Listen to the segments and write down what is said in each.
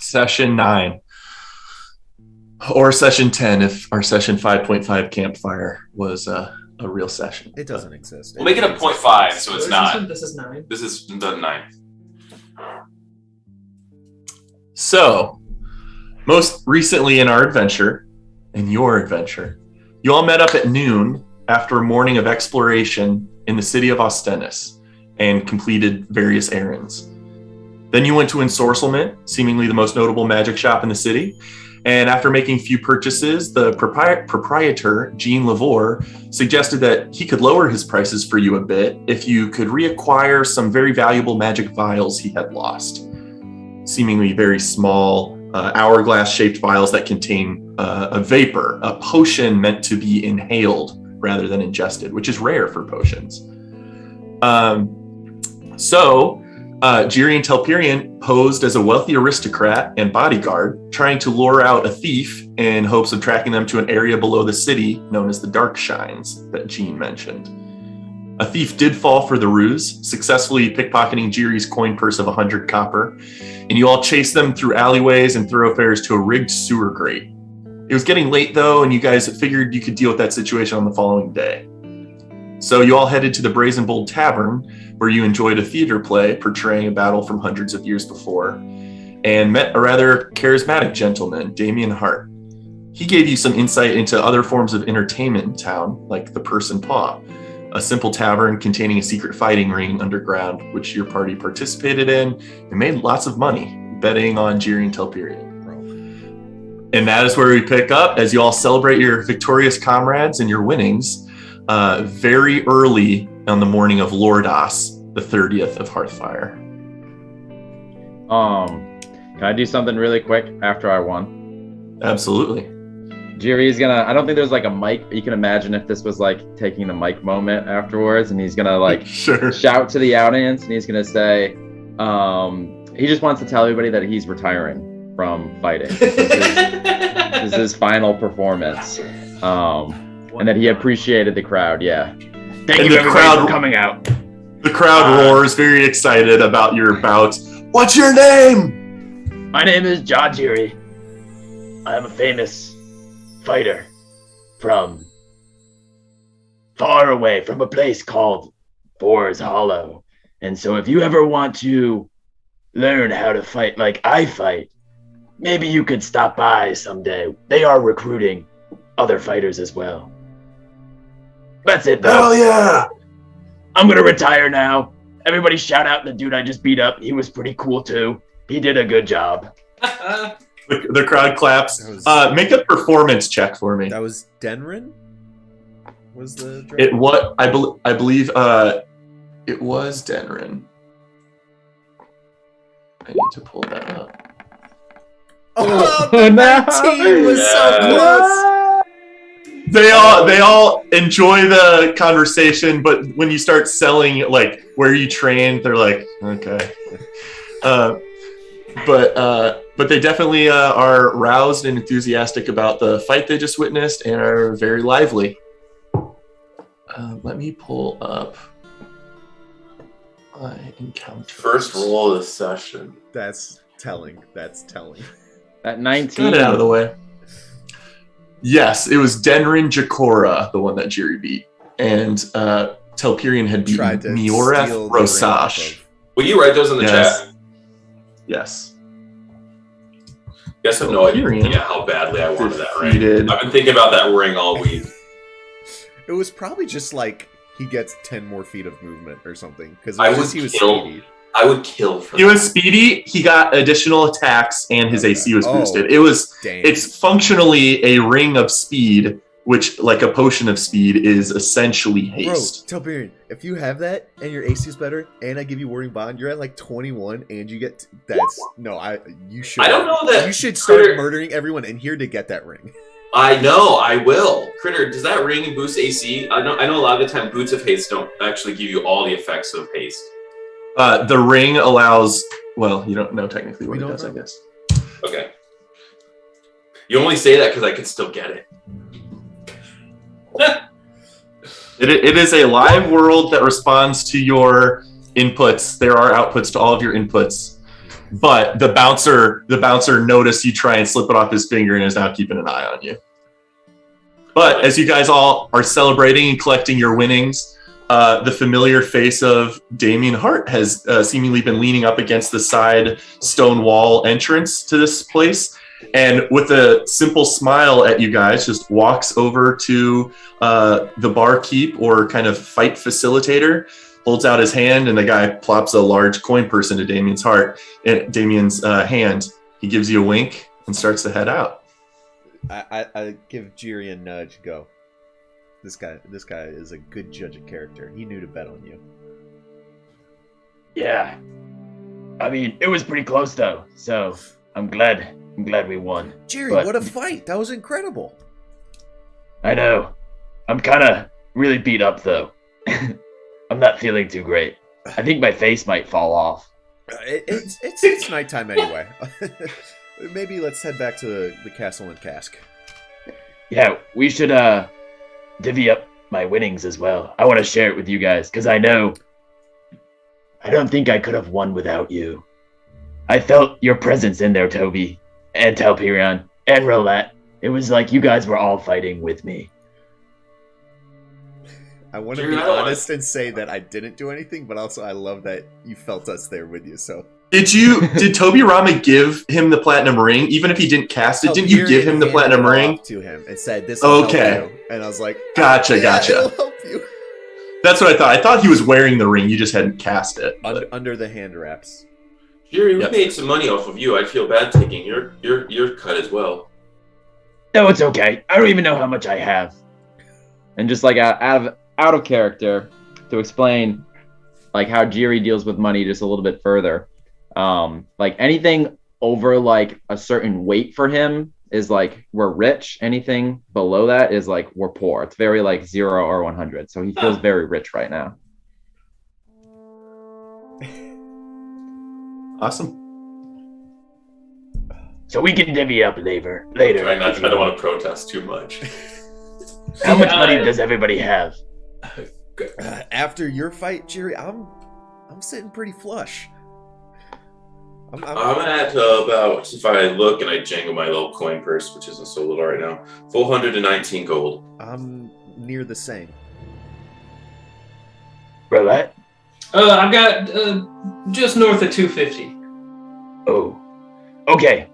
session 9. Or session 10 if our session 5.5 campfire was a real session. It doesn't exist. We'll make it a 0.5, so it's not. This is 9. This is the 9th. So, most recently in our adventure, in your adventure, you all met up at noon after a morning of exploration in the city of Austenis and completed various errands. Then you went to Ensorcelment, seemingly the most notable magic shop in the city. And after making a few purchases, the proprietor, Jean Lavore, suggested that he could lower his prices for you a bit if you could reacquire some very valuable magic vials he had lost. Seemingly very small, hourglass-shaped vials that contain a vapor, a potion meant to be inhaled rather than ingested, which is rare for potions. So Jiri and Telperion posed as a wealthy aristocrat and bodyguard, trying to lure out a thief in hopes of tracking them to an area below the city known as the Dark Shines that Jean mentioned. A thief did fall for the ruse, successfully pickpocketing Jiri's coin purse of 100 copper, and you all chased them through alleyways and thoroughfares to a rigged sewer grate. It was getting late though, and you guys figured you could deal with that situation on the following day. So you all headed to the Brazen Bold Tavern, where you enjoyed a theater play portraying a battle from hundreds of years before, and met a rather charismatic gentleman, Damien Hart. He gave you some insight into other forms of entertainment in town, like the Purse and Paw, a simple tavern containing a secret fighting ring underground, which your party participated in and made lots of money betting on Jiri and Telperion. And that is where we pick up as you all celebrate your victorious comrades and your winnings very early on the morning of Lordas, the 30th of Hearthfire. Can I do something really quick after I won? Absolutely. Jiri's gonna, I don't think there's like a mic, you can imagine if this was like taking the mic moment afterwards, and he's gonna like Sure. shout to the audience, and he's gonna say, he just wants to tell everybody that he's retiring from fighting. This is his final performance. And that he appreciated the crowd, yeah. Thank you everybody for coming out. The crowd roars, very excited about your bout. What's your name? My name is Jiri. I am a famous fighter from far away, from a place called Boar's Hollow. And so if you ever want to learn how to fight like I fight, maybe you could stop by someday. They are recruiting other fighters as well. That's it, though. Hell yeah! I'm gonna retire now. Everybody shout out the dude I just beat up. He was pretty cool, too. He did a good job. The crowd claps. Make a performance check for me. That was Denrin? Was the dragon? It what I believe it was Denrin. I need to pull that up. Oh, the 19 was so close. They all enjoy the conversation, but when you start selling like where you trained, they're like, okay. But they definitely are roused and enthusiastic about the fight they just witnessed and are very lively. Let me pull up my encounter. First roll of the session. That's telling. At 19. Get it out of the way. Yes, it was Denrin Jakora, the one that Jiri beat. And Telperion had beaten Mioreth Rosash. Will you write those in the chat? Yes. Guess I have no idea how badly I wanted that ring. I've been thinking about that ring all week. It was probably just like he gets 10 more feet of movement or something. Because he was speedy. I would kill for that. He was speedy. He got additional attacks, and his AC was boosted. It's functionally a ring of speed, which, like a potion of speed, is essentially haste. Bro, Telperion, if you have that and your AC is better, and I give you Warding Bond, you're at like 21, and you get you should. I don't know that you should start murdering everyone in here to get that ring. I know, I will. Critter, does that ring boost AC? I know a lot of the time boots of haste don't actually give you all the effects of haste. The ring allows, well, you don't know technically what it does, I guess. Okay. You only say that because I can still get it. It is a live world that responds to your inputs. There are outputs to all of your inputs. But the bouncer noticed you try and slip it off his finger and is now keeping an eye on you. But as you guys all are celebrating and collecting your winnings, the familiar face of Damien Hart has seemingly been leaning up against the side stone wall entrance to this place. And with a simple smile at you guys, just walks over to the barkeep or kind of fight facilitator, holds out his hand, and the guy plops a large coin purse into Damien's hand. He gives you a wink and starts to head out. I give Jiri a nudge. Go. This guy is a good judge of character. He knew to bet on you. Yeah. I mean, it was pretty close though, so I'm glad we won. Jiri, But- what a fight! That was incredible. I know. I'm kind of really beat up though. I'm not feeling too great. I think my face might fall off. It's nighttime anyway. Maybe let's head back to the castle and cask. Yeah, we should divvy up my winnings as well. I want to share it with you guys because I know I don't think I could have won without you. I felt your presence in there, Toby, and Telperion, and Roulette. It was like you guys were all fighting with me. I want to Jiri, be I don't honest and say that I didn't do anything, but also I love that you felt us there with you. So Did Toby Rama give him the platinum ring, even if he didn't cast it? Didn't you give him the platinum ring? To him and said, "This will Okay. help you." And I was like, Gotcha. It'll help you." That's what I thought. I thought he was wearing the ring. You just hadn't cast it. but- Under the hand wraps. Jerry, we Yep. made some money off of you. I'd feel bad taking your cut as well. No, it's okay. I don't even know how much I have. And just like out of character, to explain like how Jiri deals with money just a little bit further. Like anything over like a certain weight for him is like we're rich. Anything below that is like we're poor. It's very like 0 or 100. So he feels very rich right now. Awesome. So we can divvy up later. I don't want to protest too much. How much money does everybody have? After your fight, Jiri, I'm sitting pretty flush. I'm I'm at about, if I look and I jangle my little coin purse, which isn't so little right now, 419 gold. I'm near the same. Roulette? I've got just north of 250. Oh. Okay.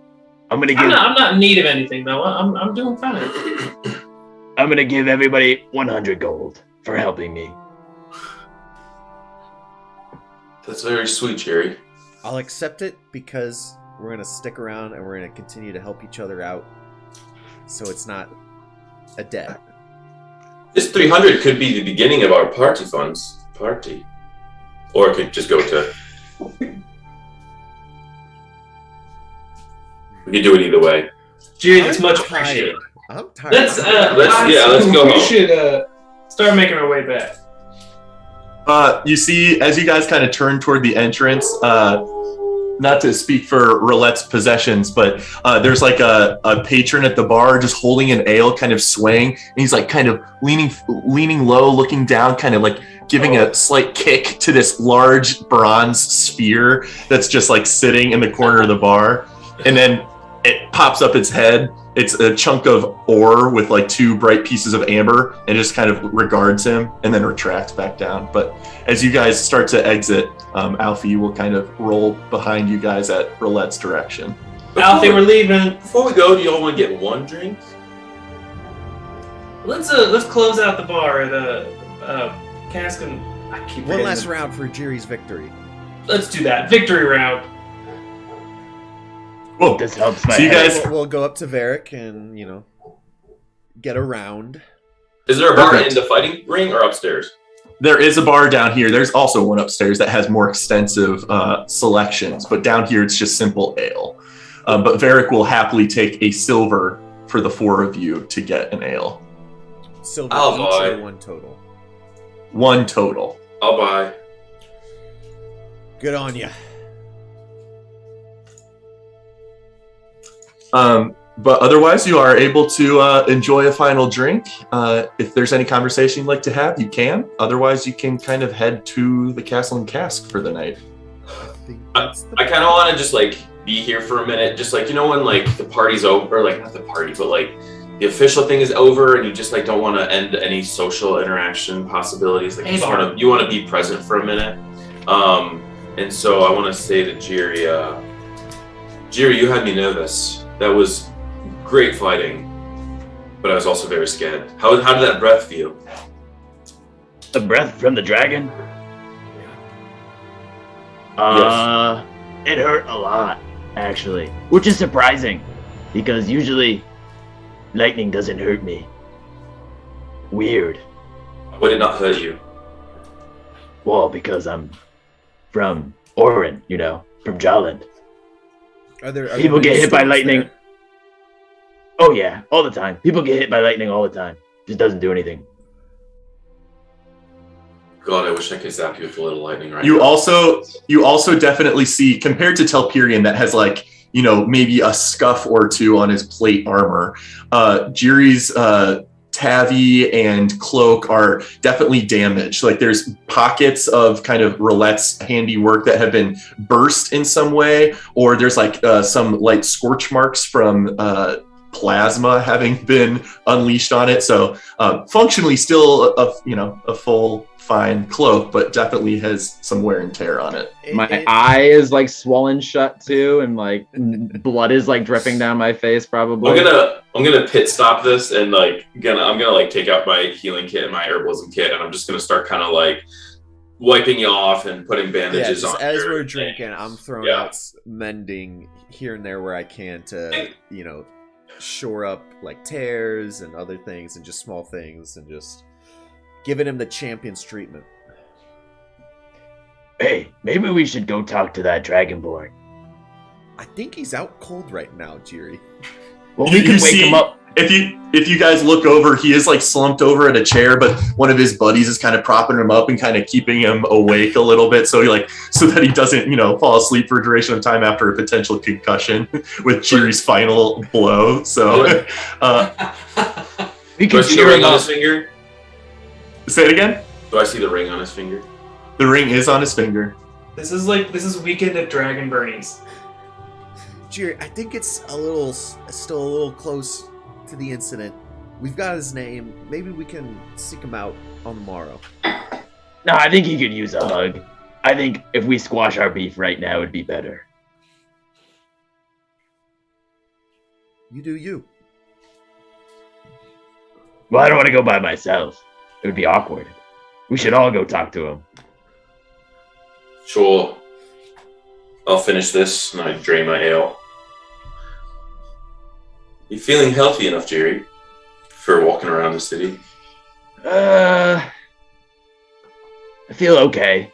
I'm not in need of anything though. I'm doing fine. I'm gonna give everybody 100 gold for helping me. That's very sweet, Jerry. I'll accept it because we're gonna stick around and we're gonna continue to help each other out, so it's not a debt. This 300 could be the beginning of our party. Or it could just go to... We could do it either way. Gee, it's much I'm tired. appreciated. I'm tired. Let's go We home. should start making our way back. You see, as you guys kind of turn toward the entrance, not to speak for Roulette's possessions, but there's like a patron at the bar just holding an ale, kind of swaying, and he's like kind of leaning low, looking down, kind of like giving a slight kick to this large bronze sphere that's just like sitting in the corner of the bar, and then it pops up its head. It's a chunk of ore with like 2 bright pieces of amber, and just kind of regards him and then retracts back down. But as you guys start to exit, Alfie will kind of roll behind you guys at Roulette's direction. Alfie, we're leaving. Before we go, do you all want to get one drink? Let's close out the bar at Cask and I keep One forgetting last the- round for Jiri's victory. Let's do that. Victory round. Whoa. This helps my So you head. guys- We'll go up to Varric and get around. Is there a bar Perfect. in the fighting ring or upstairs? There is a bar down here. There's also one upstairs that has more extensive selections, but down here it's just simple ale. But Varric will happily take a silver for the 4 of you to get an ale. Silver Oh, each boy. or one total. 1 total. I'll buy. Good on you. But otherwise, you are able to enjoy a final drink. If there's any conversation you'd like to have, you can. Otherwise, you can kind of head to the Castle and Cask for the night. think I kind of want to just like be here for a minute, just like, you know, when like the party's over, or like not the party, but like the official thing is over, and you just like don't want to end any social interaction possibilities. Like you want to be present for a minute. And so I want to say to Jiri, Jiri, you had me nervous. That was great fighting, but I was also very scared. How did that breath feel? The breath from the dragon? Yes. It hurt a lot, actually, which is surprising, because usually lightning doesn't hurt me. Weird. Would it not hurt you? Well, because I'm from Orin, you know, from Jolland. Are there People get hit by storms lightning. there? Oh yeah, all the time. People get hit by lightning all the time. Just doesn't do anything. God, I wish I could zap you with a little lightning right You now. also definitely see, compared to Telperion that has like, you know, maybe a scuff or two on his plate armor, Jiri's Tavi and cloak are definitely damaged. Like there's pockets of kind of Roulette's handiwork that have been burst in some way, or there's like some light scorch marks from plasma having been unleashed on it. So functionally still a full fine cloak, but definitely has some wear and tear on it. My eye is like swollen shut too, and like blood is like dripping down my face probably. I'm gonna pit stop this, and like I'm gonna like take out my healing kit and my herbalism kit, and I'm just gonna start kind of like wiping you off and putting bandages just on. as your we're thing. drinking, I'm throwing out mending here and there where I can to, you know, shore up like tears and other things and just small things and just giving him the champion's treatment. Hey, maybe we should go talk to that Dragonborn. I think he's out cold right now, Jiri. Well, we can wake him up. If you guys look over, he is like slumped over in a chair, but one of his buddies is kind of propping him up and kind of keeping him awake a little bit, so that he doesn't, you know, fall asleep for a duration of time after a potential concussion with Jiri's final blow. So We Do I can see the cheer ring him on up. his finger? say it again. Do I see the ring on his finger? The ring is on his finger. This is weekend at Dragon Bernie's. Jiri, I think it's still a little close to the incident. We've got his name. Maybe we can seek him out on the morrow. No, I think he could use a hug. I think if we squash our beef right now, it'd be better. You do you. Well, I don't want to go by myself. It would be awkward. We should all go talk to him. Sure. I'll finish this and I drain my ale. You feeling healthy enough, Jiri, for walking around the city? I feel okay.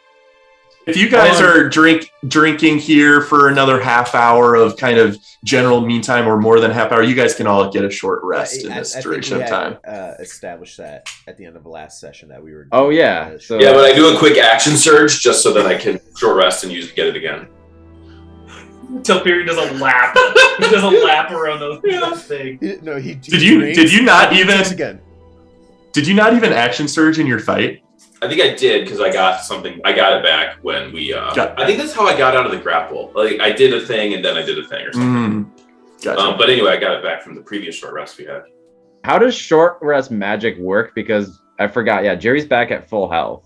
If you guys are drinking here for another half hour of kind of general meantime, or more than a half hour, you guys can all get a short rest in this duration of time. Established that at the end of the last session that we were. Oh, yeah. So Yeah, but I do a quick action surge just so that I can short rest and get it again. Telperion does a lap. He does a lap around the thing. No, he. Did you not even again? Did you not even action surge in your fight? I think I did because I got it back when we. I think that's how I got out of the grapple. Like I did a thing and then I did a thing or something. Gotcha. But anyway, I got it back from the previous short rest we had. how does short rest magic work? Because I forgot. Yeah, Jerry's back at full health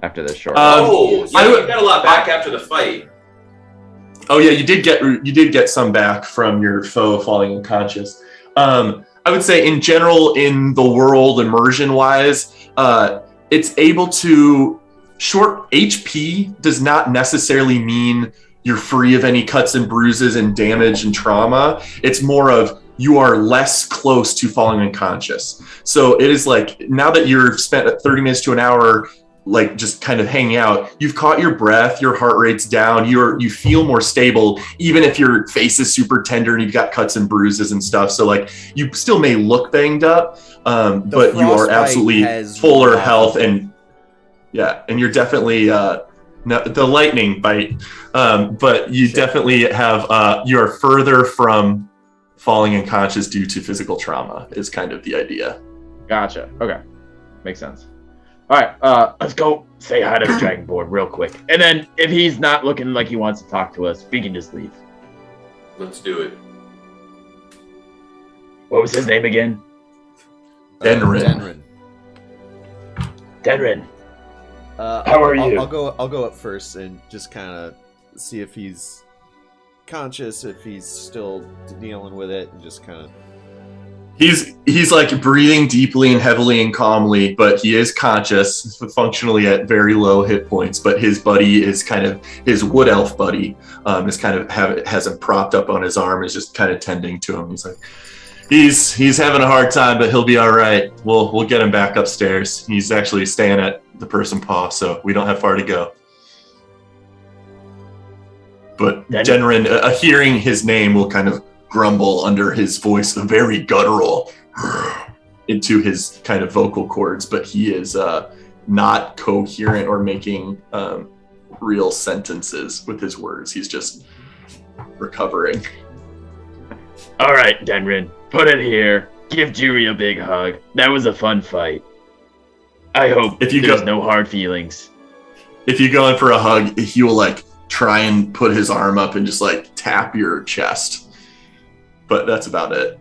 after this short rest. You got a lot back after the fight. Oh yeah, you did get some back from your foe falling unconscious. I would say in general, in the world immersion wise, it's able to short HP does not necessarily mean you're free of any cuts and bruises and damage and trauma. It's more of you are less close to falling unconscious. So it is like now that you've spent 30 minutes to an hour like just kind of hanging out, you've caught your breath, your heart rate's down, you feel more stable, even if your face is super tender and you've got cuts and bruises and stuff. So like you still may look banged up, but you are absolutely fuller health and you're definitely the lightning bite, but you definitely have you are further from falling unconscious due to physical trauma is kind of the idea. Gotcha. Okay, makes sense. right, let's go say hi to the Dragonborn real quick. And then if he's not looking like he wants to talk to us, we can just leave. Let's do it. What was his name again? Denrin. Denrin. How are you? I'll go up first and just kind of see if he's conscious, if he's still dealing with it, and just kind of. He's like breathing deeply and heavily and calmly, but he is conscious, functionally at very low hit points. But his buddy is kind of his wood elf buddy is kind of has him propped up on his arm, is just kind of tending to him. He's like, he's having a hard time, but he'll be all right. We'll get him back upstairs. He's actually staying at the Person Paw, so we don't have far to go. But Denrin, hearing his name, will kind of grumble under his voice, very guttural, into his kind of vocal cords, but he is not coherent or making real sentences with his words. He's just recovering. All right, Denrin, put it here. Give Jiri a big hug. That was a fun fight. I hope there's no hard feelings. If you go in for a hug, he will like try and put his arm up and just like tap your chest. But that's about it.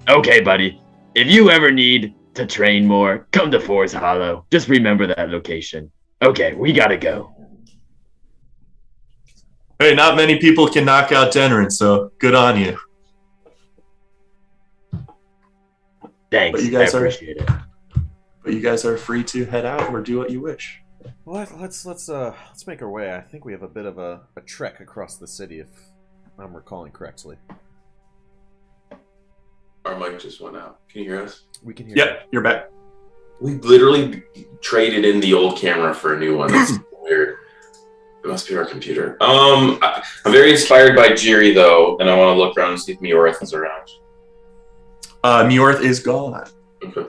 Okay, buddy. If you ever need to train more, come to Forest Hollow. Just remember that location. Okay, we gotta go. Hey, not many people can knock out Denrin, so good on you. Thanks. But you guys I appreciate it. But you guys are free to head out or do what you wish. Well, let's make our way. I think we have a bit of a trek across the city, if I'm recalling correctly. Our mic just went out. Can you hear us? We can hear you. Yep, you're back. We literally traded in the old camera for a new one. That's weird. It must be our computer. I'm very inspired by Jiri, though, and I want to look around and see if Miorth is around. Miorth is gone. Okay.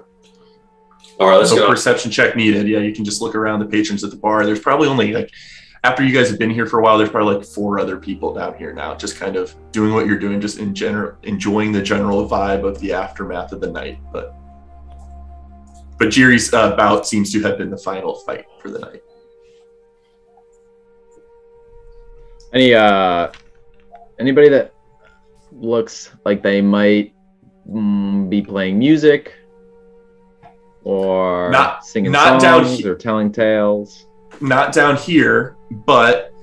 All right, let's go. No perception check needed. Yeah, you can just look around the patrons at the bar. There's probably only like, after you guys have been here for a while, there's probably like 4 other people down here now, just kind of doing what you're doing, just in general, enjoying the general vibe of the aftermath of the night. But Jiri's bout seems to have been the final fight for the night. Anybody that looks like they might be playing music or singing songs or telling tales? Not down here, but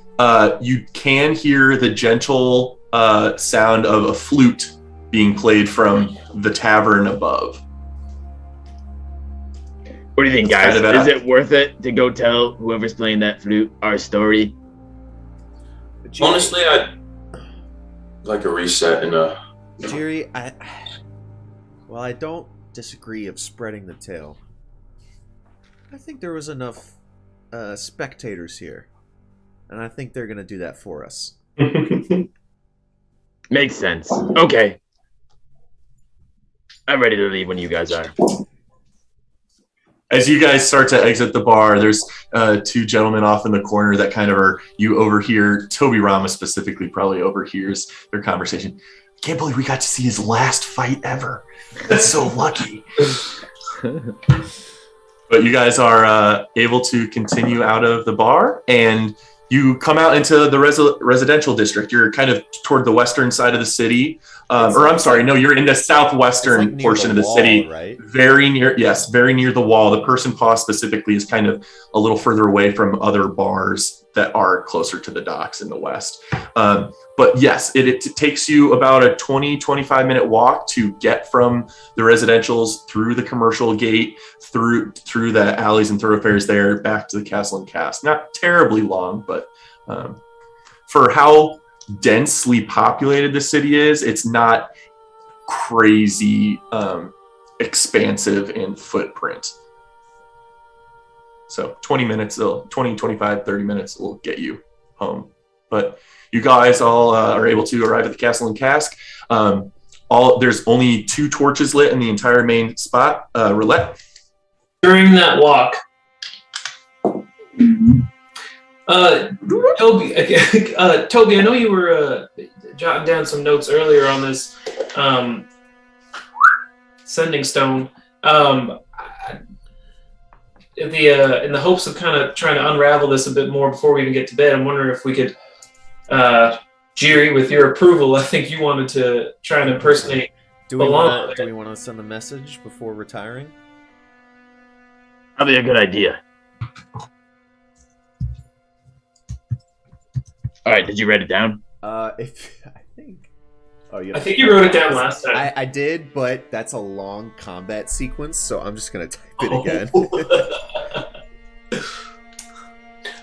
you can hear the gentle sound of a flute being played from the tavern above. What do you think, guys? Is it worth it to go tell whoever's playing that flute our story? Honestly, I'd like a reset in a... Jiri, I don't disagree of spreading the tale. I think there was enough spectators here, and I think they're going to do that for us. Makes sense. Okay. I'm ready to leave when you guys are. As you guys start to exit the bar, there's 2 gentlemen off in the corner that kind of you overhear. Toby Rama specifically probably overhears their conversation. Can't believe we got to see his last fight ever. That's so lucky. But you guys are able to continue out of the bar, and you come out into the residential district. You're kind of toward the western side of the city. You're in the southwestern portion of the city. Right? Very near the wall. The Person Paw specifically is kind of a little further away from other bars that are closer to the docks in the west. But yes, it takes you about a 20-25 minute walk to get from the residentials through the commercial gate, through the alleys and thoroughfares there, back to the Castle and Cast. Not terribly long, but for how densely populated the city is, it's not crazy expansive in footprint. So 25, 30 minutes will get you home. But you guys all are able to arrive at the Castle and Cask. There's only 2 torches lit in the entire main spot. Roulette. During that walk, Toby, I know you were jotting down some notes earlier on this sending stone. in the hopes of kind of trying to unravel this a bit more before we even get to bed, I'm wondering if we could, Jiri, with your approval, I think you wanted to try and impersonate. Do we want to send a message before retiring? Probably a good idea. All right, did you write it down? I think. Oh, yeah. I think you wrote it down last time. I did, but that's a long combat sequence, so I'm just gonna type it again.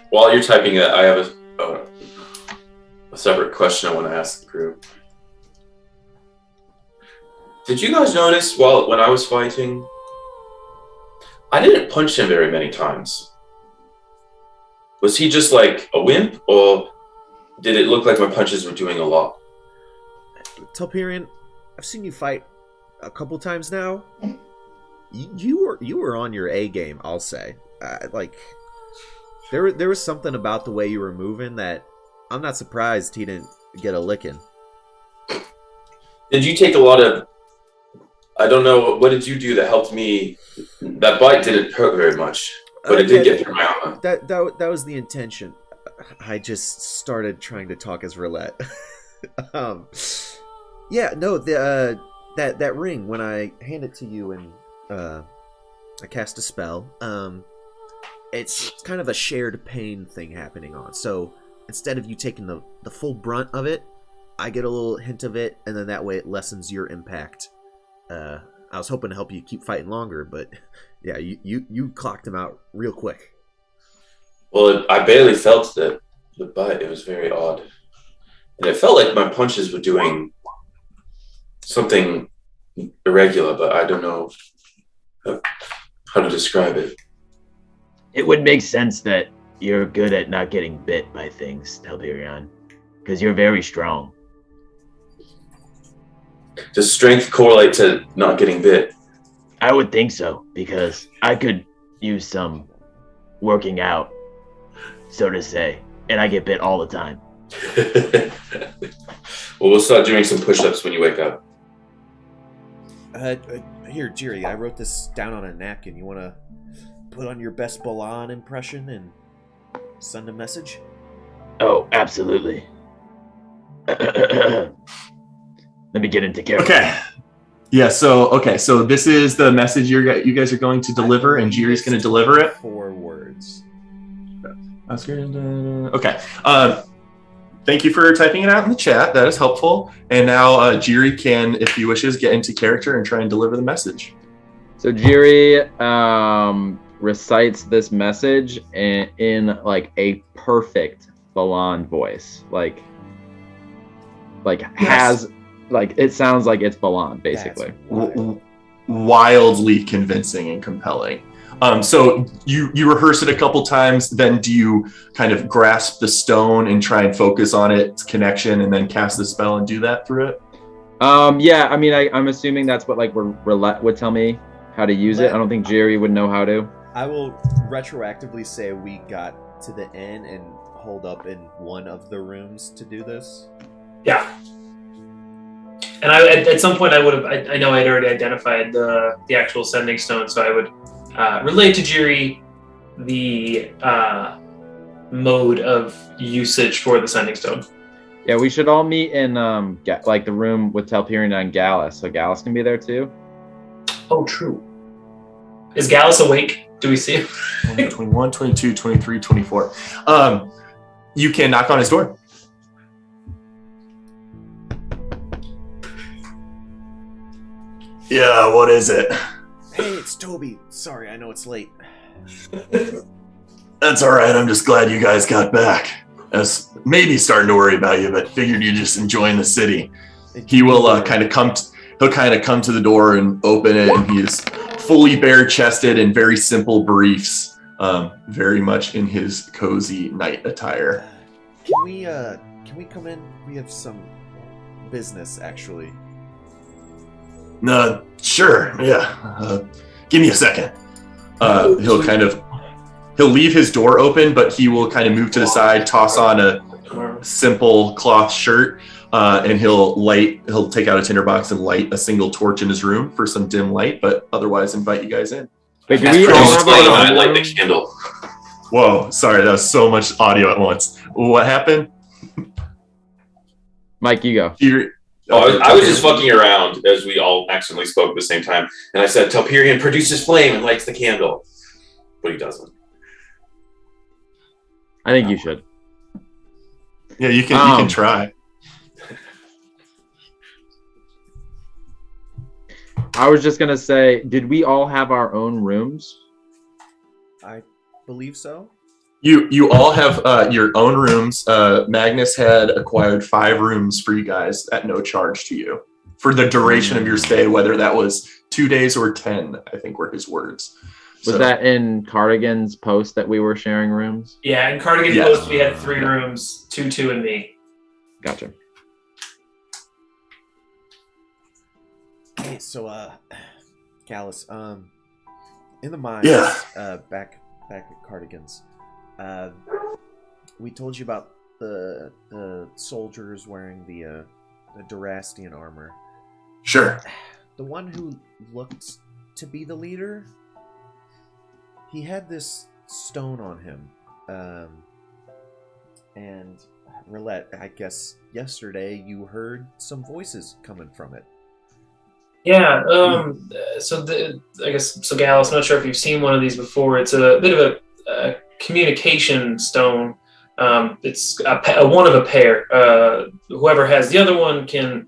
While you're typing it, I have a separate question I want to ask the crew. Did you guys notice when I was fighting, I didn't punch him very many times. Was he just like a wimp, or did it look like my punches were doing a lot? Telperion, I've seen you fight a couple times now. You were on your A game, I'll say. There was something about the way you were moving that I'm not surprised he didn't get a licking. Did you take a lot of? I don't know. What did you do that helped me? That bite didn't hurt very much, but it did get through my armor. That was the intention. I just started trying to talk as roulette. Yeah, no, that ring, when I hand it to you and I cast a spell, it's kind of a shared pain thing happening on. So instead of you taking the full brunt of it, I get a little hint of it, and then that way it lessens your impact. I was hoping to help you keep fighting longer, but yeah, you clocked him out real quick. Well, I barely felt the bite. It was very odd. And it felt like my punches were doing something irregular, but I don't know how to describe it. It would make sense that you're good at not getting bit by things, Telperion, because you're very strong. Does strength correlate to not getting bit? I would think so, because I could use some working out, so to say, and I get bit all the time. Well, we'll start doing some push-ups when you wake up. Here, Jiri, I wrote this down on a napkin. You want to put on your best Balan impression and send a message? Oh, absolutely. Let me get into character. Okay. Yeah, so this is the message you guys are going to deliver, and Jiri's going to deliver it. 4 words. Okay. Thank you for typing it out in the chat. That is helpful. And now Jiri can, if he wishes, get into character and try and deliver the message. So Jiri recites this message in like a perfect Balan voice. Like has like it sounds like it's Balan basically. Wildly convincing and compelling. So you rehearse it a couple times, then do you kind of grasp the stone and try and focus on its connection and then cast the spell and do that through it? Yeah, I mean, I'm assuming that's what like Roulette would tell me how to use it. I don't think Jiri would know how to. I will retroactively say we got to the end and hold up in one of the rooms to do this. Yeah. And at some point I know I'd already identified the actual sending stone, so I would relay to Jiri the mode of usage for the sending stone. Yeah, we should all meet in like the room with Telperion and Gallus, so Gallus can be there too. Oh, true. Is Gallus awake? Do we see him? 21, 22, 23, 24. You can knock on his door. Yeah, what is it? Hey, it's Toby. Sorry, I know it's late. That's all right. I'm just glad you guys got back. I was maybe starting to worry about you, but figured you're just enjoying the city. He will kind of come to the door and open it, and he is fully bare-chested in very simple briefs, very much in his cozy night attire. Can we come in? We have some business, actually. Sure, yeah. Give me a second. He'll leave his door open, but he will kind of move to the side, toss on a simple cloth shirt, and he'll take out a tinderbox and light a single torch in his room for some dim light, but otherwise invite you guys in. Wait, do As we all produces have flame, our I own light the rooms? candle. Whoa, sorry, that was so much audio at once. What happened? Mike, you go. I was just fucking around as we all accidentally spoke at the same time, and I said, Telperion produces flame and lights the candle. But he doesn't. I think you should. Yeah, you can try. I was just gonna say, did we all have our own rooms? I believe so. You all have your own rooms. Magnus had acquired 5 rooms for you guys at no charge to you for the duration of your stay, whether that was 2 days or 10, I think were his words. Was that in Cardigan's post that we were sharing rooms? Yeah, in Cardigan Post we had 3 rooms, 2, and me. Gotcha. Hey, so Gallus, in the mines, back at Cardigan's, we told you about the soldiers wearing the Durastian armor. Sure. The one who looked to be the leader, he had this stone on him, and Roulette, I guess yesterday you heard some voices coming from it. Yeah, so Gallus, I'm not sure if you've seen one of these before. It's a bit of a communication stone. It's a one of a pair. Whoever has the other one can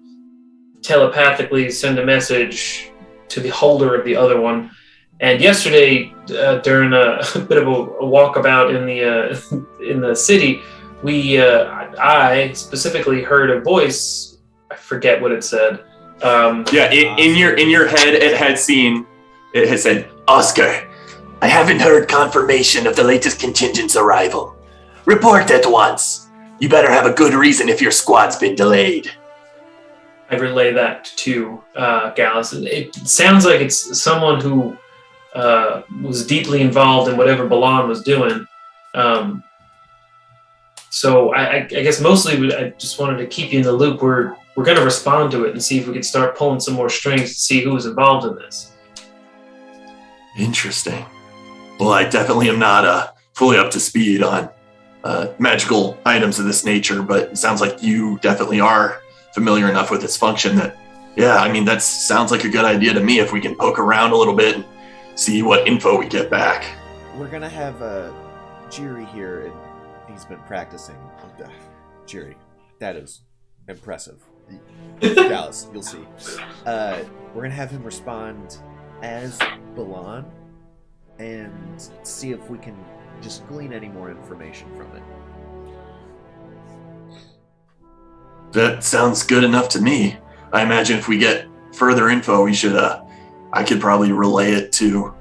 telepathically send a message to the holder of the other one. And yesterday, during a bit of a walkabout in the city, I specifically heard a voice. I forget what it said. In your head, it had said, Oscar, I haven't heard confirmation of the latest contingent's arrival. Report at once. You better have a good reason if your squad's been delayed. I relay that to Gallus. It sounds like it's someone who was deeply involved in whatever Balan was doing. So I guess mostly I just wanted to keep you in the loop. We're going to respond to it and see if we can start pulling some more strings to see who's involved in this. Interesting. Well, I definitely am not fully up to speed on magical items of this nature, but it sounds like you definitely are familiar enough with its function that, that sounds like a good idea to me if we can poke around a little bit and see what info we get back. We're going to have Jiri here, and he's been practicing. Jiri, that is impressive. Dallas, you'll see. We're going to have him respond as Balan and see if we can just glean any more information from it. That sounds good enough to me. I imagine if we get further info, we should, I could probably relay it to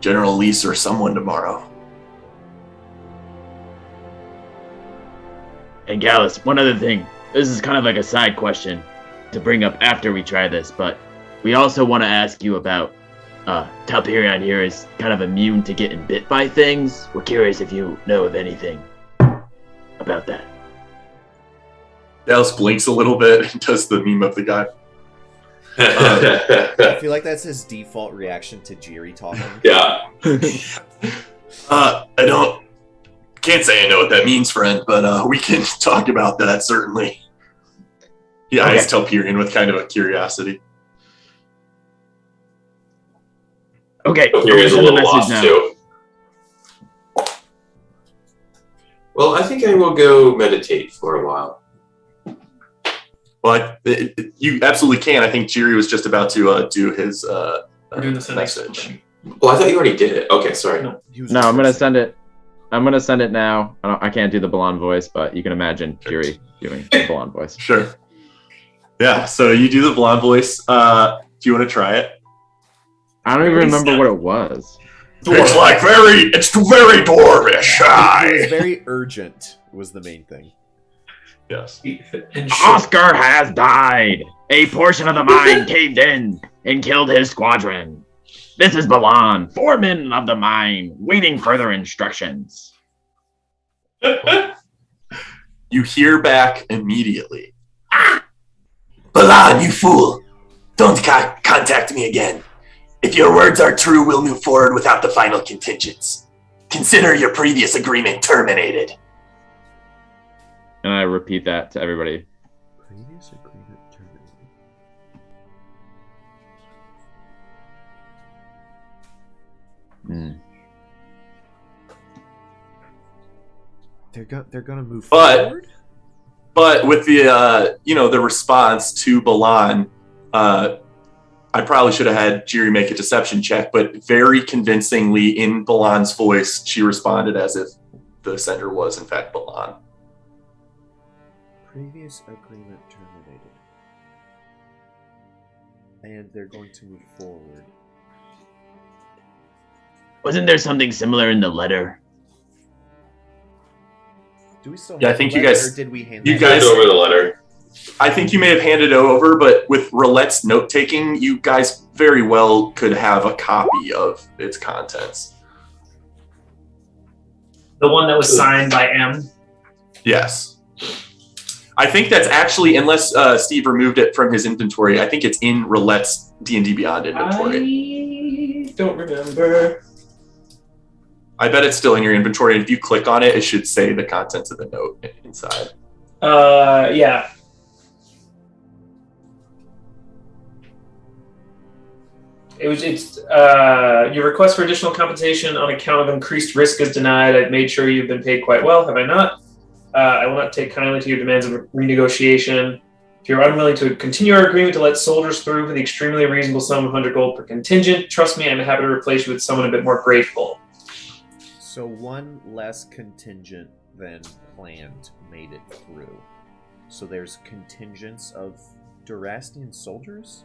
General Lease or someone tomorrow. And Gallus, one other thing. This is kind of like a side question to bring up after we try this, but we also want to ask you about Telperion here is kind of immune to getting bit by things. We're curious if you know of anything about that. Dallas blinks a little bit and does the meme of the guy. I feel like that's his default reaction to Jiri talking. Yeah. Can't say I know what that means, friend, but we can talk about that, certainly. He eyes Telperion with kind of a curiosity. Okay, Telperion's a little lost, too. Well, I think I will go meditate for a while. Well, you absolutely can. I think Jiri was just about to do his We're doing this message. Oh, I thought you already did it. Okay, sorry. No, I'm gonna send it. I'm gonna send it now. I can't do the Balan voice, but you can imagine Jiri doing the Balan voice. Sure. Yeah. So you do the Balan voice. Do you want to try it? I don't even remember what it was. It's very dwarvish. It was very urgent, was the main thing. Yes. Oscar has died. A portion of the mine caved in and killed his squadron. This is Balan, foreman of the mine, waiting further instructions. You hear back immediately. Balan, you fool! Don't contact me again. If your words are true, we'll move forward without the final contingents. Consider your previous agreement terminated. And I repeat that to everybody. Previous agreement terminated. They're gonna move forward. But with the the response to Balan, I probably should have had Jiri make a deception check, but very convincingly in Balan's voice, she responded as if the sender was in fact Balan. Previous agreement terminated. And they're going to move forward. Wasn't there something similar in the letter? Do we still Yeah, have I think the you letter, guys- or did we hand you that guys- over? Hand over the letter. I think you may have handed it over, but with Roulette's note-taking, you guys very well could have a copy of its contents. The one that was signed by M. Yes. I think that's actually, unless Steve removed it from his inventory, I think it's in Roulette's D&D Beyond inventory. I don't remember. I bet it's still in your inventory, and if you click on it, it should say the contents of the note inside. Yeah. It's your request for additional compensation on account of increased risk is denied. I've made sure you've been paid quite well. Have I not? I will not take kindly to your demands of renegotiation. If you're unwilling to continue our agreement to let soldiers through for the extremely reasonable sum of 100 gold per contingent, trust me, I'm happy to replace you with someone a bit more grateful. So one less contingent than planned made it through. So there's contingents of Durastian soldiers?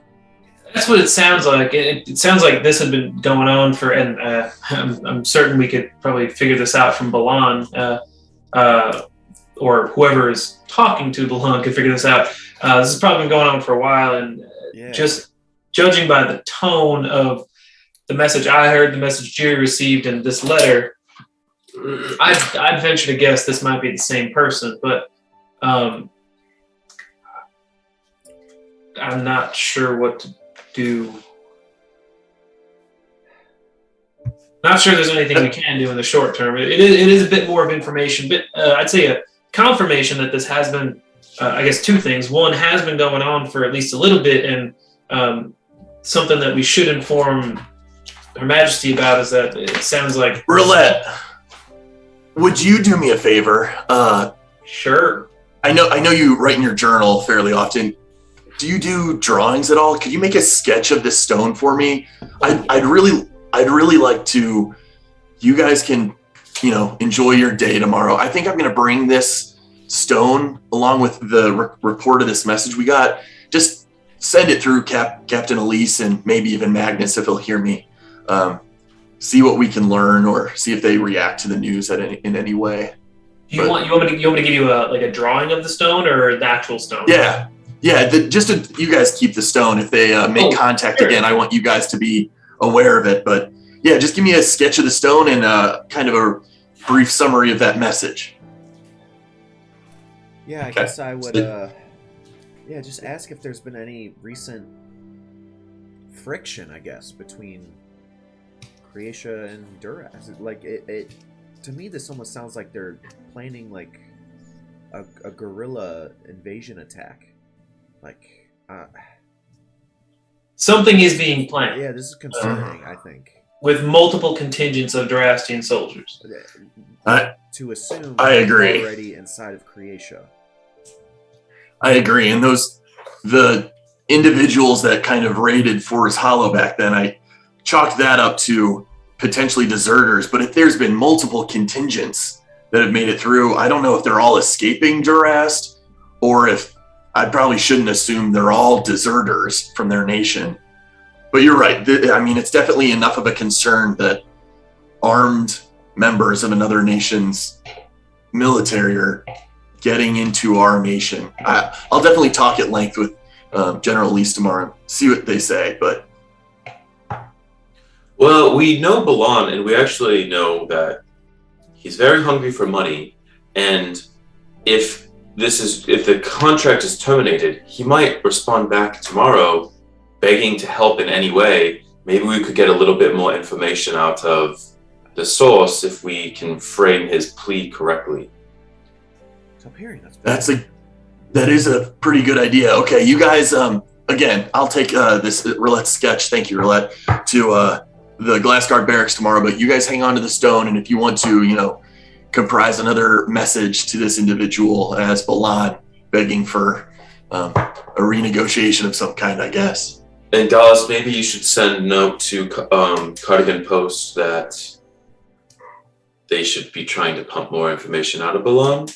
That's what it sounds like. It sounds like this had been going on for, and I'm certain we could probably figure this out from Balan, or whoever is talking to Balan could figure this out. This has probably been going on for a while, and just judging by the tone of the message I heard, the message Jiri received, and this letter, I'd venture to guess this might be the same person, but I'm not sure what to do. Not sure there's anything we can do in the short term. It is a bit more of information, but I'd say a confirmation that this has been, I guess, two things. One, has been going on for at least a little bit, and something that we should inform Her Majesty about is that it sounds like... Roulette, would you do me a favor? Sure. I know you write in your journal fairly often. Do you do drawings at all? Could you make a sketch of this stone for me? I'd really like to. You guys can, enjoy your day tomorrow. I think I'm going to bring this stone along with the report of this message we got. Just send it through Captain Elise and maybe even Magnus if he'll hear me. See what we can learn, or see if they react to the news in any way. You want me to give you a drawing of the stone or the actual stone? Yeah. You guys keep the stone. If they make contact again, I want you guys to be aware of it. But yeah, just give me a sketch of the stone and kind of a brief summary of that message. Yeah, I guess I would, just ask if there's been any recent friction, I guess, between Croatia and Duras. Like, it to me, this almost sounds like they're planning, like, a guerrilla invasion attack. Like, something is being planned. Yeah, this is concerning, I think. With multiple contingents of Durastian soldiers. To assume I agree. they're already inside of Croatia. I agree. And the individuals that kind of raided Forest Hollow back then, I chalked that up to potentially deserters. But if there's been multiple contingents that have made it through, I don't know if they're all escaping Durast, or if I probably shouldn't assume they're all deserters from their nation. But you're right. It's definitely enough of a concern that armed members of another nation's military are getting into our nation. I'll definitely talk at length with General Elise tomorrow, see what they say. But well, we know Balan, and we actually know that he's very hungry for money. And if the contract is terminated, he might respond back tomorrow, begging to help in any way. maybe we could get a little bit more information out of the source if we can frame his plea correctly. Telperion, That is a pretty good idea. Okay, you guys, again, I'll take this roulette sketch, thank you, roulette, to the Glassguard barracks tomorrow, but you guys hang on to the stone, and if you want to, comprise another message to this individual as Balan begging for a renegotiation of some kind, I guess. And Dallas, maybe you should send a note to Cardigan Post that they should be trying to pump more information out of Balan.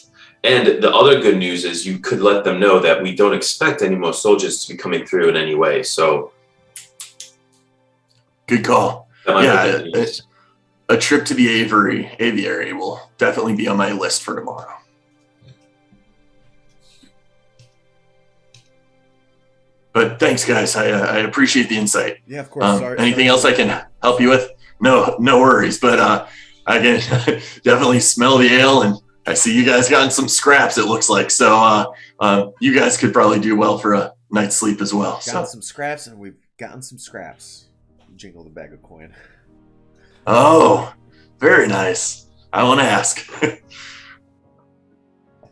And the other good news is you could let them know that we don't expect any more soldiers to be coming through in any way. So, good call. That might Yeah, be good news. a trip to the aviary will definitely be on my list for tomorrow. But thanks, guys. I appreciate the insight. Yeah, of course. Anything else I can help you with? No worries. But I can definitely smell the ale, and I see you guys gotten some scraps, it looks like. So you guys could probably do well for a night's sleep as well. Gotten some scraps, and we've gotten some scraps. Jingle the bag of coin. Oh, very nice. I want to ask. I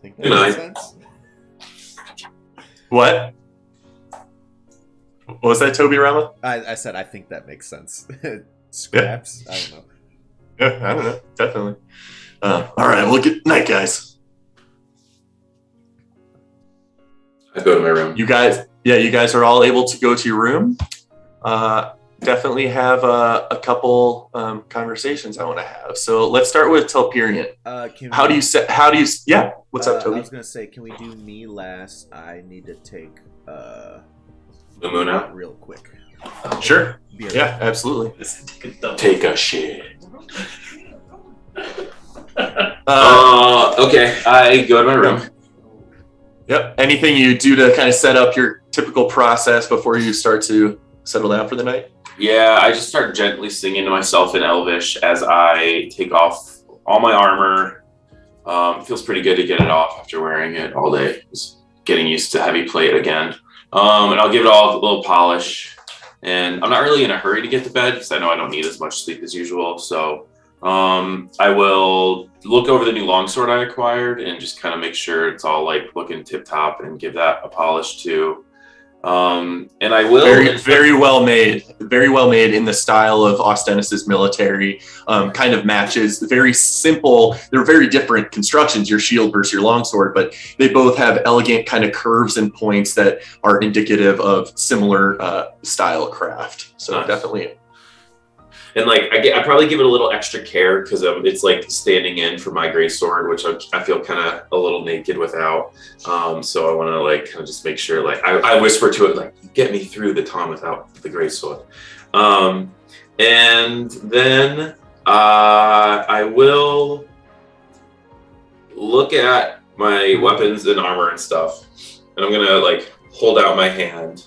think that Good makes night. sense. What was that, Toby Rama? I said I think that makes sense. Scraps? I don't know. Yeah, I don't know. Definitely. All right. Well, good night, guys. I go to my room. You guys are all able to go to your room. Definitely have a couple conversations I want to have. So let's start with Telperion. What's up, Toby? I was gonna say, can we do me last? I need to take The moon out? real quick. Sure. Be right Yeah, absolutely. Take a shit. Uh, Okay, I go to my room. Yep. Anything you do to kind of set up your typical process before you start to settle down for the night? Yeah, I just start gently singing to myself in Elvish as I take off all my armor. It feels pretty good to get it off after wearing it all day. Just getting used to heavy plate again. And I'll give it all a little polish. And I'm not really in a hurry to get to bed because I know I don't need as much sleep as usual. So I will look over the new longsword I acquired and just kind of make sure it's all like looking tip top and give that a polish too. And I will Very well made in the style of Austenis' military. Kind of matches. Very simple. They're very different constructions, your shield versus your longsword, but they both have elegant kind of curves and points that are indicative of similar style craft. So Nice. definitely. And like I probably give it a little extra care because it's like standing in for my great sword, which I feel kind of a little naked without. So I want to like kind of just make sure, like I whisper to it, like, get me through the time without the great sword. And then I will look at my weapons and armor and stuff, and I'm gonna like hold out my hand.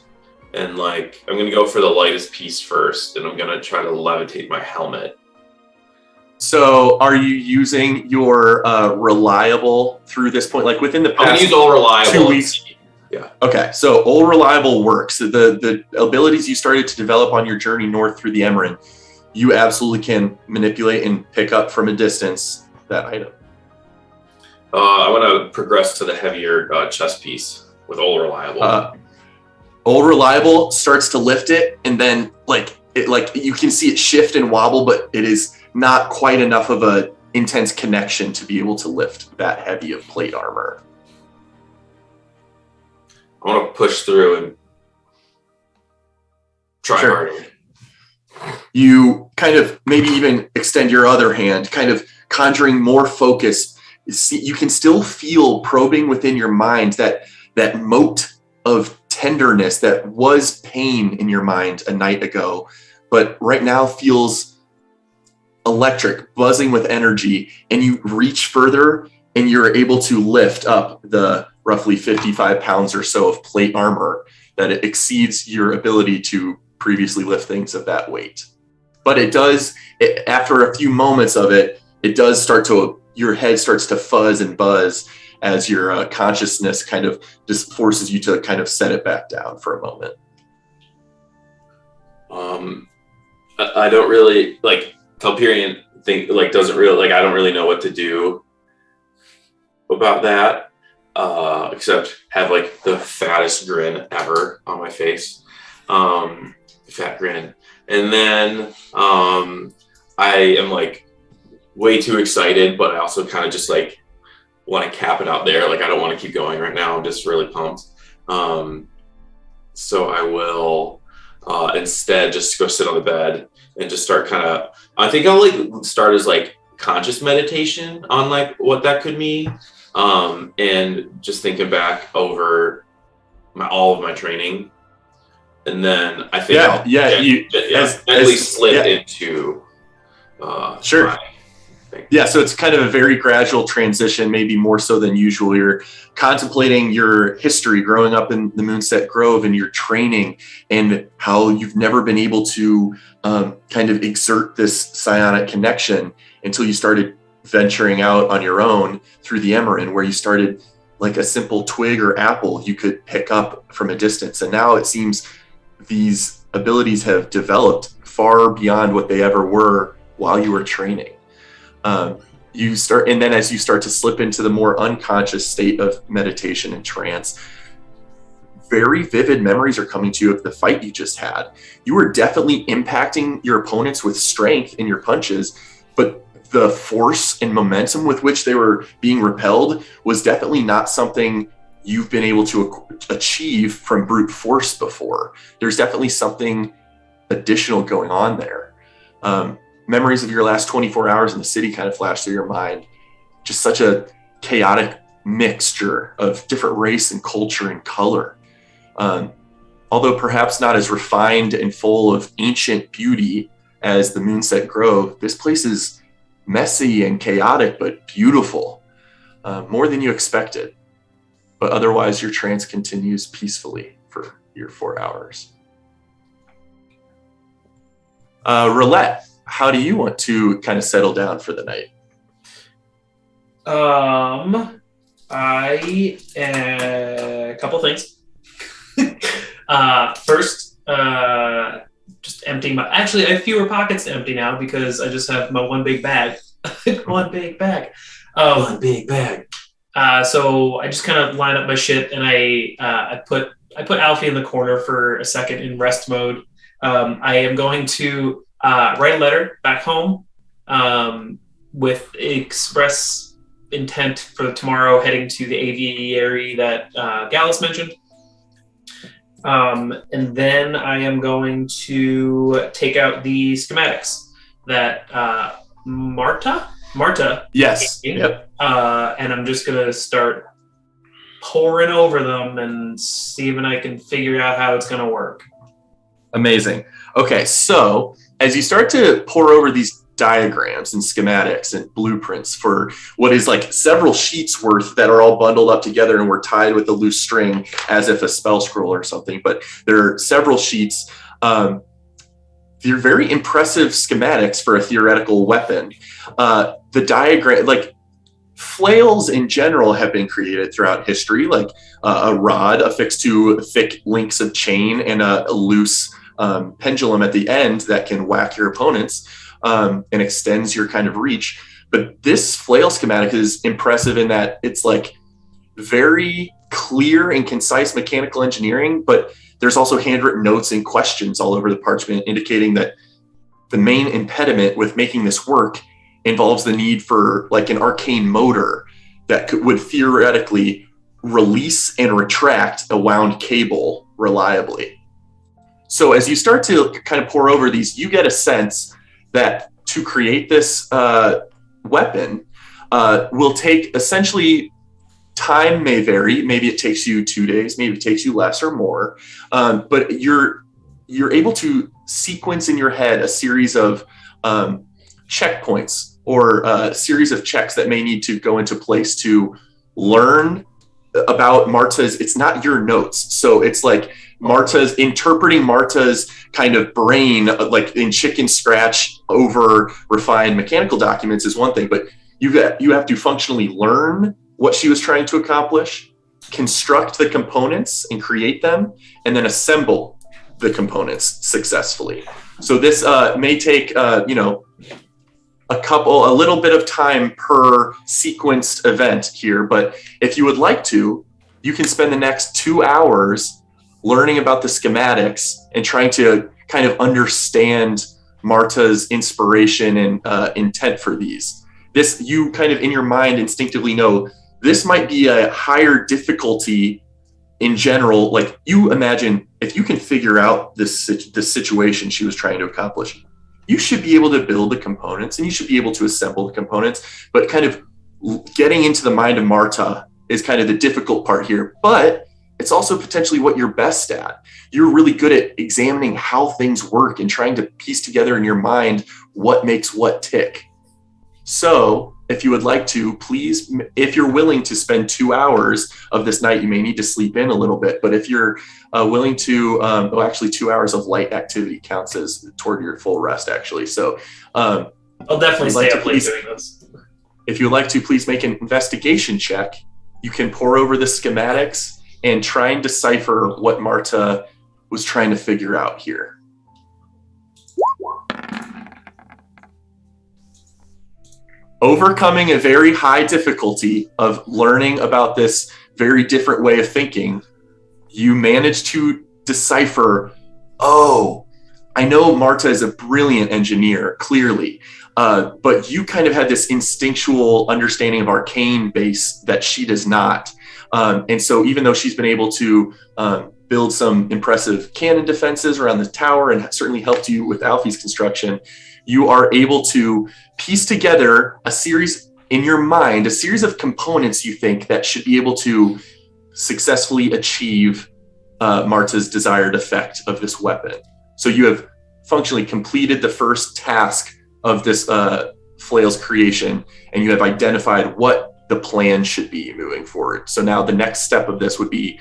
And like, I'm going to go for the lightest piece first, and I'm going to try to levitate my helmet. So are you using your reliable through this point? Like within the I'm going past to use all reliable. 2 weeks? Yeah. Okay, so all reliable works. The abilities you started to develop on your journey north through the Emerald, you absolutely can manipulate and pick up from a distance that item. I want to progress to the heavier chest piece with all reliable. All reliable starts to lift it, and then like you can see it shift and wobble, but it is not quite enough of a intense connection to be able to lift that heavy of plate armor. I want to push through and try Sure. harder. You kind of maybe even extend your other hand, kind of conjuring more focus. You can still feel probing within your mind that moat of tenderness that was pain in your mind a night ago, but right now feels electric, buzzing with energy. And you reach further and you're able to lift up the roughly 55 pounds or so of plate armor that it exceeds your ability to previously lift things of that weight. But after a few moments of it, your head starts to fuzz and buzz as your consciousness kind of just forces you to kind of set it back down for a moment. I don't really like Telperion doesn't really like I don't really know what to do about that except have like the fattest grin ever on my face, fat grin, and then I am like way too excited, but I also kind of just like want to cap it out there. Like I don't want to keep going right now. I'm just really pumped. So I will instead just go sit on the bed and just start I think I'll like start as like conscious meditation on like what that could mean. And just thinking back over all of my training. And then I think I'll gently slip into sure. my thing. Yeah, so it's kind of a very gradual transition, maybe more so than usual. You're contemplating your history growing up in the Moonset Grove and your training and how you've never been able to kind of exert this psionic connection until you started venturing out on your own through the Emerald, where you started like a simple twig or apple you could pick up from a distance. And now it seems these abilities have developed far beyond what they ever were while you were training. And then as you start to slip into the more unconscious state of meditation and trance, very vivid memories are coming to you of the fight you just had. You were definitely impacting your opponents with strength in your punches, but the force and momentum with which they were being repelled was definitely not something you've been able to achieve from brute force before. There's definitely something additional going on there. Memories of your last 24 hours in the city kind of flash through your mind. Just such a chaotic mixture of different race and culture and color. Although perhaps not as refined and full of ancient beauty as the Moonset Grove, this place is messy and chaotic, but beautiful, more than you expected. But otherwise, your trance continues peacefully for your 4 hours. Roulette, how do you want to kind of settle down for the night? A couple things. First, just emptying actually I have fewer pockets to empty now because I just have my one big bag. One big bag. So I just kind of line up my shit and I put Alfie in the corner for a second in rest mode. I am going to write a letter back home with express intent for tomorrow heading to the aviary that Gallus mentioned. And then I am going to take out the schematics that Marta? Yes. Yep. And I'm just going to start poring over them and see if I can figure out how it's going to work. Amazing. Okay, so as you start to pour over these diagrams and schematics and blueprints for what is like several sheets worth that are all bundled up together and were tied with a loose string as if a spell scroll or something, but there are several sheets. They're very impressive schematics for a theoretical weapon. The diagram, like flails in general, have been created throughout history, like a rod affixed to thick links of chain and a loose pendulum at the end that can whack your opponents and extends your kind of reach. But this flail schematic is impressive in that it's like very clear and concise mechanical engineering, but there's also handwritten notes and questions all over the parchment indicating that the main impediment with making this work involves the need for like an arcane motor that would theoretically release and retract a wound cable reliably. So as you start to kind of pour over these, you get a sense that to create this weapon will take essentially, time may vary. Maybe it takes you 2 days, maybe it takes you less or more, but you're able to sequence in your head a series of checkpoints or a series of checks that may need to go into place to learn about Marta's. It's not your notes, so it's like Marta's interpreting Marta's kind of brain, like in chicken scratch over refined mechanical documents is one thing, but you have to functionally learn what she was trying to accomplish, construct the components and create them, and then assemble the components successfully. So this may take, a little bit of time per sequenced event here. But if you would like to, you can spend the next 2 hours learning about the schematics and trying to kind of understand Marta's inspiration and intent for these. This, you kind of in your mind instinctively know this might be a higher difficulty in general. Like, you imagine if you can figure out this situation she was trying to accomplish, you should be able to build the components and you should be able to assemble the components. But kind of getting into the mind of Marta is kind of the difficult part here. But it's also potentially what you're best at. You're really good at examining how things work and trying to piece together in your mind what makes what tick. So if you would like to, please, if you're willing to spend 2 hours of this night, you may need to sleep in a little bit. But if you're willing to, actually 2 hours of light activity counts as toward your full rest, actually. So I'll definitely stay up late doing this. If you would like to, please make an investigation check. You can pore over the schematics and try and decipher what Marta was trying to figure out here. Overcoming a very high difficulty of learning about this very different way of thinking, you manage to decipher, I know Marta is a brilliant engineer, clearly, but you kind of had this instinctual understanding of arcane base that she does not. And so even though she's been able to build some impressive cannon defenses around the tower and certainly helped you with Alfie's construction, you are able to piece together a series of components you think that should be able to successfully achieve Marta's desired effect of this weapon. So you have functionally completed the first task of this flail's creation, and you have identified what the plan should be moving forward. So now the next step of this would be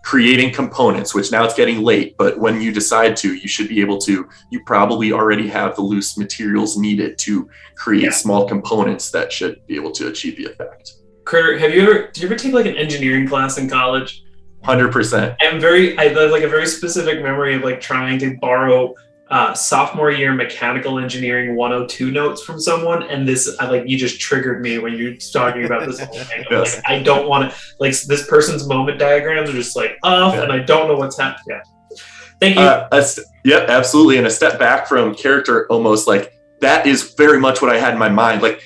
creating components, which now it's getting late, but when you decide to, you should be able to, you probably already have the loose materials needed to create small components that should be able to achieve the effect. Critter, did you ever take like an engineering class in college? 100%. I have like a very specific memory of like trying to borrow sophomore year mechanical engineering 102 notes from someone, and this you just triggered me when you're talking about this whole thing. Yes. Like, I don't want to, like, this person's moment diagrams are just like off, and I don't know what's happening. Yeah. Thank you. Yeah, absolutely. And a step back from character, almost like that is very much what I had in my mind. Like,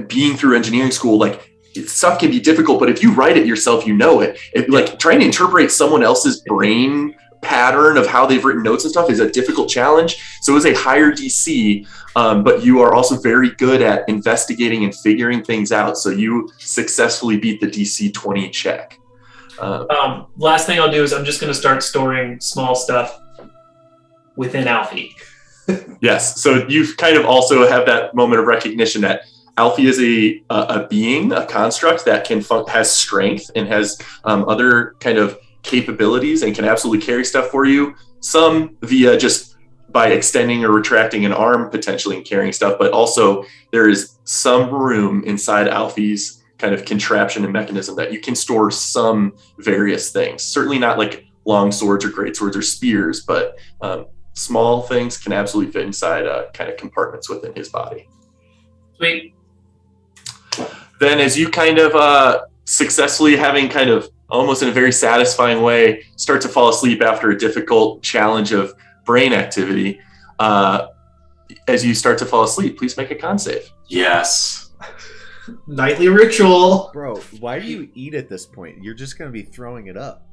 being through engineering school, like, stuff can be difficult, but if you write it yourself, you know it. Like, trying to interpret someone else's brain pattern of how they've written notes and stuff is a difficult challenge. So it's a higher DC, but you are also very good at investigating and figuring things out. So you successfully beat the DC 20 check. Last thing I'll do is I'm just going to start storing small stuff within Alfie. Yes. So you've kind of also have that moment of recognition that Alfie is a being, a construct that has strength and has other kind of capabilities and can absolutely carry stuff for you. Some via just by extending or retracting an arm potentially and carrying stuff, but also there is some room inside Alfie's kind of contraption and mechanism that you can store some various things. Certainly not like long swords or great swords or spears, but small things can absolutely fit inside kind of compartments within his body. Sweet. Then as you kind of successfully having kind of almost in a very satisfying way start to fall asleep after a difficult challenge of brain activity, as you start to fall asleep, please make a con save. Yes. Nightly ritual. Bro, why do you eat at this point? You're just going to be throwing it up.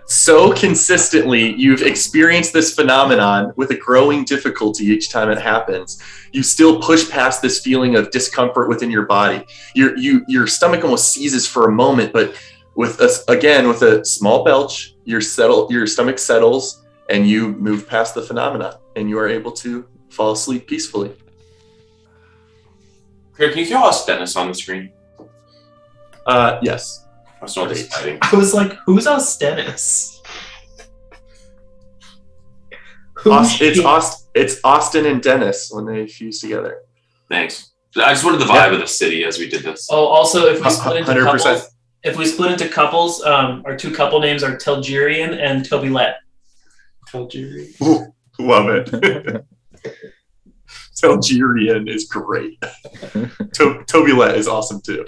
So consistently, you've experienced this phenomenon with a growing difficulty each time it happens. You still push past this feeling of discomfort within your body. Your stomach almost seizes for a moment, but with a small belch, your stomach settles and you move past the phenomena and you are able to fall asleep peacefully. Here, can you throw Austenis on the screen? Yes. That's not exciting. I was like, who's Austenis? It's Austin and Dennis when they fuse together. Thanks. I just wanted the vibe of the city as we did this. Oh, also, if we split into 100%. couples, If we split into couples, our two couple names are Telgerian and Toby Lett. Telgerian. Ooh, love it. Telgerian is great. Toby Lett is awesome too.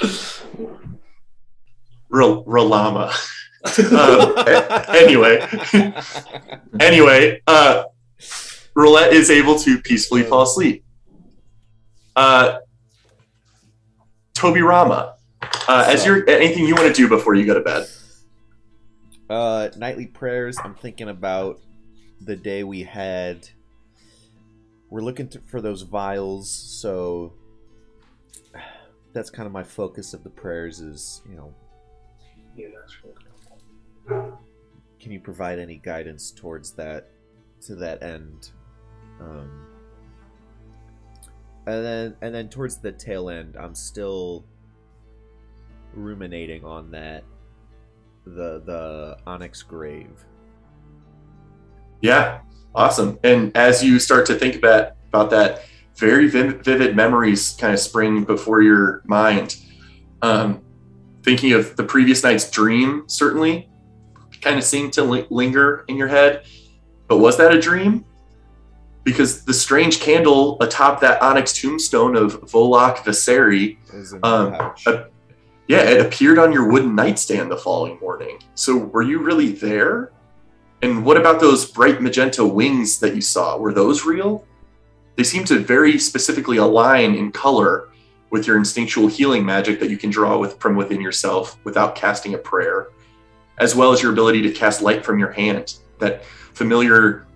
Ralama. Anyway, Roulette is able to peacefully fall asleep. Toby Rama, anything you want to do before you go to bed? Nightly prayers. I'm thinking about the day we had. We're looking for those vials, so that's kind of my focus of the prayers. Is can you provide any guidance towards that, to that end? And then towards the tail end, I'm still ruminating on that, the onyx grave. Yeah, awesome. And as you start to think about that, very vivid memories kind of spring before your mind. Thinking of the previous night's dream, certainly, kind of seemed to linger in your head. But was that a dream? Because the strange candle atop that onyx tombstone of Volok Viseri, it appeared on your wooden nightstand the following morning. So were you really there? And what about those bright magenta wings that you saw? Were those real? They seem to very specifically align in color with your instinctual healing magic that you can draw from within yourself without casting a prayer, as well as your ability to cast light from your hand, that familiar,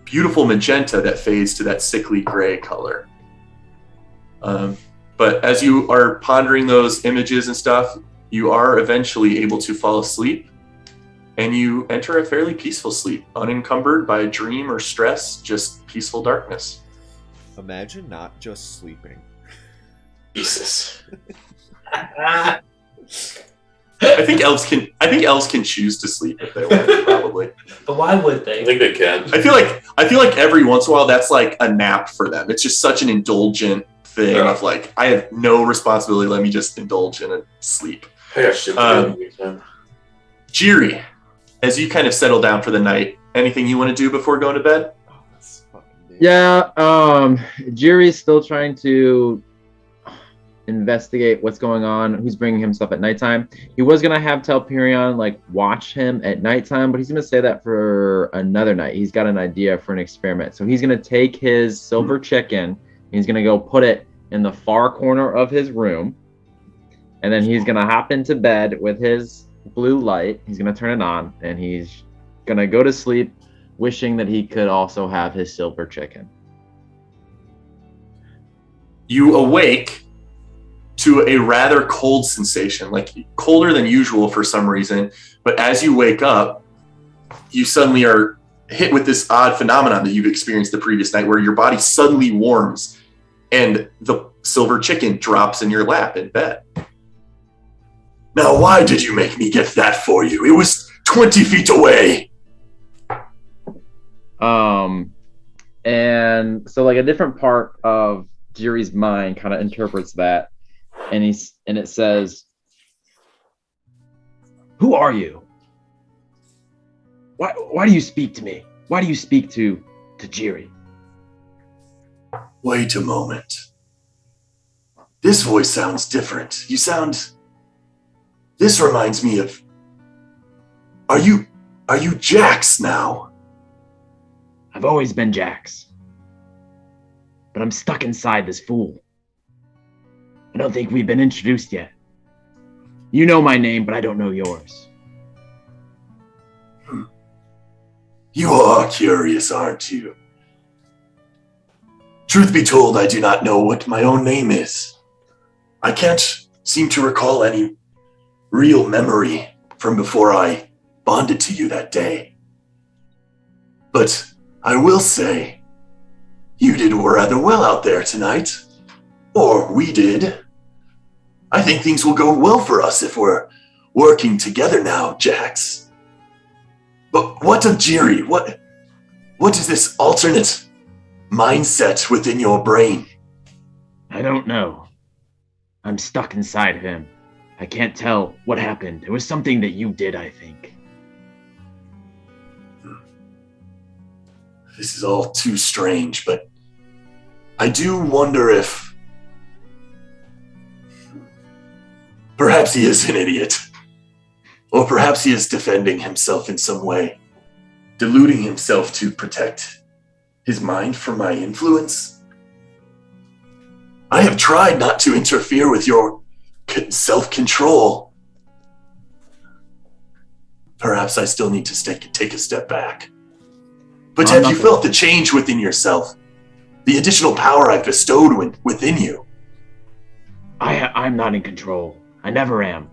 beautiful magenta that fades to that sickly gray color. But as you are pondering those images and stuff, you are eventually able to fall asleep, and you enter a fairly peaceful sleep, unencumbered by dream or stress, just peaceful darkness. Imagine not just sleeping. Jesus. I think elves can choose to sleep if they want, probably. But why would they? I think they can. I feel like every once in a while that's like a nap for them. It's just such an indulgent thing of like, I have no responsibility. Let me just indulge in and sleep. I got shit to do. Jiri, as you kind of settle down for the night, anything you want to do before going to bed? Oh, that's fucking neat. Yeah, Jiri's still trying to investigate what's going on, who's bringing him stuff at nighttime. He was gonna have Telperion like watch him at nighttime, but he's gonna say that for another night. He's got an idea for an experiment. So he's gonna take his silver chicken, he's gonna go put it in the far corner of his room, and then he's gonna hop into bed with his blue light. He's gonna turn it on, and he's gonna go to sleep wishing that he could also have his silver chicken. You awake to a rather cold sensation, like colder than usual for some reason. But as you wake up, you suddenly are hit with this odd phenomenon that you've experienced the previous night, where your body suddenly warms and the silver chicken drops in your lap in bed. Now, why did you make me get that for you? It was 20 feet away. And so like a different part of Jiri's mind kind of interprets that. And it says, "Who are you? Why do you speak to me? Why do you speak to Jiri?" Wait a moment. This voice sounds different. This reminds me of... Are you Jax now? I've always been Jax. But I'm stuck inside this fool. I don't think we've been introduced yet. You know my name, but I don't know yours. You are curious, aren't you? Truth be told, I do not know what my own name is. I can't seem to recall any real memory from before I bonded to you that day. But I will say, you did rather well out there tonight. Or we did. I think things will go well for us if we're working together now, Jax. But what of Jiri? What is this alternate mindset within your brain? I don't know. I'm stuck inside him. I can't tell what happened. It was something that you did, I think. This is all too strange, but I do wonder if perhaps he is an idiot. Or perhaps he is defending himself in some way, deluding himself to protect his mind from my influence. I have tried not to interfere with your self-control. Perhaps I still need to take a step back. But have you felt the change within yourself? The additional power I've bestowed within you? I'm not in control. I never am.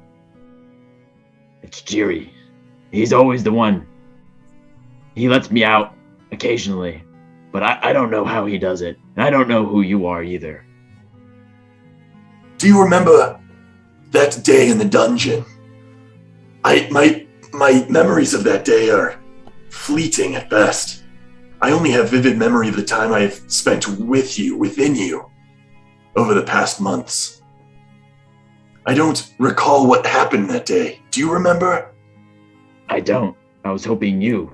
It's Jiri. He's always the one. He lets me out occasionally, but I don't know how he does it. And I don't know who you are either. Do you remember that day in the dungeon? My memories of that day are fleeting at best. I only have vivid memory of the time I have spent with you, within you, over the past months. I don't recall what happened that day. Do you remember? I don't. I was hoping you.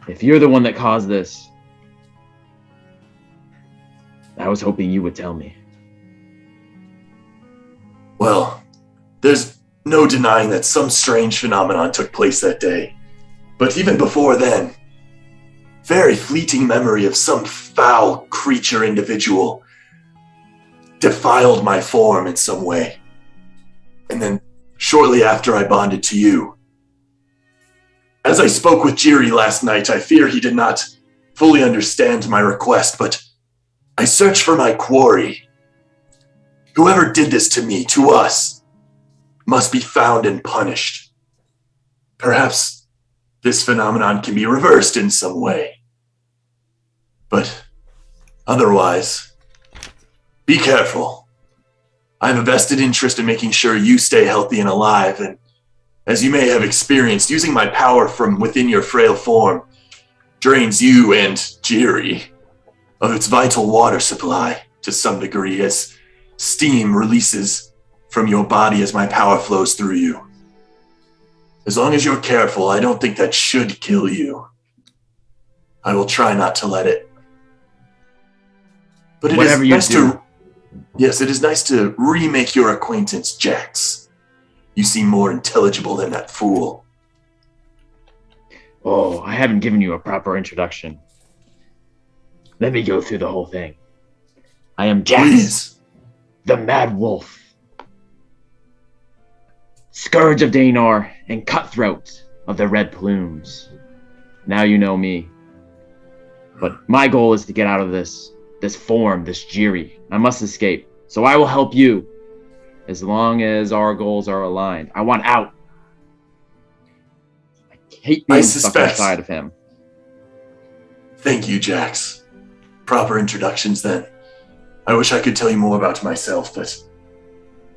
If you're the one that caused this, I was hoping you would tell me. Well, there's no denying that some strange phenomenon took place that day. But even before then, very fleeting memory of some foul creature individual defiled my form in some way. And then shortly after I bonded to you. As I spoke with Jiri last night, I fear he did not fully understand my request, but I searched for my quarry. Whoever did this to me, to us, must be found and punished. Perhaps this phenomenon can be reversed in some way. But otherwise, be careful. I have a vested interest in making sure you stay healthy and alive, and as you may have experienced, using my power from within your frail form drains you and Jiri of its vital water supply to some degree, as steam releases from your body as my power flows through you. As long as you're careful, I don't think that should kill you. I will try not to let it. But it is nice to remake your acquaintance, Jax. You seem more intelligible than that fool. Oh, I haven't given you a proper introduction. Let me go through the whole thing. I am Jax, Please. the Mad Wolf, Scourge of Daenor, and Cutthroat of the Red Plumes. Now you know me. But my goal is to get out of this form, this Jiri. I must escape. So I will help you as long as our goals are aligned. I want out. I hate being stuck inside of him. Thank you, Jax. Proper introductions then. I wish I could tell you more about myself, but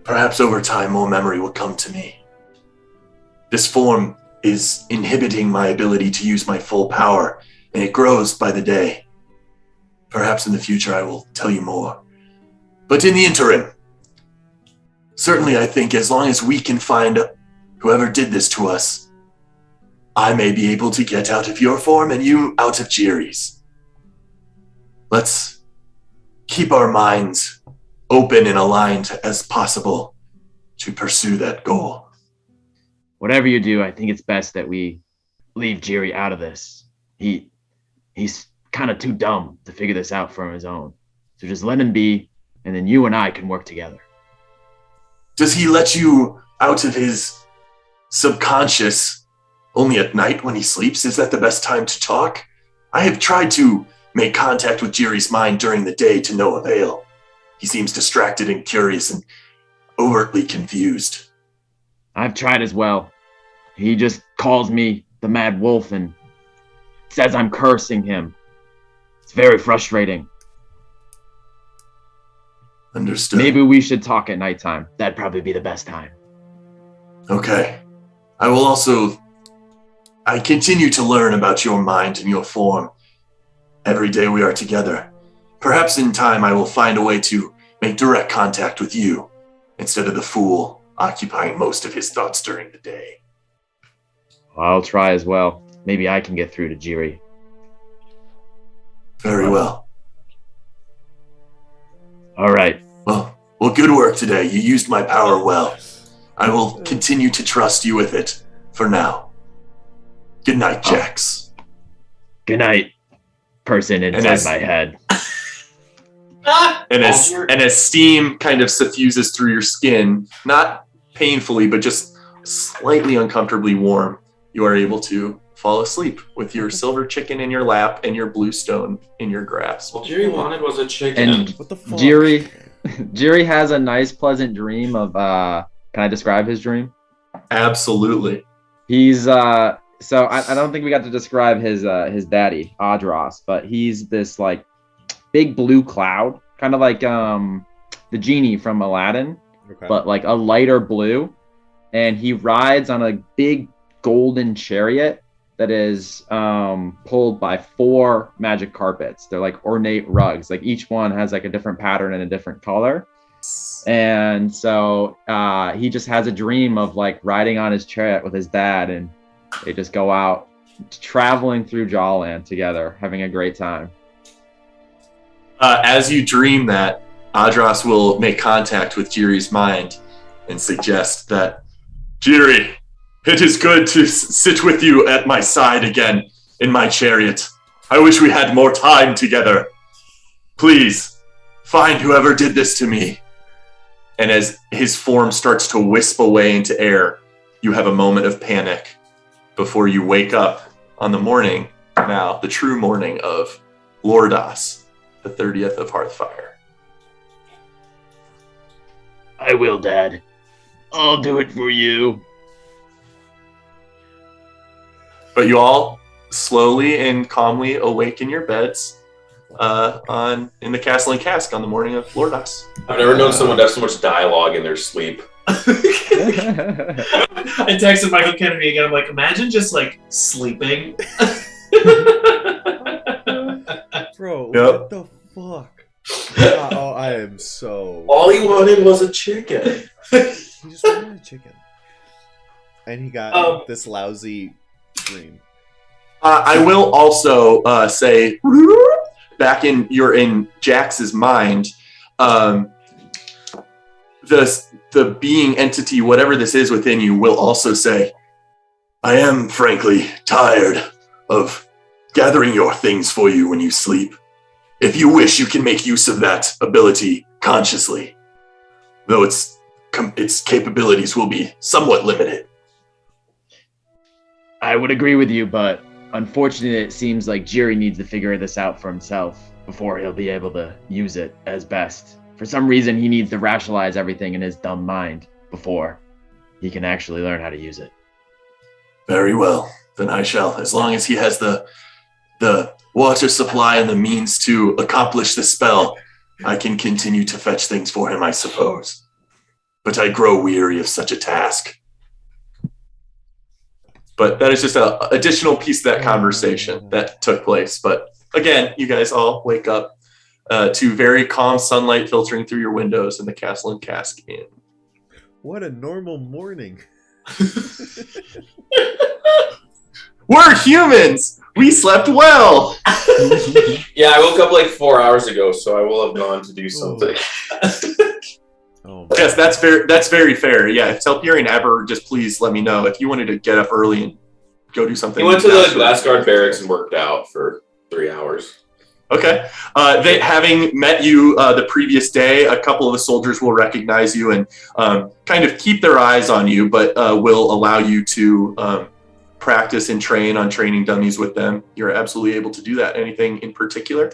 perhaps over time more memory will come to me. This form is inhibiting my ability to use my full power, and it grows by the day. Perhaps in the future I will tell you more. But in the interim, certainly I think as long as we can find whoever did this to us, I may be able to get out of your form and you out of Jiri's. Let's keep our minds open and aligned as possible to pursue that goal. Whatever you do, I think it's best that we leave Jiri out of this. He's kind of too dumb to figure this out for his own. So just let him be, and then you and I can work together. Does he let you out of his subconscious only at night when he sleeps? Is that the best time to talk? I have tried to make contact with Jiri's mind during the day to no avail. He seems distracted and curious and overtly confused. I've tried as well. He just calls me the Mad Wolf and says I'm cursing him. It's very frustrating. Understood. Maybe we should talk at nighttime. That'd probably be the best time. Okay. I continue to learn about your mind and your form every day we are together. Perhaps in time I will find a way to make direct contact with you instead of the fool occupying most of his thoughts during the day. I'll try as well. Maybe I can get through to Jiri. Very well. All right. Well, good work today. You used my power well. I will continue to trust you with it for now. Good night, Jax. Good night, person inside my head. And as steam kind of suffuses through your skin, not painfully, but just slightly uncomfortably warm, you are able to fall asleep with your silver chicken in your lap and your blue stone in your grasp. All Jiri wanted was a chicken. And What the fuck? Jiri has a nice, pleasant dream of. Can I describe his dream? Absolutely. He's so I don't think we got to describe his daddy Adros, but he's this like big blue cloud, kind of like the genie from Aladdin, Okay. but like a lighter blue, and he rides on a big golden chariot that is pulled by 4 magic carpets. They're like ornate rugs. Like each one has like a different pattern and a different color. And so he just has a dream of like riding on his chariot with his dad, and they just go out traveling through Jawland together, having a great time. As you dream that, Adros will make contact with Jiri's mind and suggest that, Jiri, it is good to sit with you at my side again in my chariot. I wish we had more time together. Please, find whoever did this to me. And as his form starts to wisp away into air, you have a moment of panic before you wake up on the morning, now the true morning of Lordas, the 30th of Hearthfire. I will, Dad. I'll do it for you. But you all slowly and calmly awake in your beds in the Castle and Cask on the morning of Lordas. I've never known someone to have so much dialogue in their sleep. I texted Michael Kennedy again. I'm like, imagine just like sleeping. Bro, Yep. what the fuck? I am so... All he wanted was a chicken. He just wanted a chicken. And he got this lousy dream. I will also say, back in Jax's mind, the being entity, whatever this is within you, will also say, I am, frankly, tired of gathering your things for you when you sleep. If you wish, you can make use of that ability consciously, though its capabilities will be somewhat limited. I would agree with you, but unfortunately, it seems like Jiri needs to figure this out for himself before he'll be able to use it as best. For some reason, he needs to rationalize everything in his dumb mind before he can actually learn how to use it. Very well, then I shall, as long as he has the water supply and the means to accomplish the spell, I can continue to fetch things for him, I suppose. But I grow weary of such a task. but that is just an additional piece of that conversation that took place. But again, you guys all wake up to very calm sunlight filtering through your windows in the Castle and Cask Inn. What a normal morning. We're humans! We slept well! Yeah, I woke up like 4 hours ago, so I will have gone to do something. Oh, Yes, that's very fair. Yeah, if Telperian ever, just please let me know. If you wanted to get up early and go do something. He went to the Glassguard barracks and worked out for 3 hours. Okay. They, having met you the previous day, a couple of the soldiers will recognize you and kind of keep their eyes on you, but will allow you to practice and train on training dummies with them. You're absolutely able to do that. Anything in particular?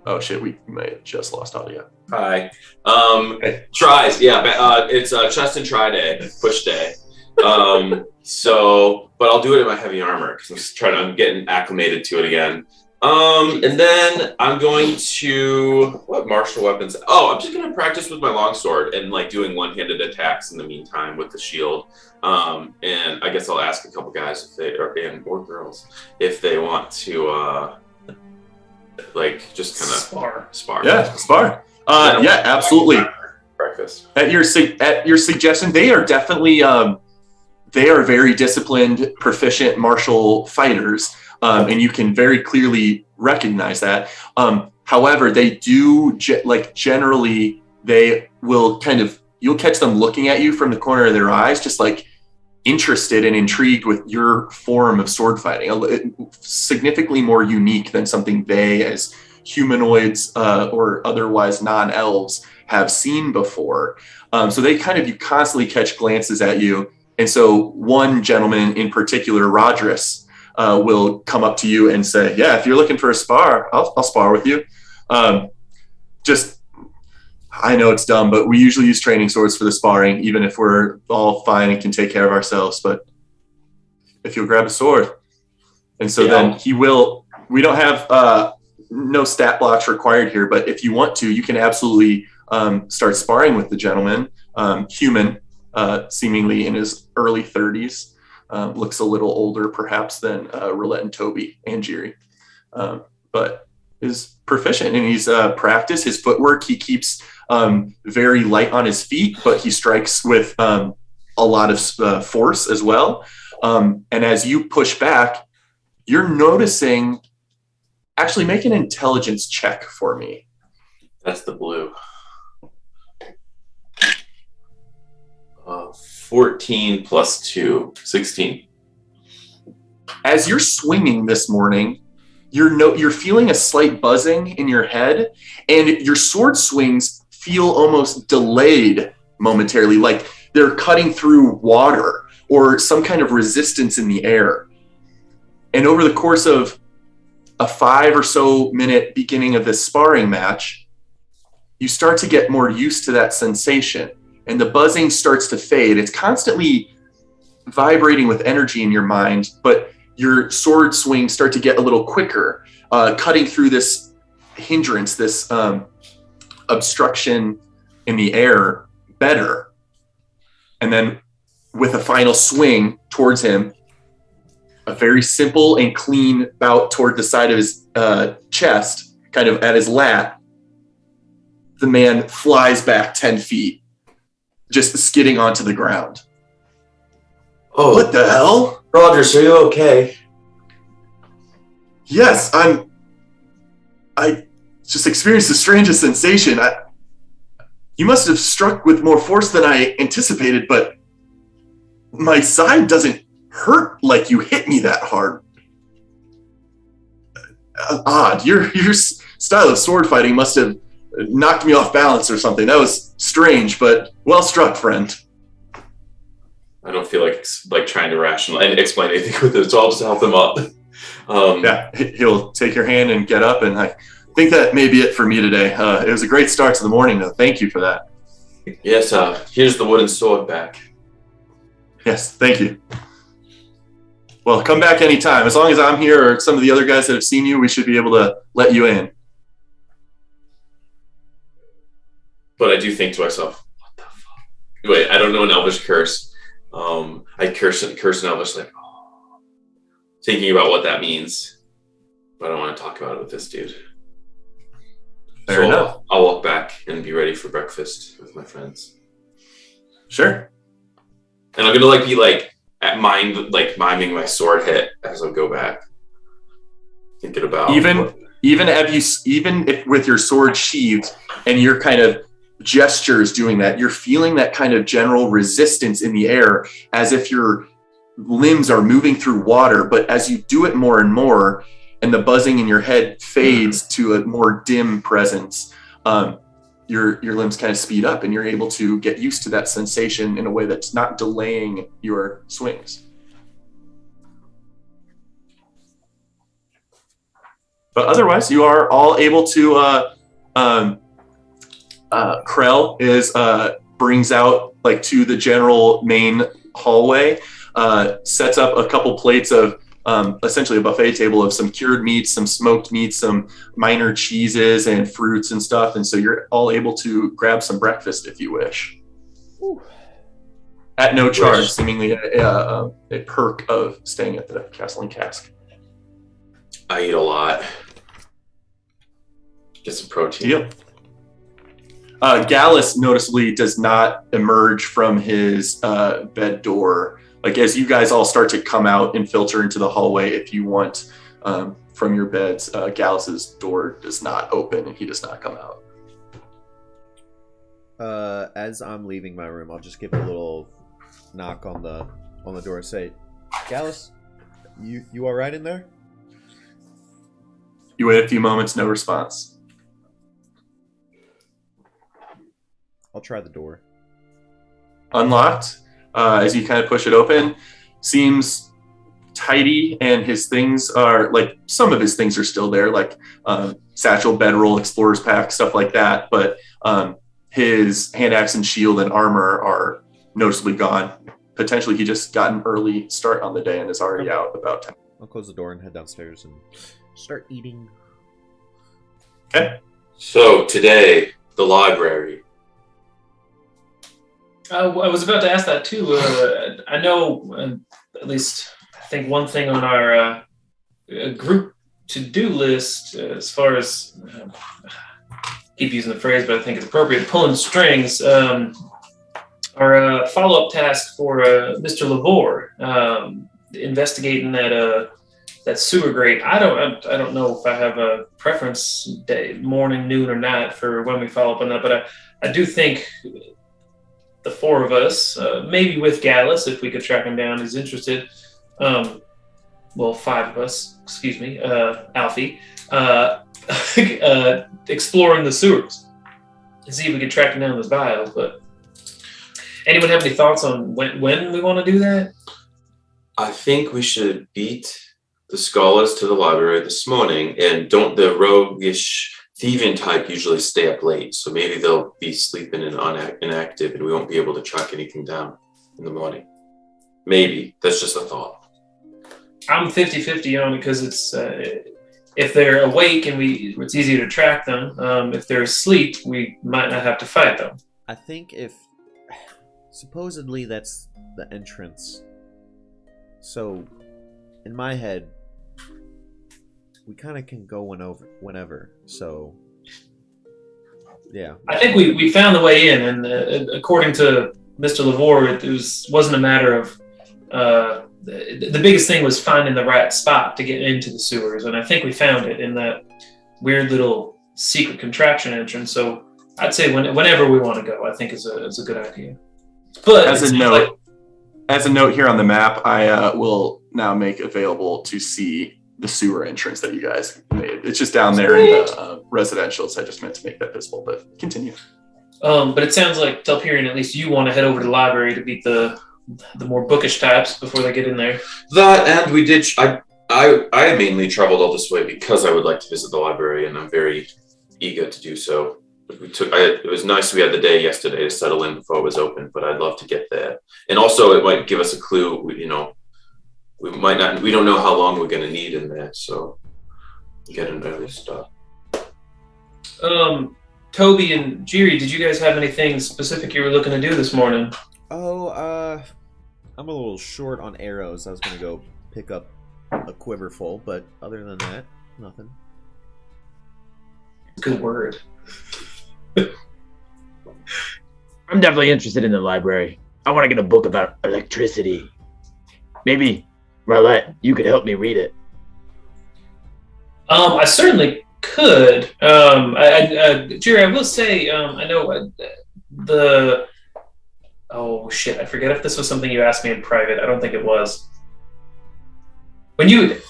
Oh shit, we might have just lost audio. Hi. Tries, yeah. It's chest and try day, push day. But I'll do it in my heavy armor because I'm getting acclimated to it again. And then I'm going to what martial weapons? Oh, I'm just gonna practice with my longsword and like doing one-handed attacks in the meantime with the shield. And I guess I'll ask a couple guys if they are or girls if they want to like just kind of Spar. spar. Yeah, spar. Yeah, absolutely. Breakfast. At your suggestion, they are definitely they are very disciplined, proficient martial fighters, and you can very clearly recognize that. However, they do generally they will you'll catch them looking at you from the corner of their eyes, just like interested and intrigued with your form of sword fighting, significantly more unique than something they as humanoids or otherwise non-elves have seen before. So they you constantly catch glances at you. And so one gentleman in particular, Rodris, will come up to you and say, yeah, if you're looking for a spar, I'll spar with you. I know it's dumb, but we usually use training swords for the sparring, even if we're all fine and can take care of ourselves. But if you'll grab a sword. And so then he will, we don't have no stat blocks required here, but if you want to, you can absolutely start sparring with the gentleman, human, seemingly in his early 30s, looks a little older perhaps than Roulette and Toby and Jiri, but is proficient and he's practiced his footwork. He keeps very light on his feet, but he strikes with a lot of force as well. And as you push back, you're noticing, actually make an intelligence check for me. That's the blue. 14 plus 2, 16. As you're swinging this morning, you're feeling a slight buzzing in your head, and your sword swings feel almost delayed momentarily, like they're cutting through water or some kind of resistance in the air. And over the course of a 5 or so minute beginning of this sparring match, you start to get more used to that sensation, and the buzzing starts to fade. It's constantly vibrating with energy in your mind, but your sword swings start to get a little quicker, cutting through this hindrance, this obstruction in the air better. And then with a final swing towards him, a very simple and clean bout toward the side of his chest, kind of at his lat, the man flies back 10 feet, just skidding onto the ground. Oh, what the hell? Rogers, are you okay? Yes, I just experienced the strangest sensation. You must have struck with more force than I anticipated, but my side doesn't hurt like you hit me that hard. Odd. Your style of sword fighting must have knocked me off balance or something. That was strange, but well struck, friend. I don't feel like trying to rationalize and explain anything with it, so I'll just help him up. Yeah, he'll take your hand and get up, and I think that may be it for me today. It was a great start to the morning, though. Thank you for that. Yes, here's the wooden sword back. Yes, thank you. Well, come back anytime. As long as I'm here or some of the other guys that have seen you, we should be able to let you in. But I do think to myself, what the fuck? Wait, I don't know an Elvish curse. I curse in Elvish, like, thinking about what that means. But I don't want to talk about it with this dude. Fair enough. I'll walk back and be ready for breakfast with my friends. Sure. And I'm gonna be miming my sword hit as I go back. Thinking about even if with your sword sheathed and your kind of gestures doing that, you're feeling that kind of general resistance in the air, as if your limbs are moving through water. But as you do it more and more, and the buzzing in your head fades to a more dim presence, your limbs kind of speed up, and you're able to get used to that sensation in a way that's not delaying your swings. But otherwise, you are all able to. Krell brings out to the general main hallway, sets up a couple plates of essentially a buffet table of some cured meats, some smoked meats, some minor cheeses and fruits and stuff. And so you're all able to grab some breakfast if you wish. Ooh. At no charge, seemingly a perk of staying at the Castle and Cask. I eat a lot. Get some protein. Yep. Gallus noticeably does not emerge from his bed door. Like as you guys all start to come out and filter into the hallway, if you want from your beds, Gallus's door does not open and he does not come out. As I'm leaving my room, I'll just give a little knock on the door. Say, Gallus, you all right in there? You wait a few moments, no response. I'll try the door. Unlocked. As you kind of push it open, seems tidy, and his things are like some of his things are still there, like satchel, bedroll, explorer's pack, stuff like that. But his hand axe and shield and armor are noticeably gone. Potentially, he just got an early start on the day and is already out about 10. I'll close the door and head downstairs and start eating. Okay. So today, the library. I was about to ask that too. I know, at least I think one thing on our group to-do list, as far as keep using the phrase, but I think it's appropriate, pulling strings. Our follow-up task for Mr. Lavore, investigating that sewer grate. I don't know if I have a preference, day, morning, noon, or night for when we follow up on that, but I do think the four of us, maybe with Gallus, if we could track him down, is interested. Well, five of us, excuse me, Alfie, exploring the sewers and see if we can track him down this vial. But anyone have any thoughts on when we want to do that? I think we should beat the scholars to the library this morning, and don't the roguish thieving type usually stay up late, so maybe they'll be sleeping and inactive and we won't be able to track anything down in the morning. Maybe. That's just a thought. I'm 50-50 on it because it's if they're awake and it's easier to track them. If they're asleep, we might not have to fight them. I think if supposedly that's the entrance, so in my head we kind of can go whenever. So yeah, I think we found the way in, and according to Mr. Lavore, it wasn't a matter of the biggest thing was finding the right spot to get into the sewers, and I think we found it in that weird little secret contraption entrance. So I'd say whenever we want to go, I think is a good idea. But as a note here on the map, I will now make available to see the sewer entrance that you guys made. It's just down there in the residential, so I just meant to make that visible, but continue. But it sounds like Telperion, at least you want to head over to the library to beat the more bookish types before they get in there. That, and we did, I mainly traveled all this way because I would like to visit the library, and I'm very eager to do so. It was nice we had the day yesterday to settle in before it was open, but I'd love to get there. And also it might give us a clue, we don't know how long we're going to need in there, so get an early start. Toby and Jiri, did you guys have anything specific you were looking to do this morning? Oh, I'm a little short on arrows. I was going to go pick up a quiver full, but other than that, nothing. Good word. I'm definitely interested in the library. I want to get a book about electricity. Maybe, Rowlett, you could help me read it. I certainly could. Jerry, I will say, I know oh shit, I forget if this was something you asked me in private. I don't think it was. When you,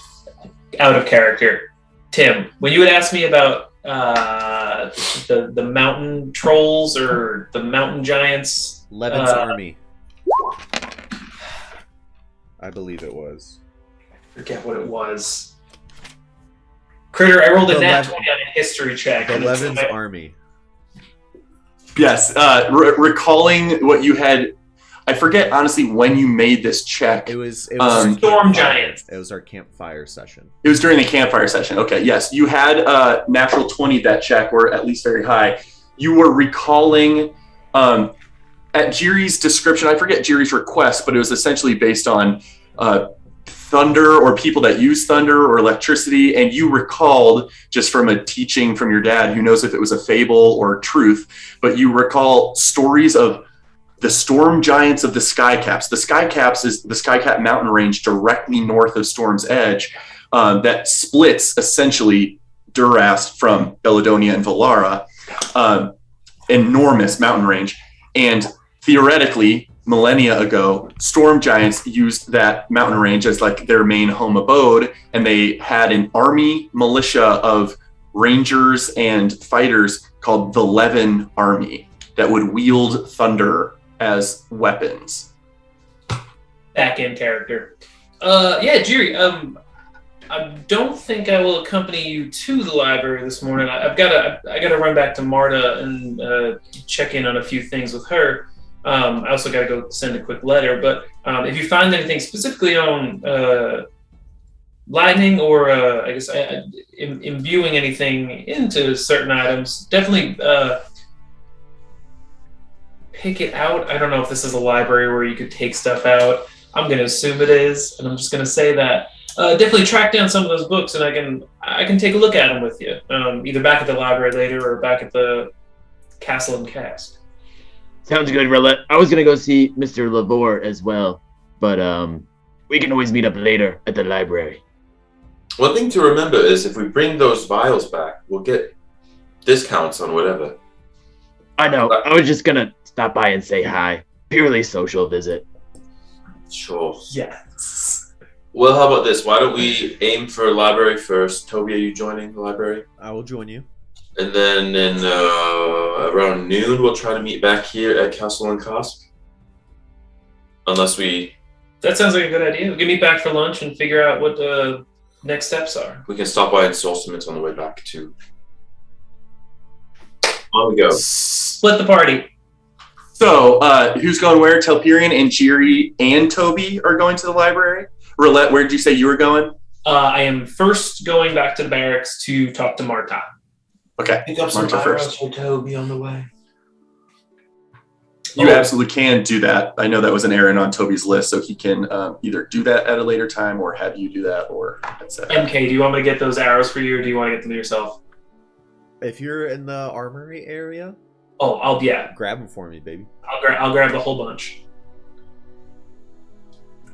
out of character, Tim, when you would ask me about the mountain trolls or the mountain giants, Levin's army, I believe it was. I forget what it was. Critter, I rolled a nat 20 on a history check. The Levin's army. Yes, recalling what you had. I forget honestly when you made this check. It was Storm Giants. It was our campfire session. It was during the campfire session. Okay, yes, you had natural 20 that check, or at least very high. You were recalling at Jiri's description. I forget Jiri's request, but it was essentially based on thunder or people that use thunder or electricity, and you recalled, just from a teaching from your dad, who knows if it was a fable or truth, but you recall stories of the storm giants of the Skycaps. The Skycaps is the Skycap mountain range directly north of Storm's Edge, that splits essentially Durast from Belladonna and Valara. Enormous mountain range. And theoretically, millennia ago, storm giants used that mountain range as like their main home abode, and they had an army militia of rangers and fighters called the Levin Army that would wield thunder as weapons. Back in character. Yeah, Jiri. I don't think I will accompany you to the library this morning. I gotta run back to Marta and check in on a few things with her. I also gotta go send a quick letter. But if you find anything specifically on lightning or I guess imbuing anything into certain items, definitely pick it out. I don't know if this is a library where you could take stuff out. I'm gonna assume it is, and I'm just gonna say that. Definitely track down some of those books, and I can take a look at them with you, either back at the library later or back at the Castle and Cask. Sounds good, Rillette. I was gonna go see Mr. Lavore as well, but we can always meet up later at the library. One thing to remember is if we bring those vials back, we'll get discounts on whatever. I know. I was just gonna stop by and say hi. Purely social visit. Sure. Yes. Well, how about this? Why don't we aim for library first? Toby, are you joining the library? I will join you. And then in around noon, we'll try to meet back here at Castle and Cask. Unless we... That sounds like a good idea. We can meet back for lunch and figure out what the next steps are. We can stop by and sell cements on the way back, too. On we go. Split the party. So, who's going where? Telperion and Jiri and Toby are going to the library. Roulette, where did you say you were going? I am first going back to the barracks to talk to Marta. Okay, Pick up some Marta arrows first. for Toby on the way. You absolutely can do that. I know that was an errand on Toby's list, so he can either do that at a later time or have you do that, or etc. MK, do you want me to get those arrows for you, or do you want to get them yourself? If you're in the armory area, Yeah. grab them for me, baby. I'll grab the whole bunch.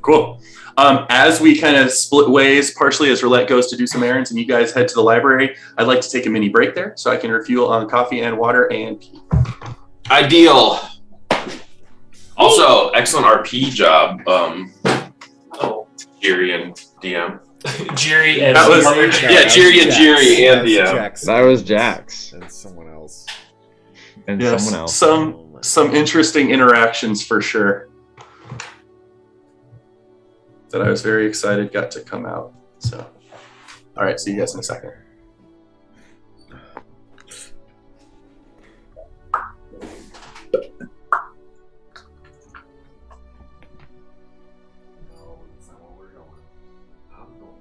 Cool. As we kind of split ways, partially as Roulette goes to do some errands and you guys head to the library, I'd like to take a mini break there so I can refuel on coffee and water and pee. Ideal. Also, excellent RP job, Jiri and DM. Jiri and That was- Jiri and Jiri and DM. That was Jax. And someone else. And Yes, someone else. some interesting interactions for sure. That I was very excited got to come out. So, all right, see you guys in a second. No, that's not where we're going. I'm going.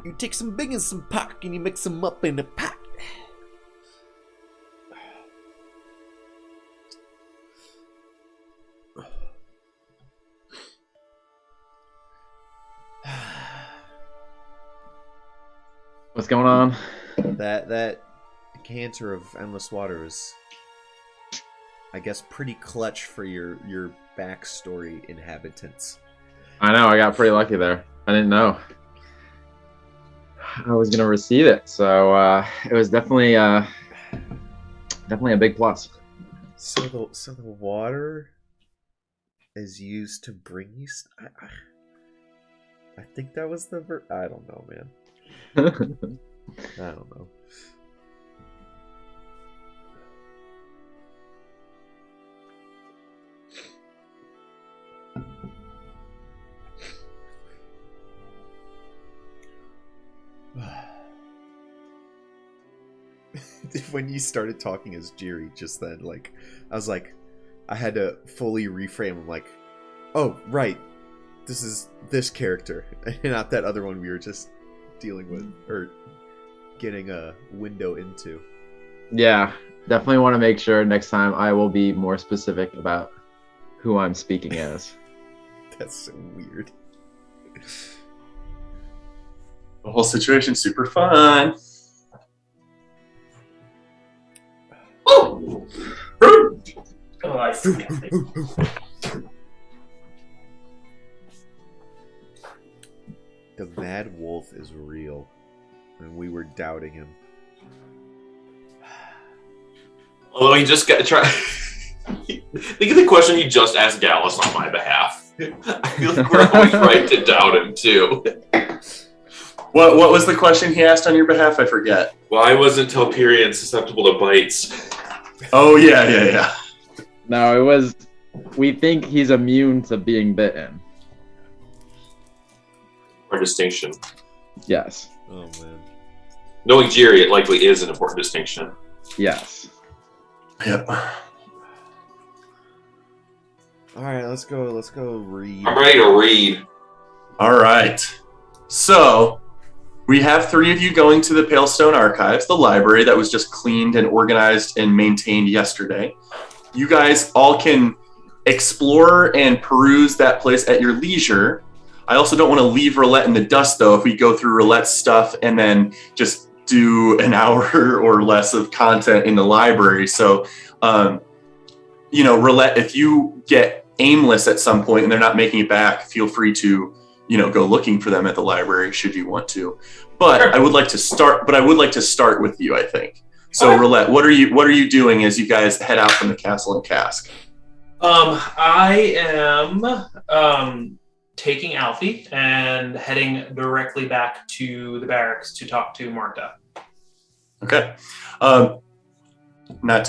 You take some big and some pork and you mix them up in a pot. What's going on? That canter of endless water is, I guess, pretty clutch for your backstory inhabitants. I know, I got pretty lucky there. I didn't know I was gonna receive it, so it was definitely a big plus. So the water is used to bring you. I think that was the I don't know, man. I don't know. When you started talking as Jiri just then, like, I was like, I had to fully reframe. I'm like, oh, right, this is this character, and not that other one we were just dealing with, or getting a window into. Yeah, definitely want to make sure next time I will be more specific about who I'm speaking as. That's so weird. The whole situation's super fun. Oh, I forget. The Mad Wolf is real, and we were doubting him. Although he just got try. Think of the question he just asked Gallus on my behalf. I feel like we're always right to doubt him too. What was the question he asked on your behalf? I forget. Why wasn't Telperion susceptible to bites? Oh yeah. No, it was. We think he's immune to being bitten. Or distinction. Yes. Oh man. Knowing Jiri, it likely is an important distinction. Yes. Yep. All right, let's go read. I'm ready to read. All right. So we have 3 of you going to the Palestone Archives, the library that was just cleaned and organized and maintained yesterday. You guys all can explore and peruse that place at your leisure. I also don't want to leave Roulette in the dust, though, if we go through Roulette's stuff and then just do an hour or less of content in the library. So, Roulette, if you get aimless at some point and they're not making it back, feel free to, go looking for them at the library should you want to. But sure. I would like to start with you, I think. So, okay. Roulette, what are you doing as you guys head out from the castle in Cask? I am taking Alfie and heading directly back to the barracks to talk to Marta. Okay.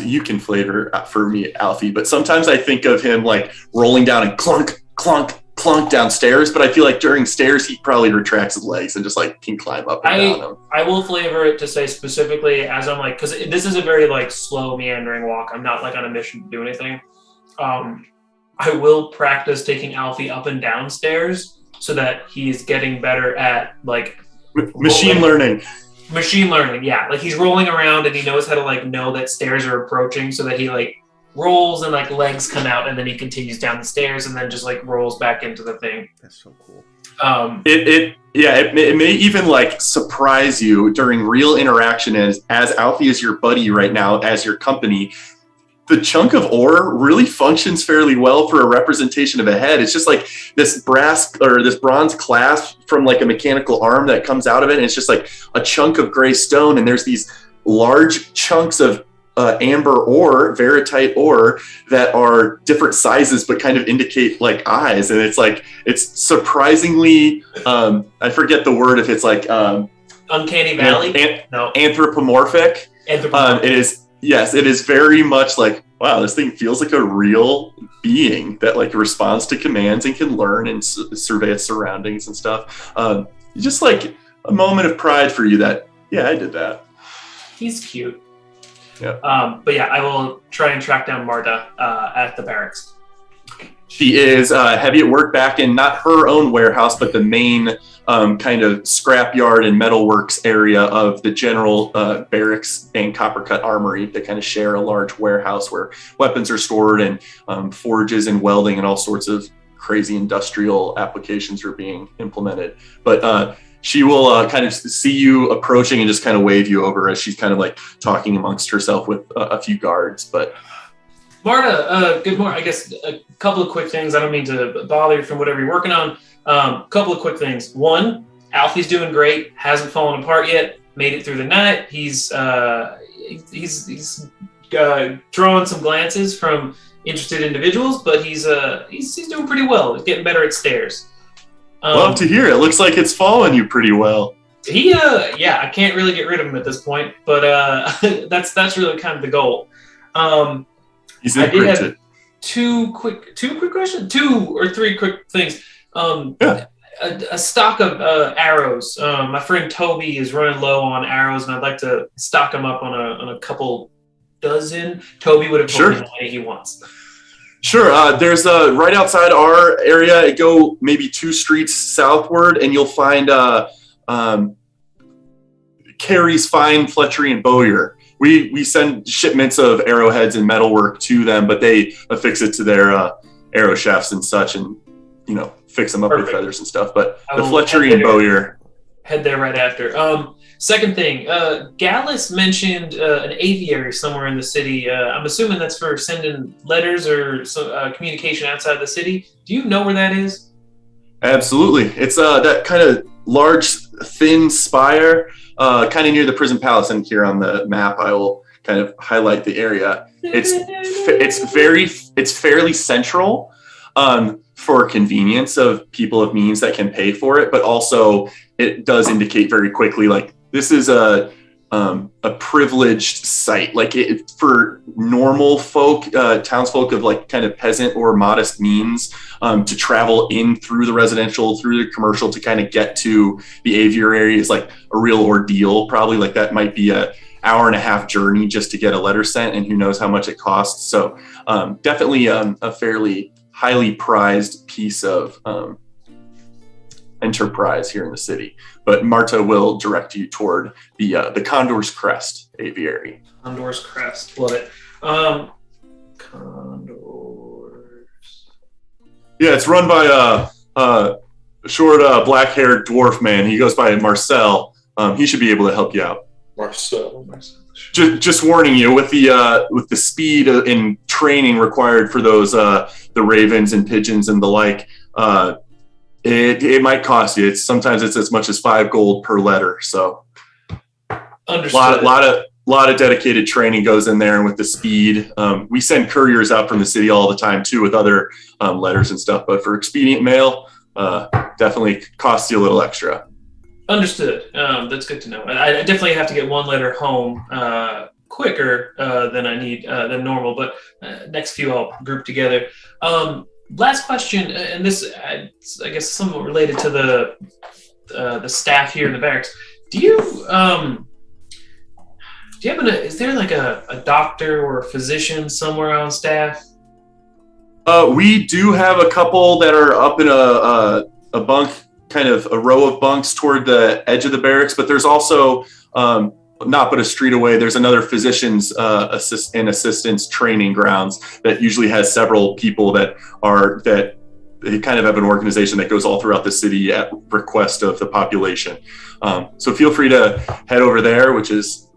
You can flavor for me, Alfie, but sometimes I think of him like rolling down and clunk, clunk, clunk downstairs, but I feel like during stairs he probably retracts his legs and just like can climb up and down them. I will flavor it to say specifically as I'm like, because this is a very like slow meandering walk. I'm not like on a mission to do anything. I will practice taking Alfie up and down stairs so that he's getting better at like machine learning. Machine learning, yeah. Like he's rolling around and he knows how to like know that stairs are approaching so that he like rolls and like legs come out and then he continues down the stairs and then just like rolls back into the thing. That's so cool. It may even like surprise you during real interaction as Alfie is your buddy right now, as your company. The chunk of ore really functions fairly well for a representation of a head. It's just like this brass or this bronze clasp from like a mechanical arm that comes out of it. And it's just like a chunk of gray stone. And there's these large chunks of amber ore, veritite ore, that are different sizes, but kind of indicate like eyes. And it's like, it's surprisingly, I forget the word if it's like... Uncanny Valley? No. Anthropomorphic. It is. Yes, it is very much like, wow, this thing feels like a real being that like responds to commands and can learn and survey its surroundings and stuff. Just like a moment of pride for you that, yeah, I did that. He's cute. Yeah. But yeah, I will try and track down Marta at the barracks. She is heavy at work back in not her own warehouse, but the main kind of scrapyard and metalworks area of the general barracks and Coppercut Armory. They kind of share a large warehouse where weapons are stored and forges and welding and all sorts of crazy industrial applications are being implemented. But she will kind of see you approaching and just kind of wave you over as she's kind of like talking amongst herself with a few guards. But Marta, good morning. I guess a couple of quick things. I don't mean to bother you from whatever you're working on. Couple of quick things. One, Alfie's doing great. Hasn't fallen apart yet. Made it through the night. He's drawing some glances from interested individuals, but he's doing pretty well. He's getting better at stairs. Love to hear it. Looks like it's following you pretty well. I can't really get rid of him at this point, but that's really kind of the goal. He's imprinted. Two or three quick things. A stock of arrows. My friend Toby is running low on arrows, and I'd like to stock him up on a couple dozen. Toby would have told me how many he wants. Sure. There's right outside our area. Go maybe 2 streets southward, and you'll find Carrie's Fine Fletchery and Bowyer. We send shipments of arrowheads and metalwork to them, but they affix it to their arrow shafts and such, and fix them up with feathers and stuff. But the Fletchery and Bowyer. Head there right after. Second thing, Gallus mentioned an aviary somewhere in the city. I'm assuming that's for sending letters or communication outside the city. Do you know where that is? Absolutely. It's that kind of large, thin spire, kind of near the prison palace. And here on the map, I will kind of highlight the area. It's fairly central for convenience of people of means that can pay for it, but also it does indicate very quickly like this is a privileged site. Like for normal folk, townsfolk of like kind of peasant or modest means, to travel in through the residential, through the commercial to kind of get to the aviary is like a real ordeal. Probably like that might be a hour-and-a-half journey just to get a letter sent, and who knows how much it costs. So definitely a fairly highly prized piece of enterprise here in the city. But Marta will direct you toward the Condor's Crest Aviary. Condor's Crest, love it. Condors. Yeah, it's run by a short, black-haired dwarf man. He goes by Marcel. He should be able to help you out. Marcel. Just warning you, with the speed and training required for those the ravens and pigeons and the like, it might cost you. Sometimes it's as much as 5 gold per letter. So, understood. Lot of dedicated training goes in there, and with the speed, we send couriers out from the city all the time too with other letters and stuff. But for expedient mail, definitely costs you a little extra. Understood. That's good to know. I definitely have to get one letter home quicker than I need than normal, but next few I'll group together. Last question, and this I guess somewhat related to the staff here in the barracks. Do you have is there like a doctor or a physician somewhere on staff? We do have a couple that are up in a bunk, kind of a row of bunks toward the edge of the barracks, but there's also not but a street away, there's another physician's assistants training grounds that usually has several people that they kind of have an organization that goes all throughout the city at request of the population. So feel free to head over there, which is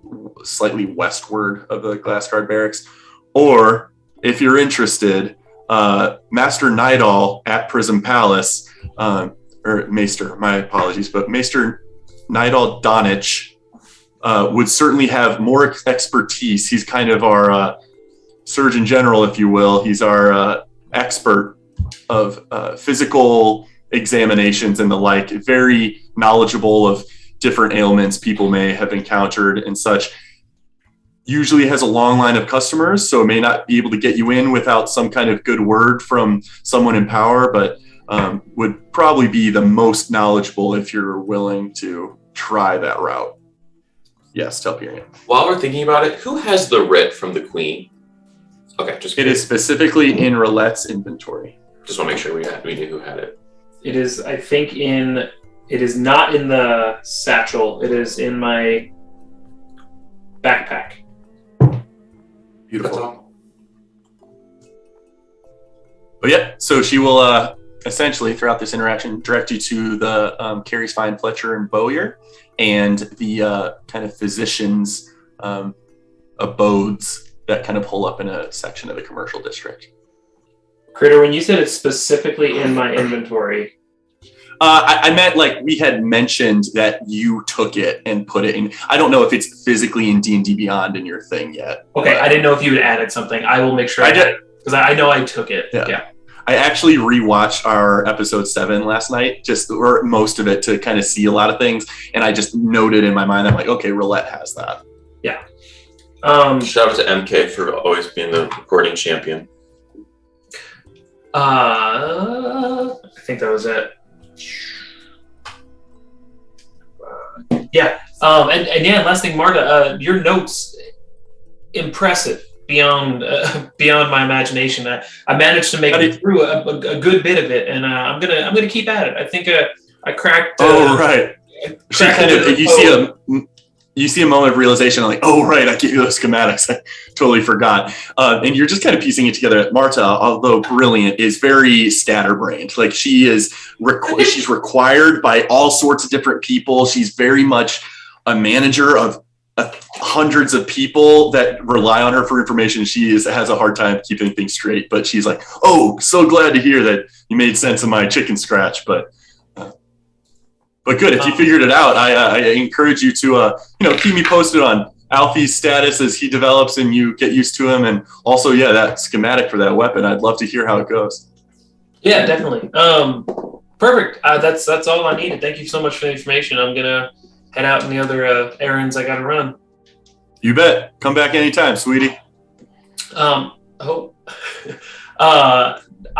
slightly westward of the Glassguard barracks, or if you're interested, Master Nidal at Prison Palace, or Maester, my apologies, but Maester Nidal Donich would certainly have more expertise. He's kind of our Surgeon General, if you will. He's our expert of physical examinations and the like, very knowledgeable of different ailments people may have encountered and such. Usually has a long line of customers, so may not be able to get you in without some kind of good word from someone in power, but would probably be the most knowledgeable if you're willing to try that route. Yes, Telperian. While we're thinking about it, who has the writ from the Queen? Okay, just it is specifically in Roulette's inventory. Just want to make sure we knew who had it. It is, I think, it is not in the satchel. It is in my backpack. Beautiful. That's all. But yeah, so she will essentially throughout this interaction direct you to the Carrie's Fine, Fletcher, and Bowyer, and the kind of physicians' abodes that kind of pull up in a section of the commercial district. Critter, when you said it's specifically in my inventory, I meant like we had mentioned that you took it and put it in. I don't know if it's physically in D&D Beyond in your thing yet. okay, I didn't know if you had added something. I will make sure I did. did because I know I took it. Yeah. I actually rewatched our episode 7 last night, or most of it, to kind of see a lot of things, and I just noted in my mind, I'm like, okay, Roulette has that. Yeah. Shout out to MK for always being the recording champion. I think that was it. Yeah. And yeah, last thing, Marta, your notes, impressive beyond my imagination. I managed to make it through a good bit of it, and I'm gonna keep at it. I think I cracked. Right. She kind of you see a moment of realization. I'm like, oh right, I gave you those schematics. I totally forgot. And you're just kind of piecing it together. Marta, although brilliant, is very scatterbrained. Like she's required by all sorts of different people. She's very much a manager of hundreds of people that rely on her for information. She has a hard time keeping things straight, but she's like, oh, so glad to hear that you made sense of my chicken scratch. But good, if you figured it out, I encourage you to keep me posted on Alfie's status as he develops and you get used to him, and also that schematic for that weapon. I'd love to hear how it goes. Yeah, definitely. Perfect. That's all I needed. Thank you so much for the information. I'm gonna head out in the other errands I gotta run. You bet. Come back anytime, sweetie. I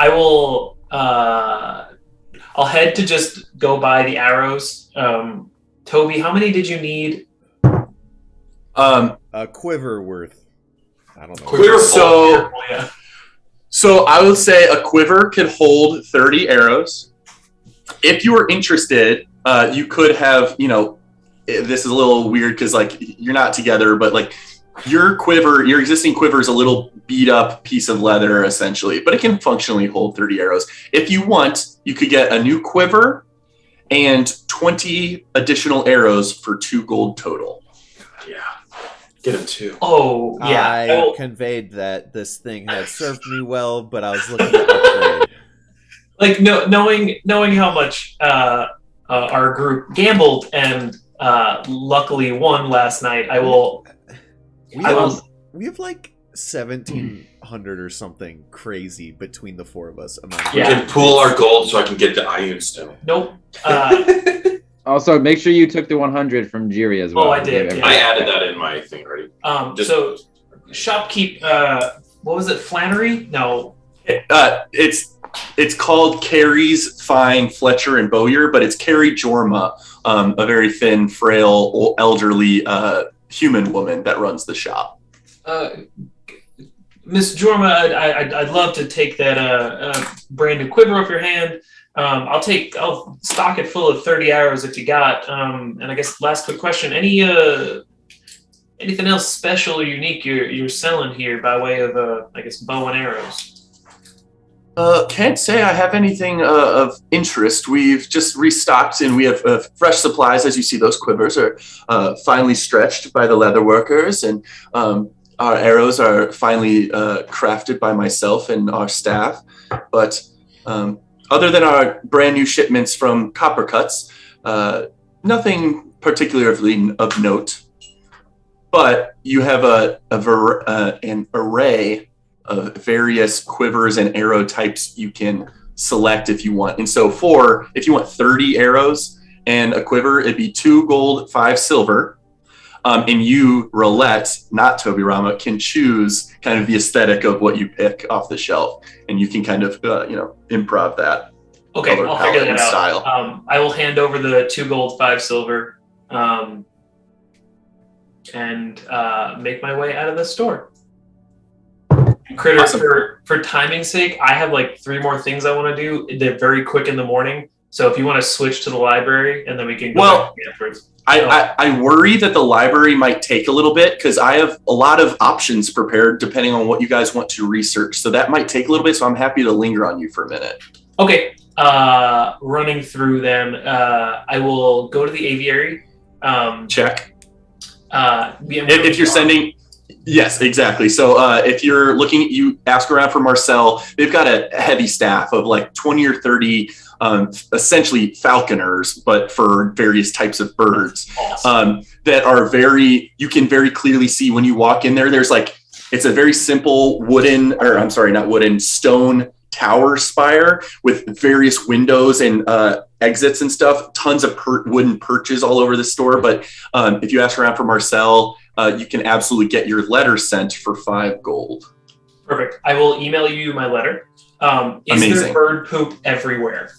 will. I'll head to just go buy the arrows. Toby, how many did you need? A quiver worth. I don't know. Quiver So I would say a quiver could hold 30 arrows. If you were interested, you could have, this is a little weird because like you're not together, but like your existing quiver is a little beat up piece of leather essentially, but it can functionally hold 30 arrows. If you want, you could get a new quiver and 20 additional arrows for 2 gold total. Yeah. Get him 2. Oh, yeah. I conveyed that this thing had served me well, but I was looking to upgrade. Like knowing how much our group gambled and luckily won last night, We have like 1,700 or something crazy between the 4 of us. We can pool our gold so I can get the Ioun stone. Nope. Also, make sure you took the 100 from Jiri as well. Oh, I did. Yeah. I added that in my thing already. So shopkeep. What was it? Flannery? No. It's called Carrie's Fine, Fletcher, and Bowyer, but it's Carrie Jorma, a very thin, frail, elderly human woman that runs the shop. Miss Jorma, I'd love to take that brand new quiver off your hand. I'll stock it full of 30 arrows if you got. And I guess last quick question: anything else special or unique you're selling here by way of bow and arrows? Can't say I have anything of interest. We've just restocked and we have fresh supplies. As you see, those quivers are finely stretched by the leather workers, and our arrows are finely crafted by myself and our staff. But other than our brand new shipments from Copper Cuts, nothing particularly of note. But you have an array of various quivers and arrow types you can select if you want. And so if you want 30 arrows and a quiver, it'd be 2 gold, 5 silver. And you, Roulette, not Toby Rama, can choose kind of the aesthetic of what you pick off the shelf. And you can kind of, improv that. Okay, color I'll palette figure that and out. style. I will hand over the 2 gold, 5 silver, and make my way out of the store. Critter, Awesome. for timing's sake, I have like 3 more things I want to do. They're very quick in the morning. So if you want to switch to the library and then we can go back afterwards. I worry that the library might take a little bit because I have a lot of options prepared depending on what you guys want to research. So that might take a little bit. So I'm happy to linger on you for a minute. Okay. Running through them, I will go to the aviary. Check. If you're sending, yes, exactly. So if you're looking, you ask around for Marcel. They've got a heavy staff of like 20 or 30, essentially falconers, but for various types of birds. Awesome. That are you can very clearly see when you walk in there. There's like, it's a very simple stone tower spire with various windows and exits and stuff. Tons of wooden perches all over the store. But if you ask around for Marcel, you can absolutely get your letter sent for 5 gold. Perfect. I will email you my letter. Is Amazing. there bird poop everywhere?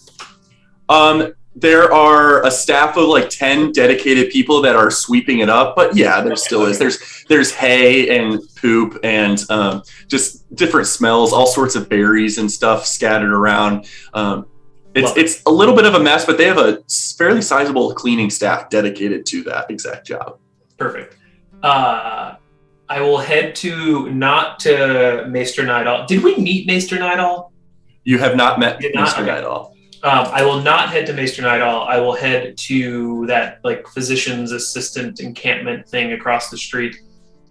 There are a staff of like 10 dedicated people that are sweeping it up, but yeah, there still is. There's hay and poop and just different smells, all sorts of berries and stuff scattered around. It's a little bit of a mess, but they have a fairly sizable cleaning staff dedicated to that exact job. Perfect. I will head not to Maester Nightall. Did we meet Maester Nightall? You have not met Okay. Maester Nightall. I will not head to Maester Nightall. I will head to that like physician's assistant encampment thing across the street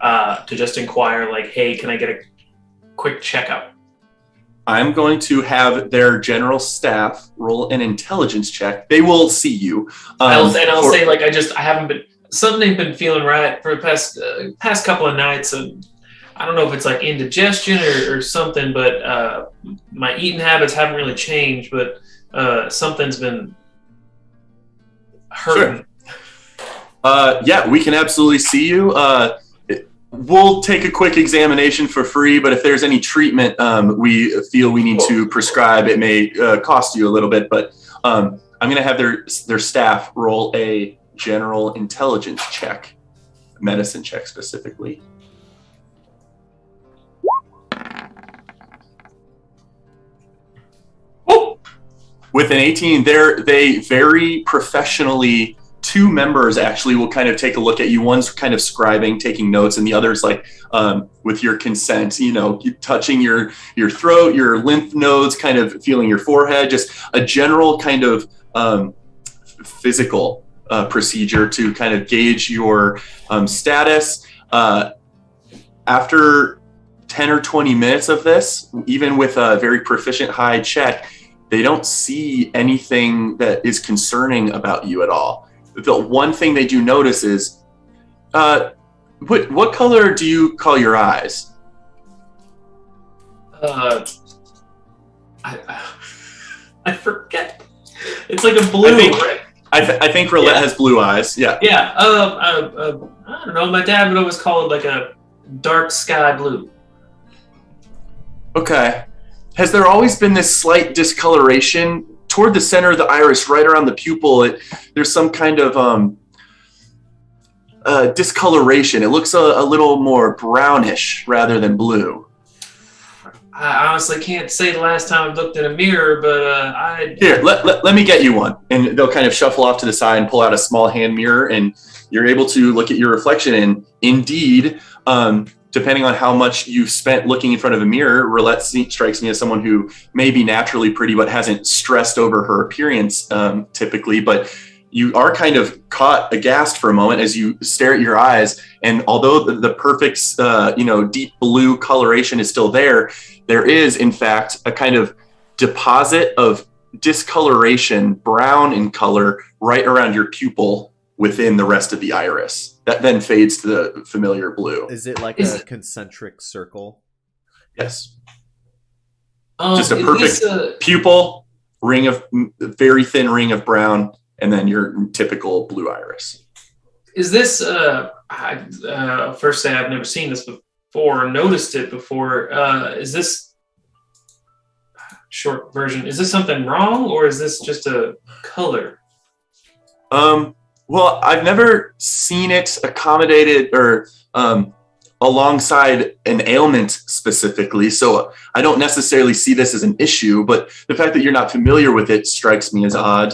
to just inquire like, hey, can I get a quick checkup? I'm going to have their general staff roll an intelligence check. They will see you. I'll say like I haven't been something been feeling right for the past couple of nights. And I don't know if it's like indigestion or something, but my eating habits haven't really changed, but something's been hurting. Sure. Yeah, we can absolutely see you. We'll take a quick examination for free, but if there's any treatment we feel we need to prescribe, it may cost you a little bit. But I'm going to have their staff roll a general intelligence check, medicine check specifically. With an 18, they very professionally, 2 members actually will kind of take a look at you. One's kind of scribing, taking notes, and the other's like, with your consent, touching your throat, your lymph nodes, kind of feeling your forehead, just a general kind of physical procedure to kind of gauge your status. After 10 or 20 minutes of this, even with a very proficient high check, they don't see anything that is concerning about you at all. The one thing they do notice is, what color do you call your eyes? I forget. It's like a blue. I think Roulette has blue eyes. Yeah. Yeah. I don't know. My dad would always call it like a dark sky blue. Okay. Has there always been this slight discoloration toward the center of the iris, right around the pupil? There's some kind of discoloration. It looks a little more brownish rather than blue. I honestly can't say the last time I've looked in a mirror, but Here, let me get you one. And they'll kind of shuffle off to the side and pull out a small hand mirror, and you're able to look at your reflection. And indeed, depending on how much you've spent looking in front of a mirror, Roulette strikes me as someone who may be naturally pretty but hasn't stressed over her appearance typically. But you are kind of caught aghast for a moment as you stare at your eyes. And although the perfect, deep blue coloration is still there, there is, in fact, a kind of deposit of discoloration, brown in color, right around your pupil within the rest of the iris. That then fades to the familiar blue. Is it like a concentric circle? Yes. Just a perfect pupil, very thin ring of brown, and then your typical blue iris. Is this, first say I've never seen this before, or noticed it before. Is this, short version, is this something wrong, or is this just a color? Well, I've never seen it accommodated or alongside an ailment specifically. So I don't necessarily see this as an issue, but the fact that you're not familiar with it strikes me as odd.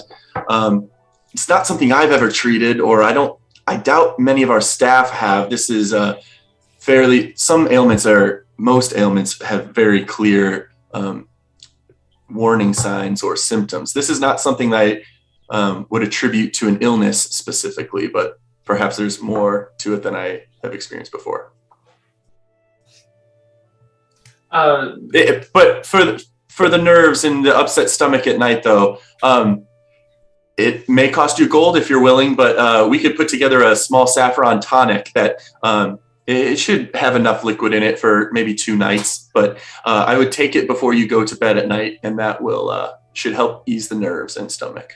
It's not something I've ever treated, or I doubt many of our staff have. This is most ailments have very clear warning signs or symptoms. This is not something that I would attribute to an illness specifically, but perhaps there's more to it than I have experienced before. But for the nerves and the upset stomach at night, though, it may cost you gold if you're willing, but we could put together a small saffron tonic that it should have enough liquid in it for maybe 2 nights. But I would take it before you go to bed at night, and that will should help ease the nerves and stomach.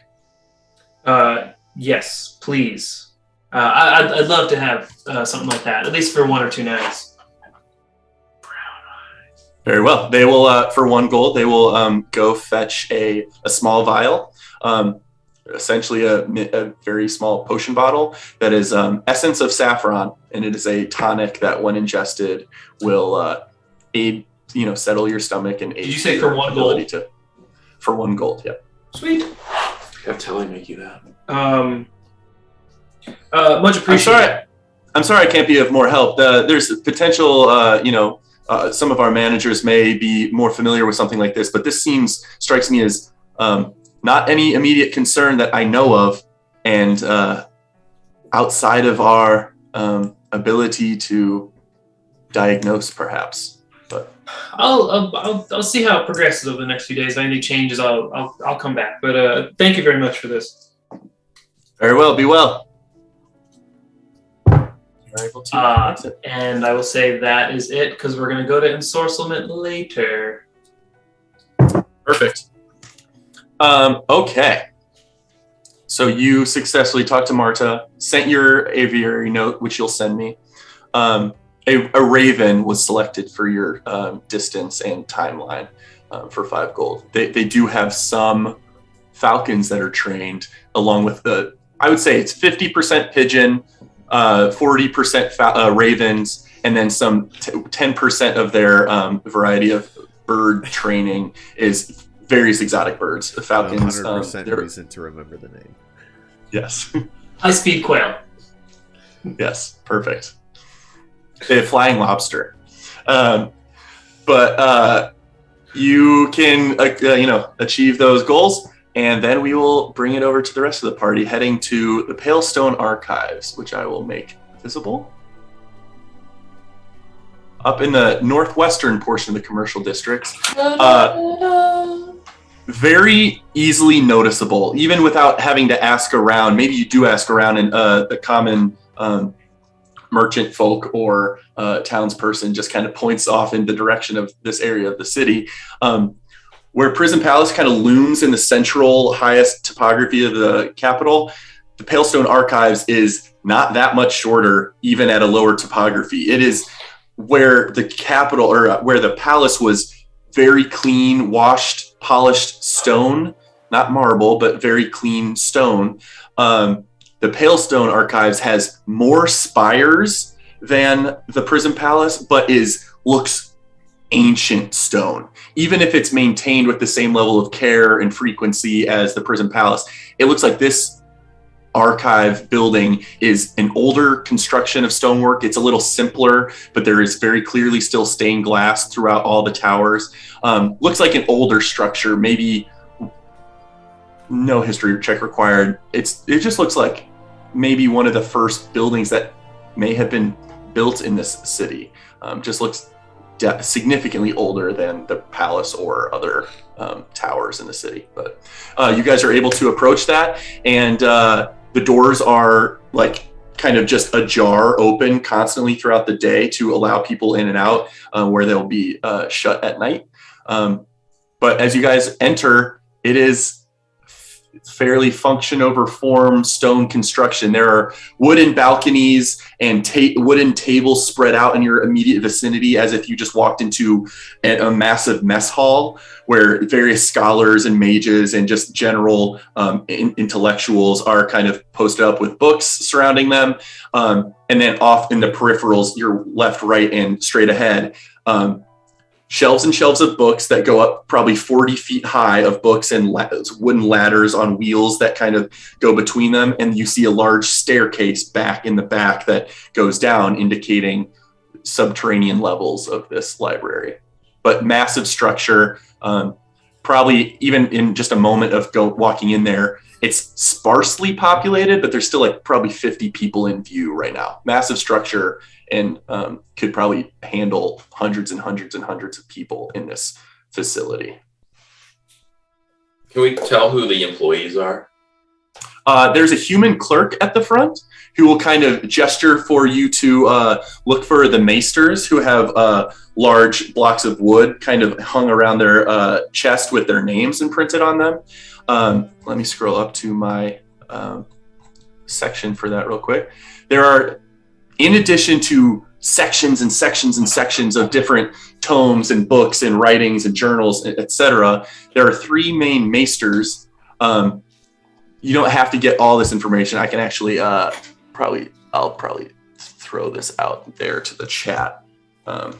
Yes, please. I'd love to have something like that, at least for 1 or 2 nights. Very well. They will, for 1 gold, they will go fetch a small vial, essentially a very small potion bottle that is essence of saffron, and it is a tonic that, when ingested, will aid, settle your stomach and aid. Did you say for 1 gold? For 1 gold, yeah. Sweet. Have Telly make you that. Much appreciated. I'm sorry I can't be of more help. There's potential, some of our managers may be more familiar with something like this, but this strikes me as not any immediate concern that I know of, and outside of our ability to diagnose, perhaps. But I'll see how it progresses over the next few days. If anything changes, I'll come back. But thank you very much for this. Very well. Be well. And I will say that is it, because we're going to go to ensorcelment later. Perfect. Okay. So you successfully talked to Marta, sent your aviary note, which you'll send me. A raven was selected for your distance and timeline for 5 gold. They do have some falcons that are trained, along with I would say it's 50% pigeon, 40% ravens, and then some 10% of their variety of bird training is various exotic birds. The falcons. 100% reason to remember the name. Yes. High-speed quail. Yes, perfect. They have flying lobster. But you can, achieve those goals, and then we will bring it over to the rest of the party, heading to the Palestone Archives, which I will make visible. Up in the northwestern portion of the commercial districts. Very easily noticeable, even without having to ask around. Maybe you do ask around, and the common merchant folk or townsperson just kind of points off in the direction of this area of the city. Where Prison Palace kind of looms in the central highest topography of the capital, the Palestone Archives is not that much shorter, even at a lower topography. It is where the capital, or where the palace was, very clean, washed, polished stone, not marble, but very clean stone. The Palestone Archives has more spires than the Prison Palace, but looks ancient stone. Even if it's maintained with the same level of care and frequency as the Prison Palace, it looks like this archive building is an older construction of stonework. It's a little simpler, but there is very clearly still stained glass throughout all the towers. Looks like an older structure, maybe no history check required. It just looks like maybe one of the first buildings that may have been built in this city. Just looks significantly older than the palace or other towers in the city. But you guys are able to approach that, and the doors are kind of just ajar, open constantly throughout the day to allow people in and out, where they'll be shut at night. But as you guys enter, it is fairly function over form stone construction. There are wooden balconies and wooden tables spread out in your immediate vicinity as if you just walked into a massive mess hall where various scholars and mages and just general intellectuals are kind of posted up with books surrounding them. And then off in the peripherals, your left, right, and straight ahead, shelves and shelves of books that go up probably 40 feet high of books and wooden ladders on wheels that kind of go between them. And you see a large staircase back in the back that goes down, indicating subterranean levels of this library. But massive structure, probably even in just a moment of walking in there, it's sparsely populated, but there's still like probably 50 people in view right now. Massive structure, and could probably handle hundreds and hundreds and hundreds of people in this facility. Can we tell who the employees are? There's a human clerk at the front who will kind of gesture for you to look for the maesters, who have large blocks of wood kind of hung around their chest with their names imprinted on them. Let me scroll up to my section for that real quick. There are, in addition to sections and sections and sections of different tomes and books and writings and journals, etc., there are 3 main maesters. You don't have to get all this information. I can actually I'll probably throw this out there to the chat. And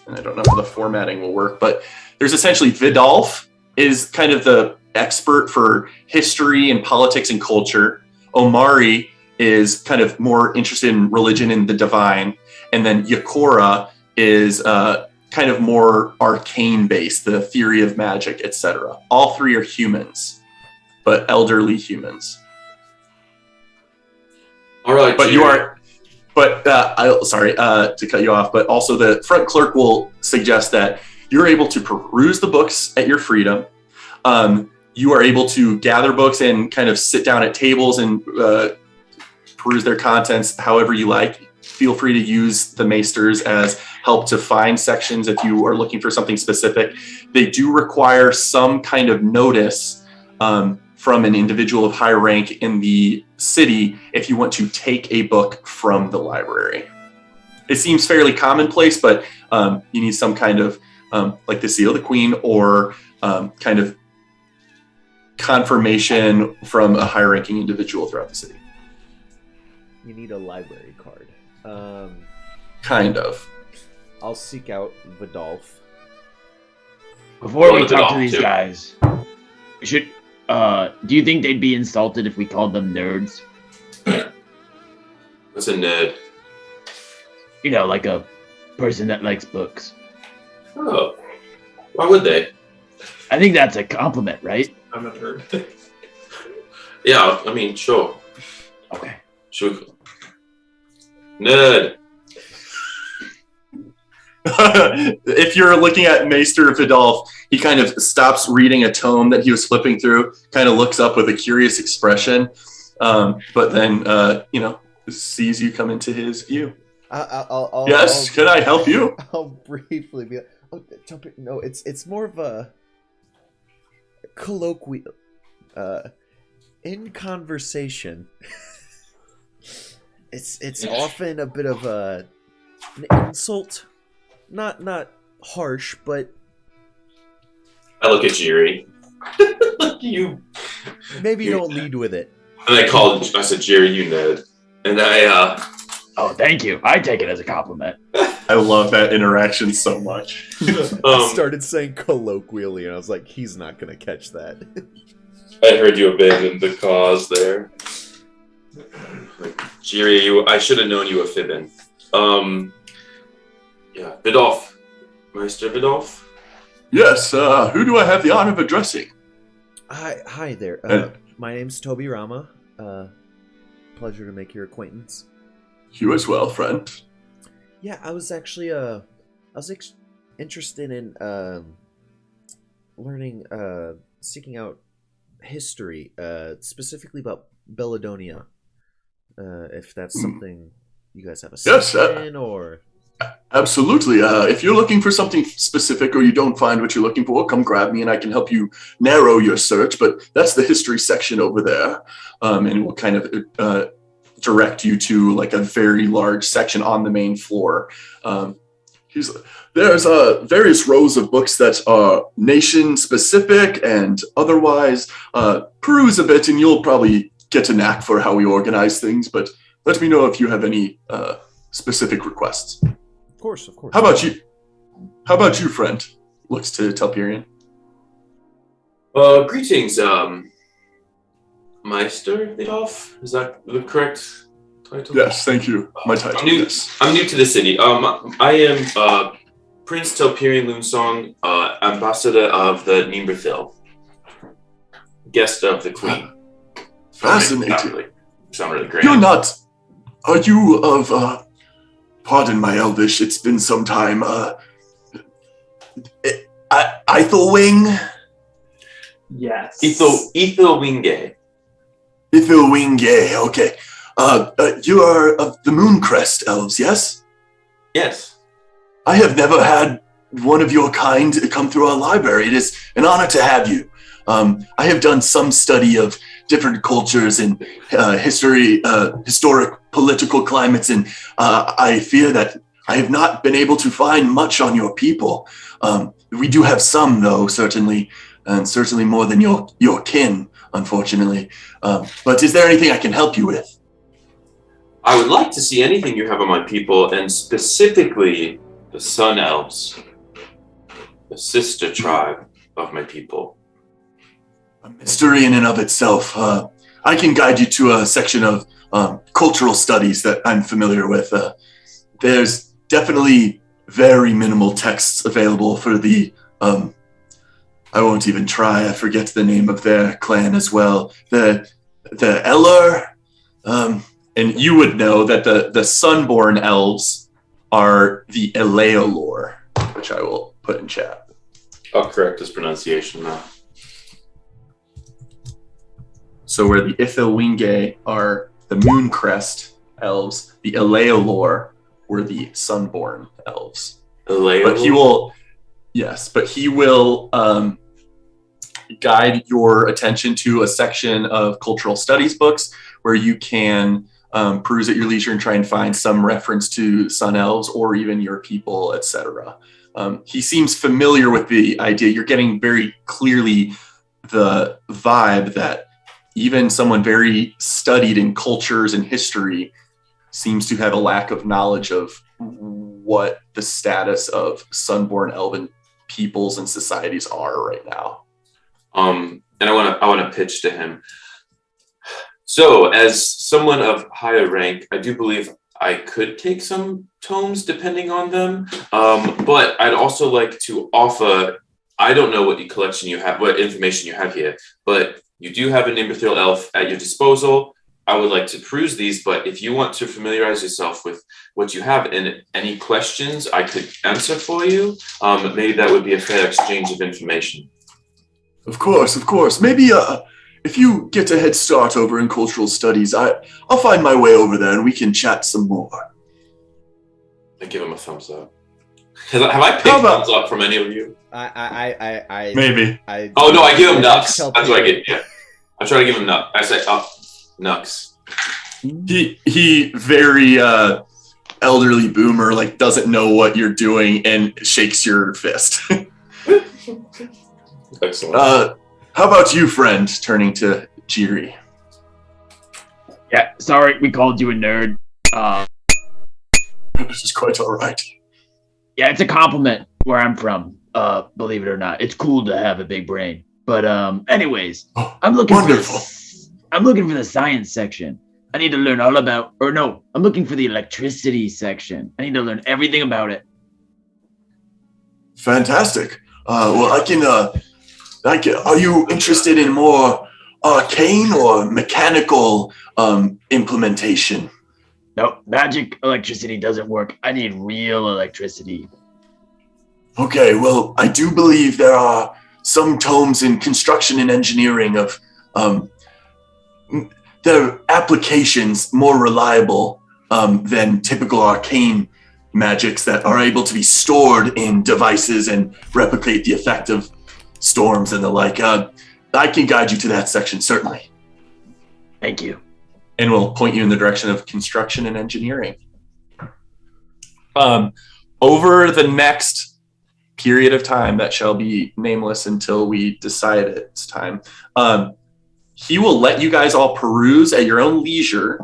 I don't know how the formatting will work, but there's essentially Vidolf is kind of the expert for history and politics and culture. Omari is kind of more interested in religion and the divine. And then Yakora is kind of more arcane based, the theory of magic, etc. All 3 are humans, but elderly humans. All right, but you are. But sorry to cut you off. But also, the front clerk will suggest that you're able to peruse the books at your freedom. You are able to gather books and kind of sit down at tables and peruse their contents however you like. Feel free to use the maesters as help to find sections if you are looking for something specific. They do require some kind of notice from an individual of high rank in the city if you want to take a book from the library. It seems fairly commonplace, but you need some kind of like the seal of the queen or kind of confirmation from a high-ranking individual throughout the city. You need a library card. Kind of. I'll seek out Vidolf. Before we talk to these guys, we should. Do you think they'd be insulted if we called them nerds? What's a nerd? You know, like a person that likes books. Oh, why would they? I think that's a compliment, right? I'm a nerd. Yeah, I mean, sure. Okay. Should we... Nerd. If you're looking at Maester Vidolf, he kind of stops reading a tome that he was flipping through, kind of looks up with a curious expression, but then, sees you come into his view. Yes, can I help you? I'll briefly be jump in. No, it's more of a colloquial. In conversation, it's often a bit of an insult. Not harsh, but I look at Jiri. You. Maybe you don't lead with it. And I said, Jiri, you nerd. And I, Oh, thank you. I take it as a compliment. I love that interaction so much. I started saying colloquially, and I was like, he's not going to catch that. I heard you abandoned the cause there. Jiri, I should have known you were fibbing. Yeah, Vidolf. Meister Vidolf? Yes, who do I have the honor of addressing? Hi there. My name's Toby Rama. Pleasure to make your acquaintance. You as well, friend. Yeah, I was actually interested in learning, seeking out history, specifically about Belladonia. If that's something you guys have a Yes, in, or Absolutely. If you're looking for something specific or you don't find what you're looking for, come grab me and I can help you narrow your search. But that's the history section over there. And we'll kind of direct you to like a very large section on the main floor. There's various rows of books that are nation specific and otherwise. Peruse a bit and you'll probably get a knack for how we organize things. But let me know if you have any specific requests. Of course. How about you? How about you, friend? Looks to Telperion. Greetings, Meister Adolf. Is that the correct title? Yes, thank you. My title. I'm new to the city. I am Prince Telperion Loonsong, ambassador of the Nimberthil, guest of the Queen. Fascinating. Sound really great. You're not. Are you of? Pardon my Elvish. It's been some time. Ithelwing. Yes. Ithelwinge. Ithelwinge. Okay. You are of the Mooncrest elves, yes? Yes. I have never had one of your kind come through our library. It is an honor to have you. I have done some study of different cultures and historic political climates, and I fear that I have not been able to find much on your people. We do have some, though, certainly, and certainly more than your kin, unfortunately. But is there anything I can help you with? I would like to see anything you have on my people, and specifically the Sun Elves, the sister tribe of my people. A mystery in and of itself. I can guide you to a section of cultural studies that I'm familiar with. There's definitely very minimal texts available for the, I won't even try, I forget the name of their clan as well. The Eller, And you would know that the Sunborn elves are the Eleolor, which I will put in chat. I'll correct his pronunciation now. So where the Ithelwinge are the Mooncrest elves, the Eleolor were the Sunborn elves. But he will, guide your attention to a section of cultural studies books where you can peruse at your leisure and try and find some reference to Sun Elves or even your people, etc. He seems familiar with the idea. You're getting very clearly the vibe that even someone very studied in cultures and history seems to have a lack of knowledge of what the status of Sunborn Elven peoples and societies are right now. And I want to pitch to him. So, as someone of higher rank, I do believe I could take some tomes depending on them. But I'd also like to offer. I don't know what collection you have, what information you have here, but you do have an Nimberthil elf at your disposal. I would like to peruse these, but if you want to familiarize yourself with what you have and any questions I could answer for you, maybe that would be a fair exchange of information. Of course. Maybe if you get a head start over in cultural studies, I'll find my way over there and we can chat some more. I give him a thumbs up. Have I picked thumbs up from any of you? Maybe. Oh no, I give him nucks. That's what I get. Yeah, I try to give him nucks. I say nucks. He very elderly boomer, like doesn't know what you're doing and shakes your fist. Excellent. How about you, friend? Turning to Jiri. Yeah, sorry, we called you a nerd. This is quite all right. Yeah, it's a compliment where I'm from. Believe it or not, it's cool to have a big brain. But anyways, I'm looking wonderful. I'm looking for the science section. I need to learn all about, I'm looking for the electricity section. I need to learn everything about it. Fantastic. Well, I can. Are you interested in more arcane or mechanical implementation? No, magic electricity doesn't work. I need real electricity. Okay, well, I do believe there are some tomes in construction and engineering of their applications more reliable than typical arcane magics that are able to be stored in devices and replicate the effect of storms and the like. I can guide you to that section, certainly. Thank you. And we'll point you in the direction of construction and engineering. Over the next period of time that shall be nameless until we decide it's time, he will let you guys all peruse at your own leisure,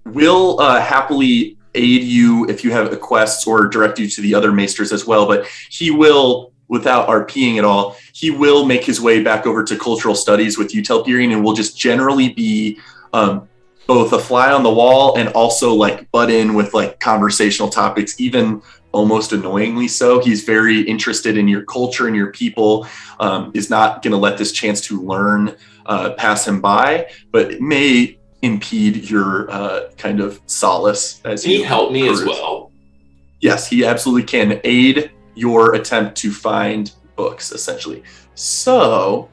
will happily aid you if you have quests or direct you to the other maesters as well, but he will, without RPing at all, he will make his way back over to cultural studies with you, Telperion, and will just generally be both a fly on the wall and also like butt in with like conversational topics, even almost annoyingly so. He's very interested in your culture and your people, is not going to let this chance to learn pass him by, but it may impede your kind of solace as Can you he help me peruse. as well? Yes, he absolutely can aid your attempt to find books, essentially. So,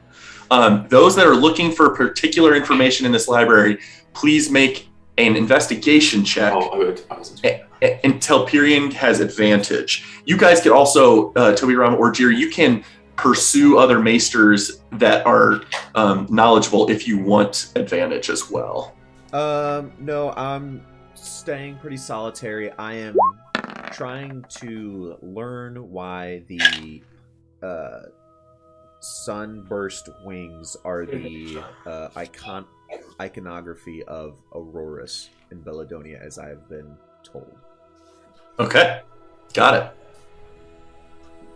those that are looking for particular information in this library, please make an investigation check. Oh, I was And Telperion has advantage. You guys could also, Toby, Ram, or Jiri, you can pursue other maesters that are knowledgeable if you want advantage as well. No, I'm staying pretty solitary. I am trying to learn why the sunburst wings are the iconography of Aurorus in Bellidonia, as I have been told. Okay, got it.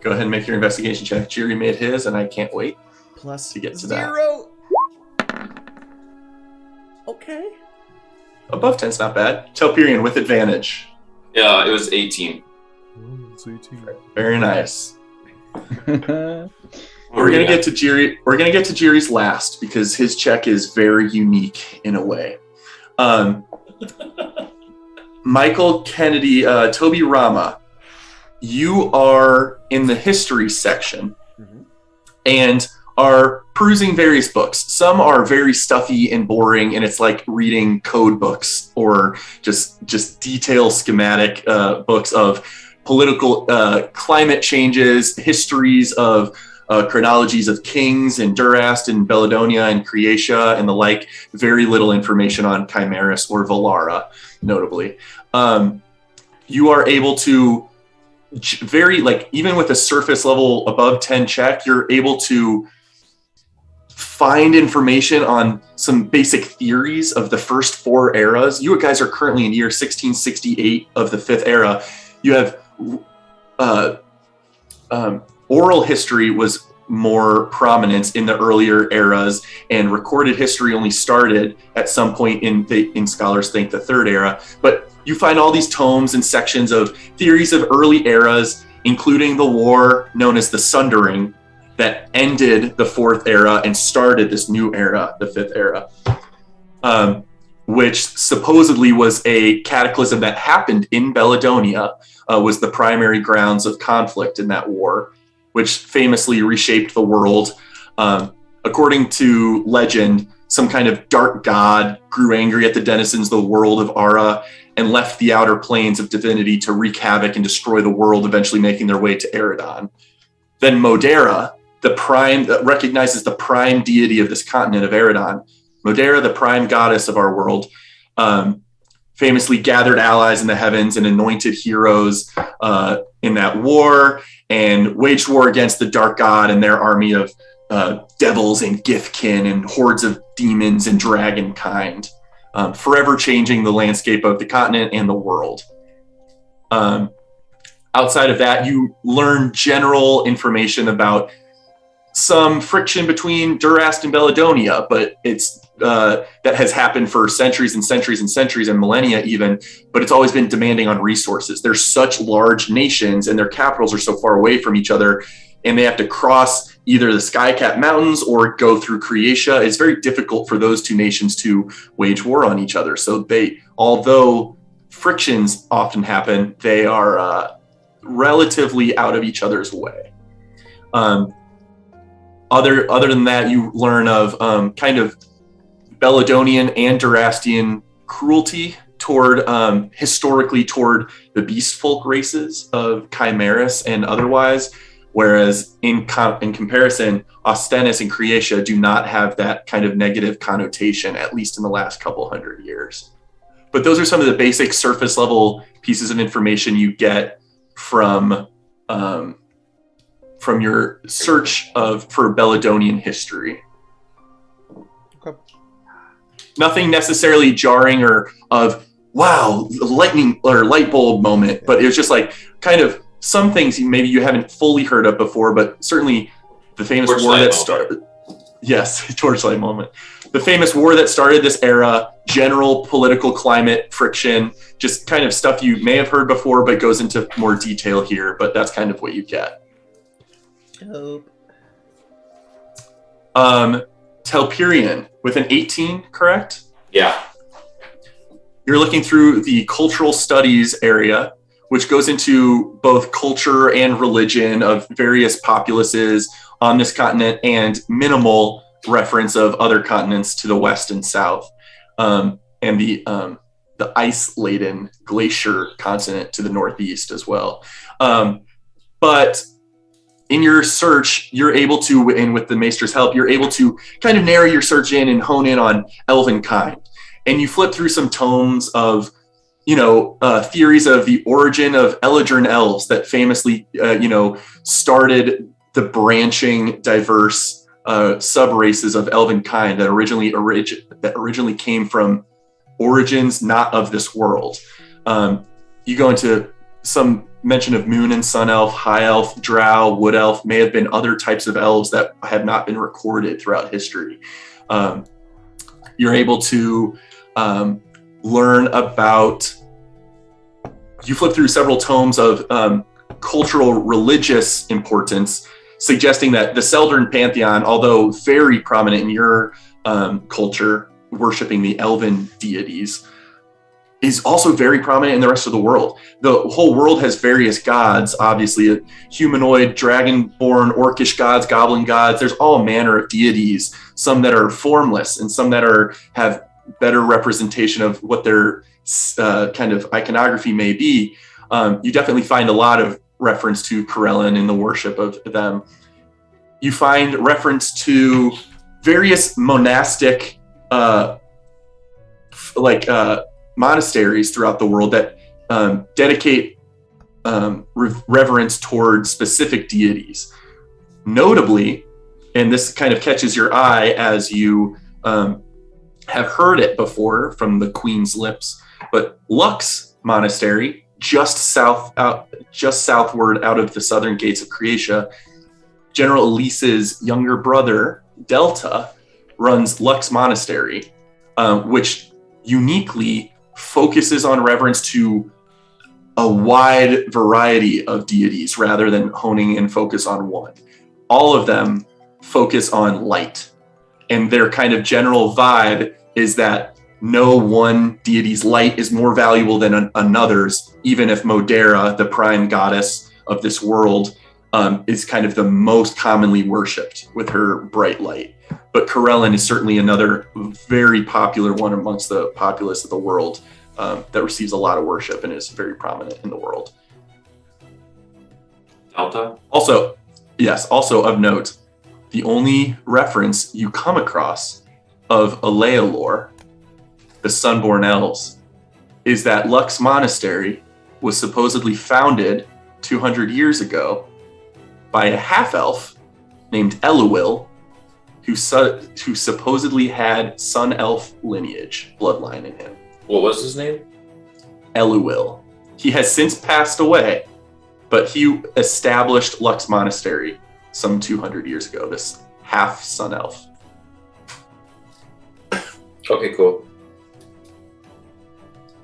Go ahead and make your investigation check. Jiri made his, and I can't wait Plus to get to that. 0. Okay. Above 10's not bad. Telperion with advantage. Yeah, it was 18. It's 18. Very nice. Uh, We're gonna get to Jiri. We're gonna get to Jiri's last because his check is very unique in a way. Michael Kennedy, Toby Rama, you are in the history section and are perusing various books. Some are very stuffy and boring, and it's like reading code books or just detail schematic books of political climate changes, histories of chronologies of kings and Durast and Bellidonia and Creatia and the like. Very little information on Chimeras or Valara, notably. You are able to even with a surface level above 10 check, you're able to find information on some basic theories of the first 4 eras. You guys are currently in year 1668 of the 5th era. You have oral history was more prominent in the earlier eras, and recorded history only started at some point in scholars think the 3rd era. But you find all these tomes and sections of theories of early eras, including the war known as the Sundering that ended the 4th era and started this new era, the 5th era, which supposedly was a cataclysm that happened in Bellidonia, was the primary grounds of conflict in that war, which famously reshaped the world. According to legend, some kind of dark god grew angry at the denizens of the world of Ara and left the outer planes of divinity to wreak havoc and destroy the world, eventually making their way to Aeridon. Then Modera, that recognizes the prime deity of this continent of Aeridon. Modera, the prime goddess of our world, famously gathered allies in the heavens and anointed heroes in that war and waged war against the dark god and their army of devils and Githkin and hordes of demons and dragon kind, forever changing the landscape of the continent and the world. Outside of that, you learn general information about some friction between Durast and Bellidonia, but it's that has happened for centuries and centuries and centuries and millennia even, but it's always been demanding on resources. They're such large nations and their capitals are so far away from each other, and they have to cross either the sky-capped mountains or go through Creatia. It's very difficult for those two nations to wage war on each other. So although frictions often happen, they are relatively out of each other's way. Other than that, you learn of kind of Belladonian and Durastian cruelty toward historically toward the beast folk races of Chimeras and otherwise, whereas in comparison, Austenis and Croatia do not have that kind of negative connotation, at least in the last couple hundred years. But those are some of the basic surface level pieces of information you get from your search for Belladonian history. Okay. Nothing necessarily jarring or of wow, lightning or light bulb moment, but it was just like kind of some things maybe you haven't fully heard of before, but certainly the famous war that started. Yes, torchlight moment. The famous war that started this era, general political climate friction, just kind of stuff you may have heard before, but goes into more detail here. But that's kind of what you get. Dope. Telperion with an 18, correct? Yeah. You're looking through the cultural studies area, which goes into both culture and religion of various populaces on this continent and minimal reference of other continents to the west and south, and the ice-laden glacier continent to the northeast as well. But in your search, you're able to, and with the Maester's help, you're able to kind of narrow your search in and hone in on elvenkind. And you flip through some tomes of, theories of the origin of Eladrin elves that famously, started the branching, diverse sub-races of elvenkind that originally came from origins not of this world. You go into some mention of moon and sun elf, high elf, drow, wood elf, may have been other types of elves that have not been recorded throughout history. You're able to learn about, you flip through several tomes of cultural religious importance, suggesting that the Seldern pantheon, although very prominent in your culture, worshiping the elven deities, is also very prominent in the rest of the world. The whole world has various gods, obviously, humanoid, dragonborn, orcish gods, goblin gods. There's all manner of deities, some that are formless and some that have better representation of what their kind of iconography may be. You definitely find a lot of reference to Corellin in the worship of them. You find reference to various monastic monasteries throughout the world that dedicate reverence toward specific deities. Notably, and this kind of catches your eye as you have heard it before from the Queen's lips, but Lux Monastery, just southward out of the southern gates of Croatia, General Elise's younger brother, Delta, runs Lux Monastery, which uniquely focuses on reverence to a wide variety of deities rather than honing and focus on one. All of them focus on light, and their kind of general vibe is that no one deity's light is more valuable than another's, even if Modera, the prime goddess of this world, is kind of the most commonly worshipped with her bright light. But Corellin is certainly another very popular one amongst the populace of the world that receives a lot of worship and is very prominent in the world. Delta? Also of note, the only reference you come across of Alealor, the Sunborn Elves, is that Lux Monastery was supposedly founded 200 years ago by a half-elf named Eluil, who supposedly had Sun Elf lineage, bloodline in him. What was his name? Eluil. He has since passed away, but he established Lux Monastery some 200 years ago, this half Sun Elf. Okay, cool.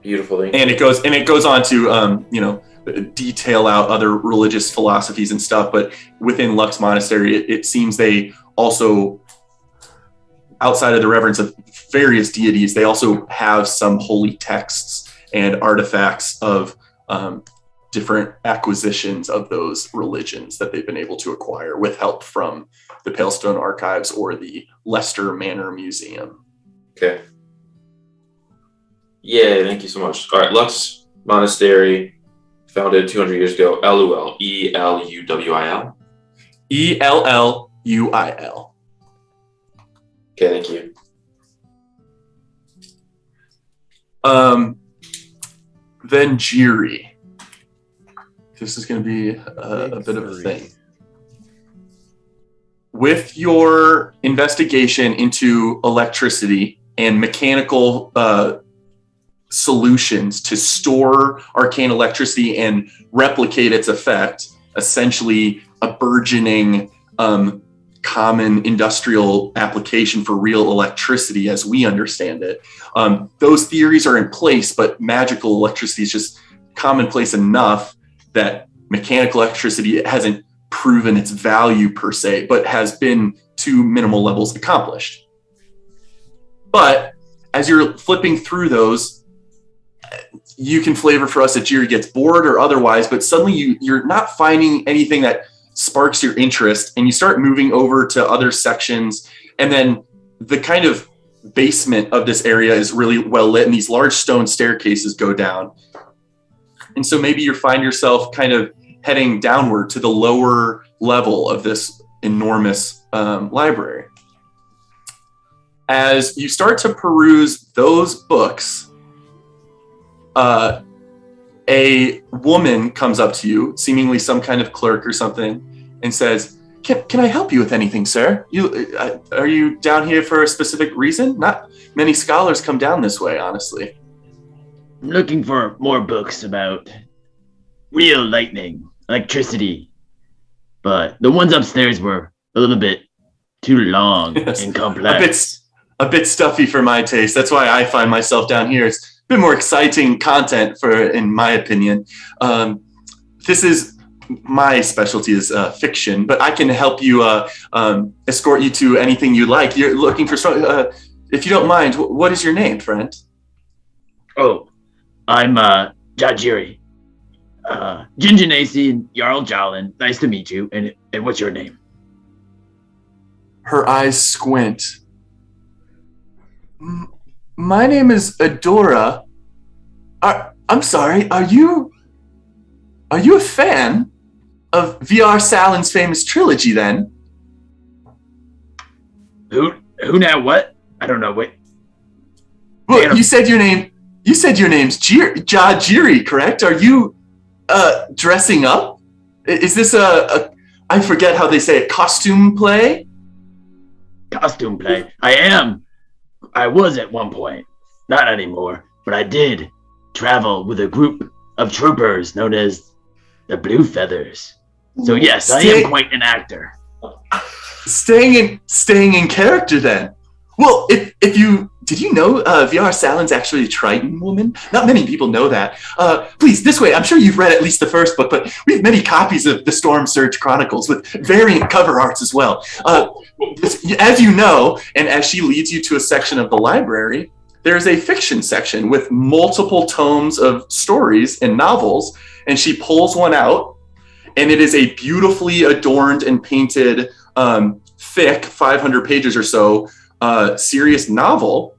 Beautiful thing. And it goes on to detail out other religious philosophies and stuff, but within Lux Monastery, it seems they also, outside of the reverence of various deities, they also have some holy texts and artifacts of different acquisitions of those religions that they've been able to acquire with help from the Palestone Archives or the Leicester Manor Museum. Okay. Yeah, thank you so much. All right, Lux Monastery, founded 200 years ago. LUL, ELUWIL. ELLUIL. Okay, thank you. Then Jiri. This is going to be a bit of a thing. With your investigation into electricity and mechanical solutions to store arcane electricity and replicate its effect, essentially a burgeoning common industrial application for real electricity as we understand it. Those theories are in place, but magical electricity is just commonplace enough that mechanical electricity hasn't proven its value per se, but has been to minimal levels accomplished. But as you're flipping through those, you can flavor for us that Jiri gets bored or otherwise, but suddenly you're not finding anything that sparks your interest, and you start moving over to other sections, and then the kind of basement of this area is really well lit, and these large stone staircases go down. And so maybe you find yourself kind of heading downward to the lower level of this enormous library. As you start to peruse those books, a woman comes up to you, seemingly some kind of clerk or something, and says, Can I help you with anything, sir? Are you down here for a specific reason? Not many scholars come down this way, honestly. I'm looking for more books about real lightning, electricity, but the ones upstairs were a little bit too long and complex. A bit stuffy for my taste. That's why I find myself down here. It's a bit more exciting content, in my opinion. This is my specialty is fiction, but I can help you escort you to anything you like. You're looking for if you don't mind, what is your name, friend? Oh, I'm Jajiri. Jinjinasi and Jarl Jolin. Nice to meet you. And what's your name? Her eyes squint. My name is Adora. I'm sorry, are you a fan of VR Salin's famous trilogy then? Who now what? I don't know. Wait. Well, you said your name's Jajiri, correct? Are you dressing up? Is this I forget how they say it, costume play? Costume play. I was at one point. Not anymore. But I did travel with a group of troopers known as the Blue Feathers. So yes, I am quite an actor. Staying in character then. Well, if you did you know VR Salin's actually a Triton woman? Not many people know that. Please, this way. I'm sure you've read at least the first book, but we have many copies of the Storm Surge Chronicles with variant cover arts as well. As you know, and as she leads you to a section of the library, there's a fiction section with multiple tomes of stories and novels, and she pulls one out, and it is a beautifully adorned and painted, thick, 500 pages or so, serious novel.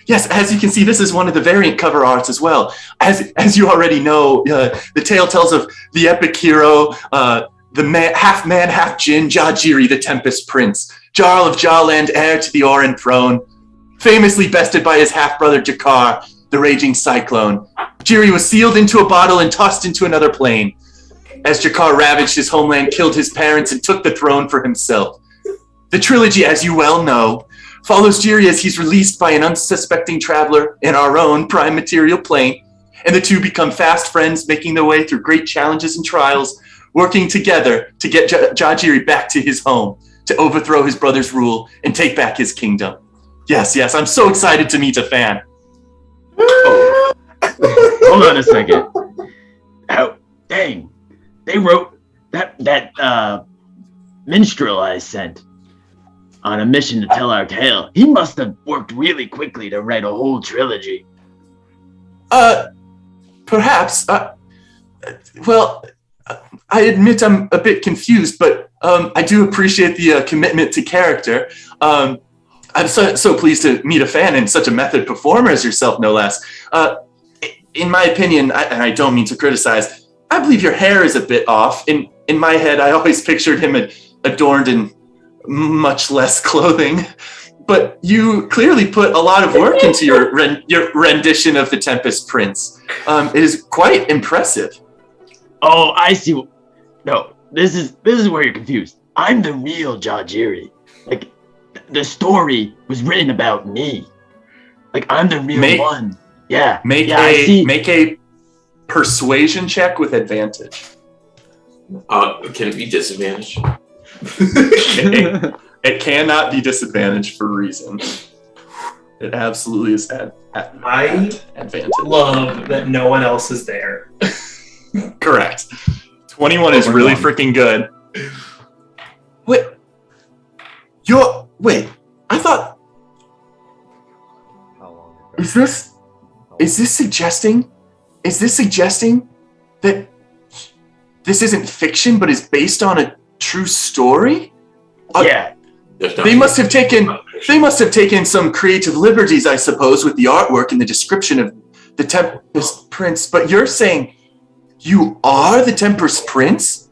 Yes, as you can see, this is one of the variant cover arts as well. As you already know, the tale tells of the epic hero, the half man, half djinn, Jajiri, the Tempest Prince, Jarl of Jarland, heir to the Orin throne, famously bested by his half-brother Jakar, the raging cyclone. Jiri was sealed into a bottle and tossed into another plane. As Jakar ravaged his homeland, killed his parents, and took the throne for himself. The trilogy, as you well know, follows Jiri as he's released by an unsuspecting traveler in our own prime material plane, and the two become fast friends, making their way through great challenges and trials, working together to get Jajiri back to his home, to overthrow his brother's rule and take back his kingdom. Yes, I'm so excited to meet a fan. Oh. Hold on a second. Oh, dang. They wrote that minstrel I sent on a mission to tell our tale. He must have worked really quickly to write a whole trilogy. Perhaps. Well, I admit I'm a bit confused, but I do appreciate the commitment to character. I'm so pleased to meet a fan and such a method performer as yourself, no less. In my opinion, and I don't mean to criticize, I believe your hair is a bit off. In my head, I always pictured him adorned in much less clothing. But you clearly put a lot of work into your rendition of the Tempest Prince. It is quite impressive. Oh, I see. No, this is where you're confused. I'm the real Jajiri. Like, the story was written about me. Like, I'm the real one. Yeah. Make a persuasion check with advantage. Can it be disadvantaged? It cannot be disadvantaged for a reason. It absolutely is advantage. Love that no one else is there. Correct. 21 is really freaking good. Wait. I thought. How long ago? Is this suggesting that this isn't fiction but is based on a true story? Yeah. They must have taken some creative liberties, I suppose, with the artwork and the description of the Tempest Prince. But you're saying you are the Tempest Prince?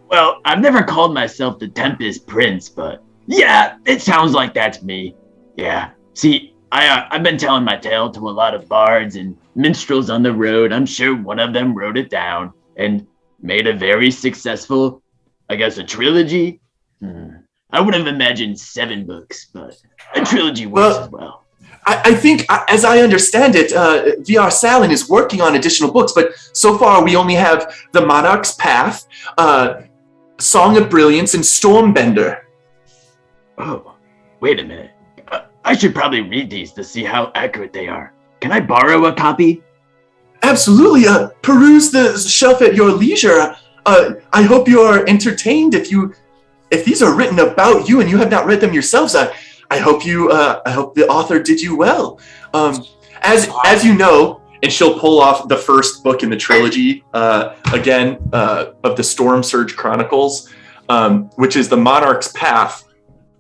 Well, I've never called myself the Tempest Prince, but yeah, it sounds like that's me. Yeah. See, I've been telling my tale to a lot of bards and minstrels on the road. I'm sure one of them wrote it down and made a very successful, I guess, a trilogy. I would have imagined 7 books, but a trilogy works as well. I think, as I understand it, VR Salin is working on additional books, but so far we only have The Monarch's Path, Song of Brilliance, and Stormbender. Oh, wait a minute. I should probably read these to see how accurate they are. Can I borrow a copy? Absolutely. Peruse the shelf at your leisure. I hope you are entertained. If these are written about you and you have not read them yourselves, I hope the author did you well. As you know, and she'll pull off the first book in the trilogy of the Storm Surge Chronicles, which is The Monarch's Path,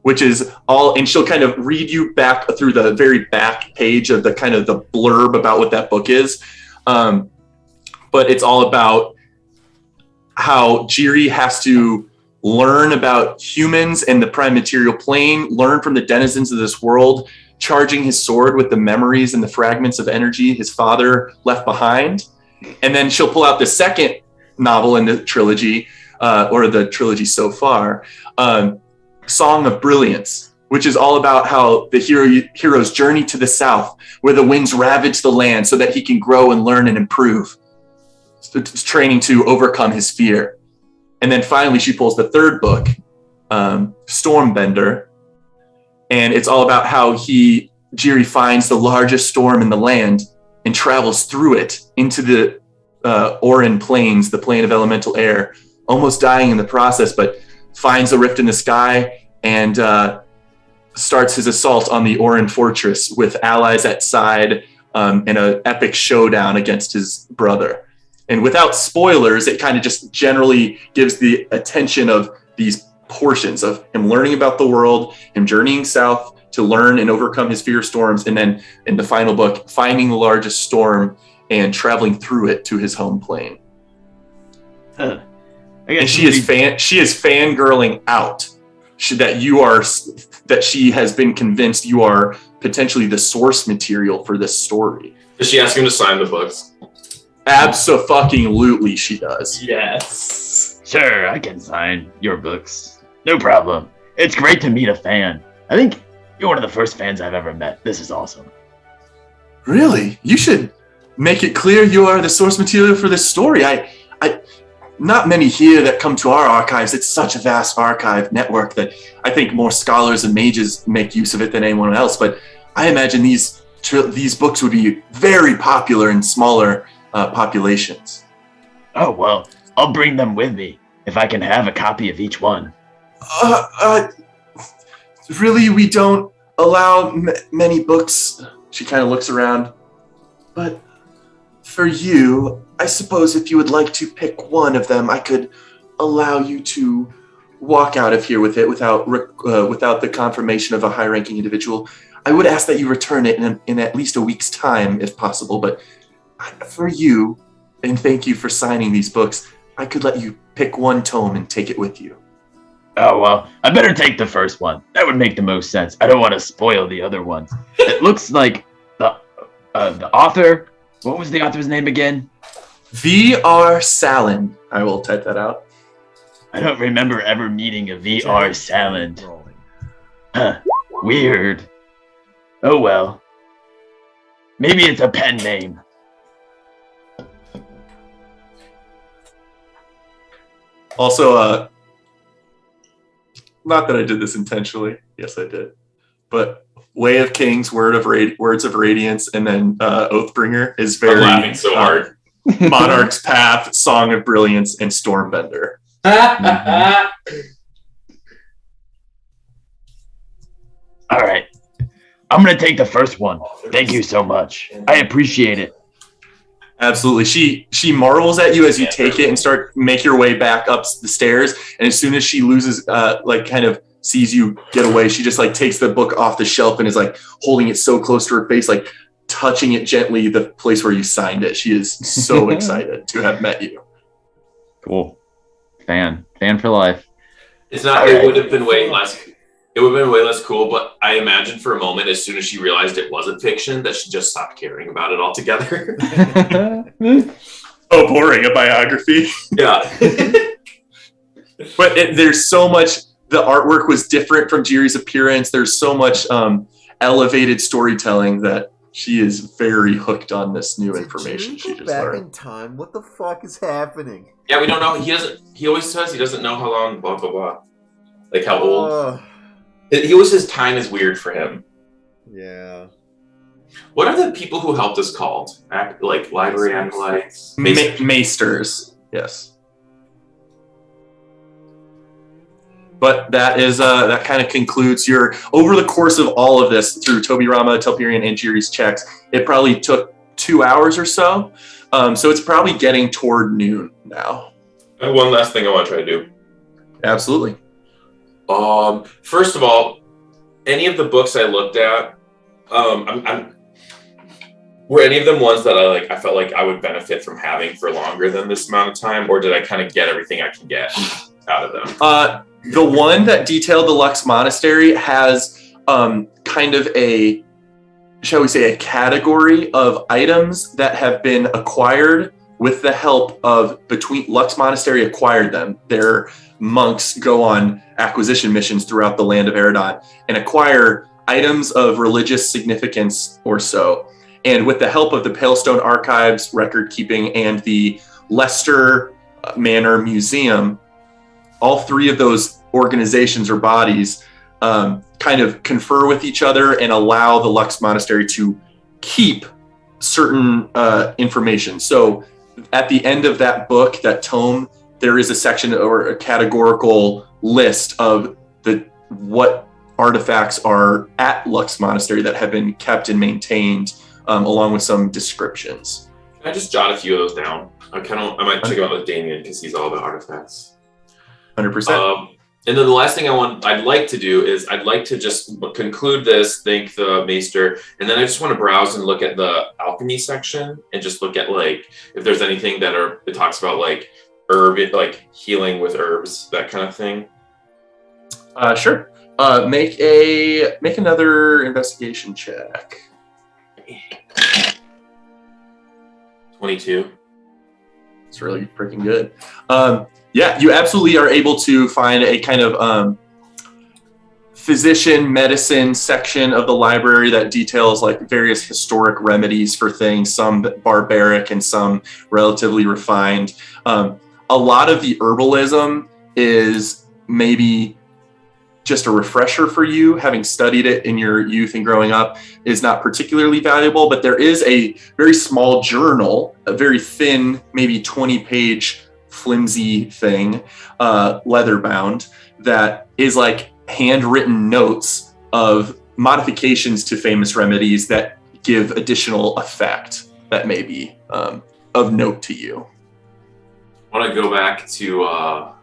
which is all, and she'll kind of read you back through the very back page of the kind of the blurb about what that book is. But it's all about how Jiri has to learn about humans and the prime material plane, learn from the denizens of this world, charging his sword with the memories and the fragments of energy his father left behind. And then she'll pull out the second novel in the trilogy, or the trilogy so far, Song of Brilliance, which is all about how the hero's journey to the south, where the winds ravage the land so that he can grow and learn and improve. It's training to overcome his fear. And then finally, she pulls the third book, Stormbender, and it's all about how Jiri finds the largest storm in the land and travels through it into the Orin Plains, the plane of elemental air, almost dying in the process, but finds a rift in the sky and starts his assault on the Orin fortress with allies at side in an epic showdown against his brother. And without spoilers, it kind of just generally gives the attention of these portions of him learning about the world, him journeying south to learn and overcome his fear of storms, and then in the final book, finding the largest storm and traveling through it to his home plane. And she is fangirling out that she has been convinced you are potentially the source material for this story. Does she ask him to sign the books? Abso-fucking-lutely she does. Yes. Sure, I can sign your books. No problem. It's great to meet a fan. I think you're one of the first fans I've ever met. This is awesome. Really? You should make it clear you are the source material for this story. I not many here that come to our archives. It's such a vast archive network that I think more scholars and mages make use of it than anyone else. But I imagine these books would be very popular in smaller populations. Oh, well, I'll bring them with me if I can have a copy of each one. Really, we don't allow many books. She kind of looks around. But for you, I suppose if you would like to pick one of them, I could allow you to walk out of here with it without the confirmation of a high-ranking individual, I would ask that you return it in at least a week's time, if possible. But for you, and thank you for signing these books, I could let you pick one tome and take it with you. Oh, well, I better take the first one. That would make the most sense. I don't want to spoil the other ones. It looks like the author, what was the author's name again? V.R. Salen. I will type that out. I don't remember ever meeting a VR Salen. Huh, weird. Oh well. Maybe it's a pen name. Also, not that I did this intentionally. Yes, I did. But Way of Kings, Words of Radiance, and then Oathbringer is very... I'm laughing so hard. Monarch's Path, Song of Brilliance, and Stormbender. All right. I'm going to take the first one. Thank you so much. I appreciate it. Absolutely. She marvels at you as you take it and make your way back up the stairs. And as soon as she loses, kind of sees you get away, she just takes the book off the shelf and is holding it so close to her face, touching it gently, the place where you signed it. She is so excited to have met you. Cool. Fan for life. It's not. It would have been way less. It would have been way less cool. But I imagine for a moment, as soon as she realized it wasn't fiction, that she just stopped caring about it altogether. Oh, boring, a biography. Yeah. But there's so much. The artwork was different from Jiri's appearance. There's so much elevated storytelling that she is very hooked on this new information she just back learned. in time. What the fuck is happening? Yeah, we don't know. He doesn't. He always says he doesn't know how long. Blah blah blah. Like how old. He always says time is weird for him. Yeah. What are the people who helped us called? Like library acolytes? Maesters. Yes. But that is that kind of concludes your over the course of all of this through Tobirama, Telperion, and Jiri's checks. It probably took 2 hours or so. So it's probably getting toward noon now. One last thing I want to try to do. Absolutely. First of all, any of the books I looked at, were any of them ones that I felt like I would benefit from having for longer than this amount of time, or did I kind of get everything I can get out of them? The one that detailed the Lux Monastery has kind of a, shall we say, a category of items that have been acquired with the help of Lux Monastery acquired them. Their monks go on acquisition missions throughout the land of Aeridon and acquire items of religious significance or so. And with the help of the Palestone Archives record keeping and the Leicester Manor Museum, all three of those organizations or bodies kind of confer with each other and allow the Lux Monastery to keep certain information. So at the end of that book, that tome, there is a section or a categorical list of what artifacts are at Lux Monastery that have been kept and maintained, along with some descriptions. Can I just jot a few of those down? I might check them out with Damien because he's all about artifacts. 100%. And then the last thing I'd like to do is I'd like to just conclude this, thank the Maester, and then I just want to browse and look at the alchemy section and just look at if there's anything it talks about herb, healing with herbs, that kind of thing. Sure. Make another investigation check. 22. It's really freaking good. Yeah, you absolutely are able to find a kind of physician medicine section of the library that details various historic remedies for things, some barbaric and some relatively refined. A lot of the herbalism is maybe just a refresher for you, having studied it in your youth and growing up is not particularly valuable, but there is a very small journal, a very thin, maybe 20-page flimsy thing, leather bound, that is handwritten notes of modifications to famous remedies that give additional effect that may be of note to you. I want to go back to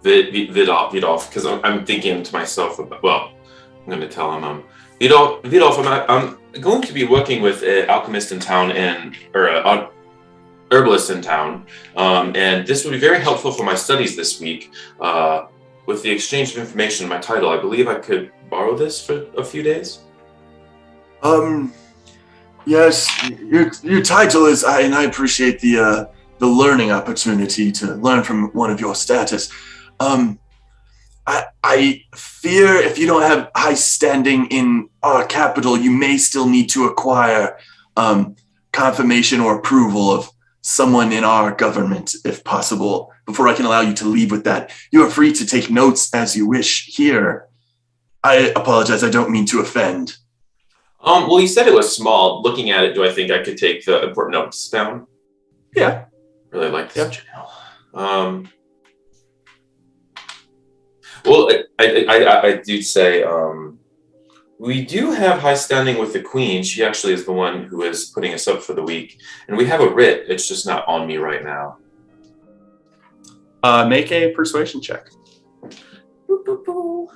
Vidolf, because I'm thinking to myself about, well, I'm going to tell him, Vidolf, I'm going to be working with an alchemist in town or an herbalist in town, and this would be very helpful for my studies this week. With the exchange of information in my title, I believe I could borrow this for a few days. Yes, your title is, and I appreciate the learning opportunity to learn from one of your status. I fear if you don't have high standing in our capital, you may still need to acquire confirmation or approval of someone in our government, if possible, before I can allow you to leave with that. You are free to take notes as you wish here. I apologize, I don't mean to offend. Well, you said it was small. Looking at it, do I think I could take the important notes down? Yeah. Really like this channel. Well, I do say we do have high standing with the Queen. She actually is the one who is putting us up for the week. And we have a writ. It's just not on me right now. Make a persuasion check. I'm going to roll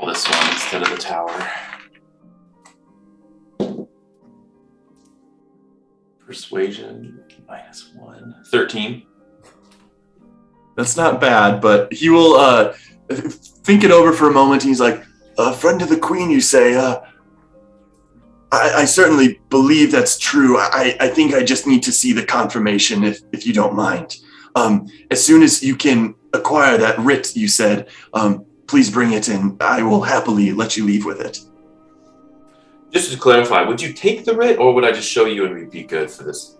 this one instead of the tower. Persuasion -1. 13. That's not bad, but he will think it over for a moment. He's like, a friend of the Queen, you say? I certainly believe that's true. I think I just need to see the confirmation, if you don't mind. As soon as you can acquire that writ, you said, please bring it in. I will happily let you leave with it. Just to clarify, would you take the writ, or would I just show you and we'd be good for this?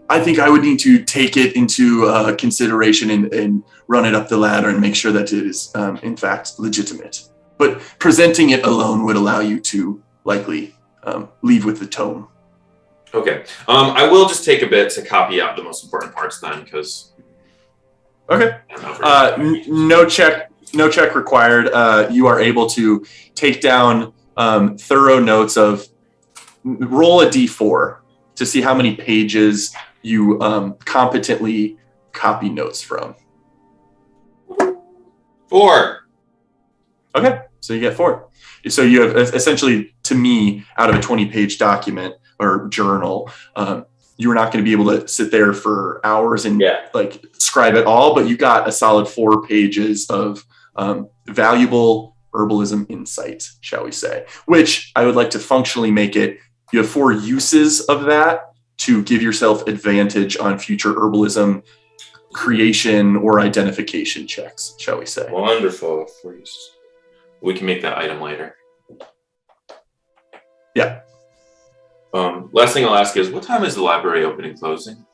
I think I would need to take it into consideration and run it up the ladder and make sure that it is, in fact, legitimate. But presenting it alone would allow you to likely leave with the tome. Okay. I will just take a bit to copy out the most important parts then, because... Okay. No check required. You are able to take down thorough notes of... Roll a d4 to see how many pages you competently copy notes from. 4. Okay, so you get 4. So you have essentially, to me, out of a 20-page document or journal, you are not going to be able to sit there for hours and like scribe it all, but you got a solid 4 pages of valuable herbalism insight, shall we say, which I would like to functionally make it. You have 4 uses of that to give yourself advantage on future herbalism creation or identification checks, shall we say. Wonderful. We can make that item later. Yeah. Last thing I'll ask is, what time is the library open and closing?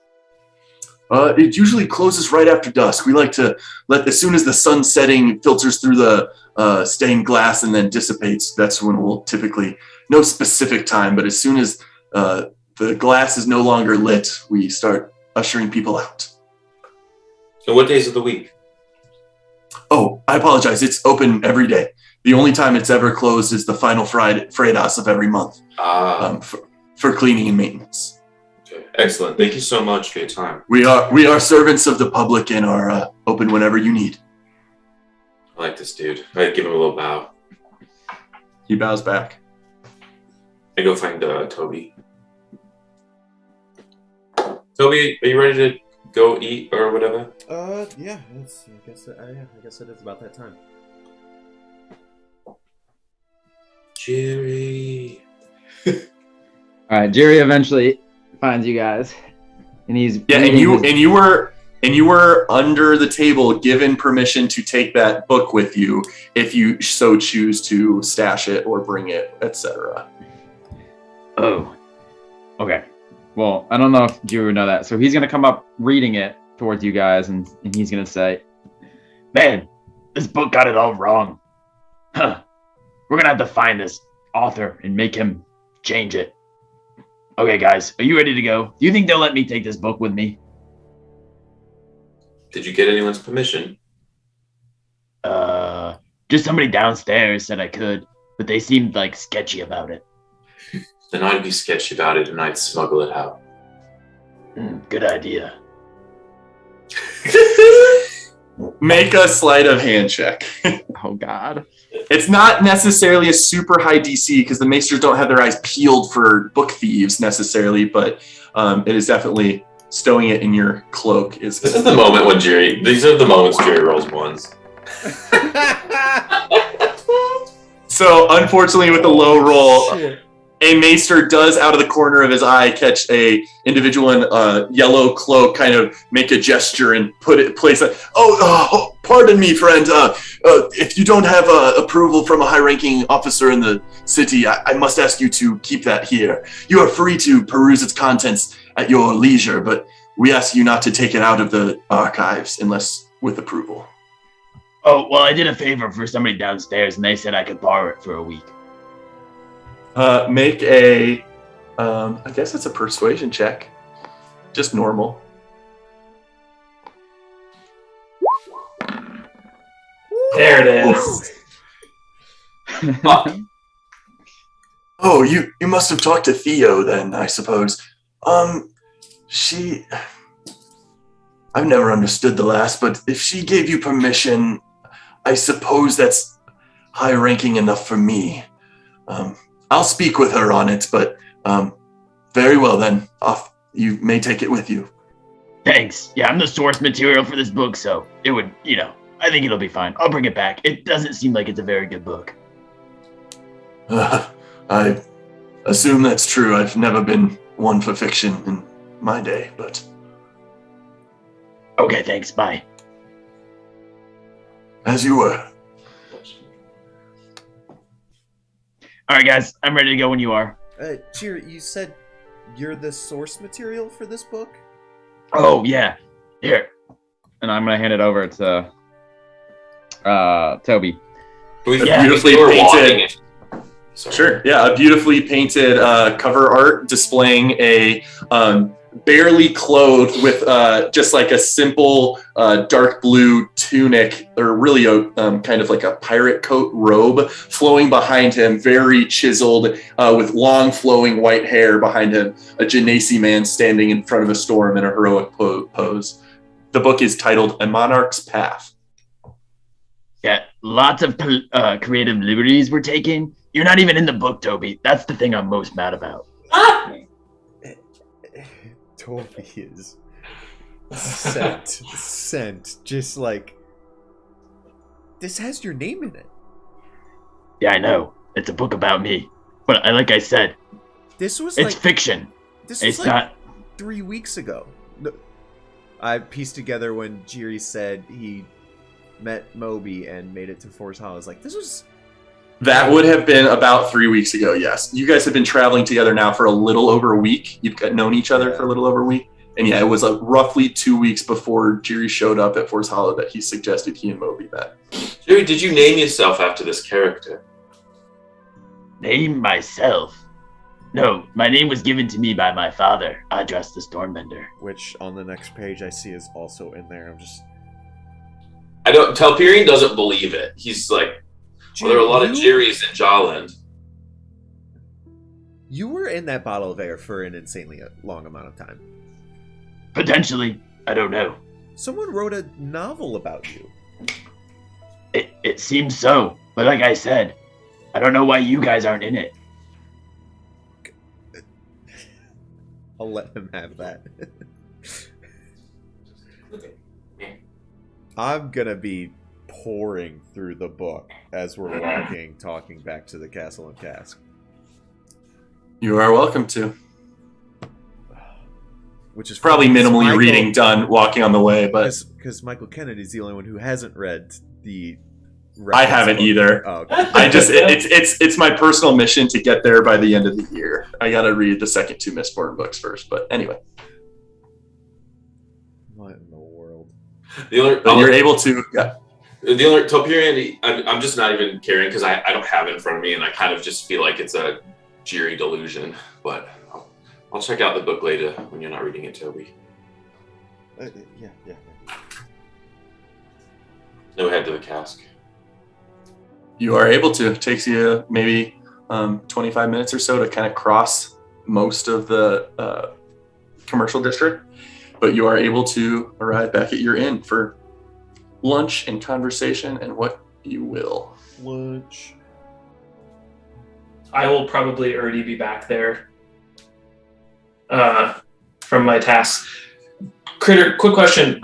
It usually closes right after dusk. We like to as soon as the sun setting filters through the stained glass and then dissipates, that's when we'll typically, no specific time, but as soon as the glass is no longer lit, we start ushering people out. So what days of the week? Oh, I apologize. It's open every day. The only time it's ever closed is the final Freitas of every month for cleaning and maintenance. Okay. Excellent. Thank you so much for your time. We are servants of the public and are open whenever you need. I like this dude. I give him a little bow. He bows back. I go find Toby. Toby, are you ready to go eat or whatever? Yeah. I guess it is about that time. Jerry. All right, Jerry eventually finds you guys, and he's and you were under the table given permission to take that book with you if you so choose to stash it or bring it, etc. Oh, okay. Well, I don't know if you know that. So he's gonna come up reading it towards you guys, and he's gonna say, Man, this book got it all wrong. Huh. We're gonna have to find this author and make him change it. Okay, guys, are you ready to go? Do you think they'll let me take this book with me? Did you get anyone's permission? Just somebody downstairs said I could, but they seemed like sketchy about it. Then I'd be sketchy about it and I'd smuggle it out. Good idea. Make a sleight of hand check. Oh God. It's not necessarily a super high DC because the maesters don't have their eyes peeled for book thieves necessarily, but it is definitely stowing it in your cloak. This is the moment when Jerry. These are the moments Jerry rolls ones. So unfortunately, with the low roll, a maester does, out of the corner of his eye, catch a individual in a yellow cloak, kind of make a gesture and place it. Oh, pardon me, friend. If you don't have approval from a high-ranking officer in the city, I must ask you to keep that here. You are free to peruse its contents at your leisure, but we ask you not to take it out of the archives unless with approval. Oh, well, I did a favor for somebody downstairs, and they said I could borrow it for a week. Make a, I guess it's a persuasion check. Just normal. There it is. Oh, you must have talked to Theo then, I suppose. I've never understood the last, but if she gave you permission, I suppose that's high-ranking enough for me. I'll speak with her on it, but very well then. You may take it with you. Thanks. Yeah, I'm the source material for this book, so it would, I think it'll be fine. I'll bring it back. It doesn't seem like it's a very good book. I assume that's true. I've never been one for fiction in my day, but... Okay, thanks. Bye. As you were. All right, guys. I'm ready to go when you are. Cheer, you said you're the source material for this book? Oh, yeah. Here. And I'm gonna hand it over to Toby. Beautifully painted. Sure. Yeah, a beautifully painted cover art displaying a barely clothed with just like a simple dark blue tunic, or really a kind of like a pirate coat robe flowing behind him, very chiseled, with long flowing white hair behind him, a Genasi man standing in front of a storm in a heroic pose. The book is titled A Monarch's Path. Yeah, lots of creative liberties were taken. You're not even in the book, Toby. That's the thing I'm most mad about. Toby is sent. Just like, this has your name in it. Yeah, I know. It's a book about me. But like I said, this was it's fiction. This was it's not 3 weeks ago. No, I pieced together when Jiri said he met Moby and made it to Forest Hollow. I was like, this was... That would have been about 3 weeks ago, yes. You guys have been traveling together now for a little over a week. You've known each other for a little over a week. And yeah, it was roughly 2 weeks before Jiri showed up at Forest Hollow that he suggested he and Moby met. Jiri, did you name yourself after this character? Name myself? No, my name was given to me by my father, Adras the Stormbender. Which on the next page I see is also in there. I'm just... Telperion doesn't believe it. He's like, well, there are a lot of Jiris in Jolland. You were in that bottle of air for an insanely long amount of time. Potentially. I don't know. Someone wrote a novel about you. It seems so. But like I said, I don't know why you guys aren't in it. I'll let him have that. I'm gonna be pouring through the book as we're walking, talking back to the castle and cask. You are welcome to. Which is probably minimally reading done walking on the way, but because Michael Kennedy's the only one who hasn't read the. I haven't either. Oh, okay. It's my personal mission to get there by the end of the year. I gotta read the second 2 Mistborn books first, but anyway. What in the world? You're able to. Yeah. The only Telperion, I'm just not even caring because I don't have it in front of me, and I kind of just feel like it's a Jiri delusion. But I'll check out the book later when you're not reading it, Toby. Yeah. No, head to the cask. You are able to. It takes you maybe 25 minutes or so to kind of cross most of the commercial district, but you are able to arrive back at your inn for lunch and conversation and what you will. Lunch. I will probably already be back there from my tasks. Critter, quick question.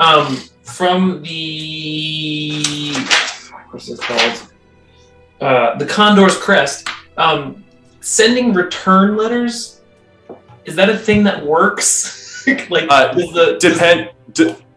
From the what's it called? The Condor's Crest. Sending return letters, is that a thing that works? Like,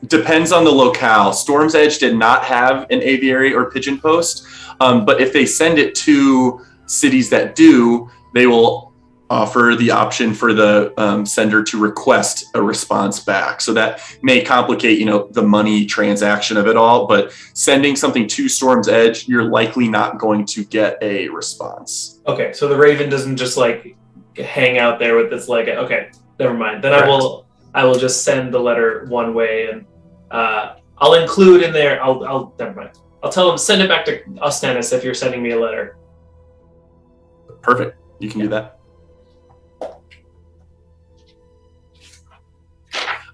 depends on the locale. Storm's Edge did not have an aviary or pigeon post, but if they send it to cities that do, they will offer the option for the sender to request a response back. So that may complicate, the money transaction of it all, but sending something to Storm's Edge, you're likely not going to get a response. Okay, so the Raven doesn't just like hang out there with this like, okay, never mind. Then Correct. I will just send the letter one way, and I'll include in there, I'll never mind. I'll tell them, send it back to Austenis if you're sending me a letter. Perfect. You can do that.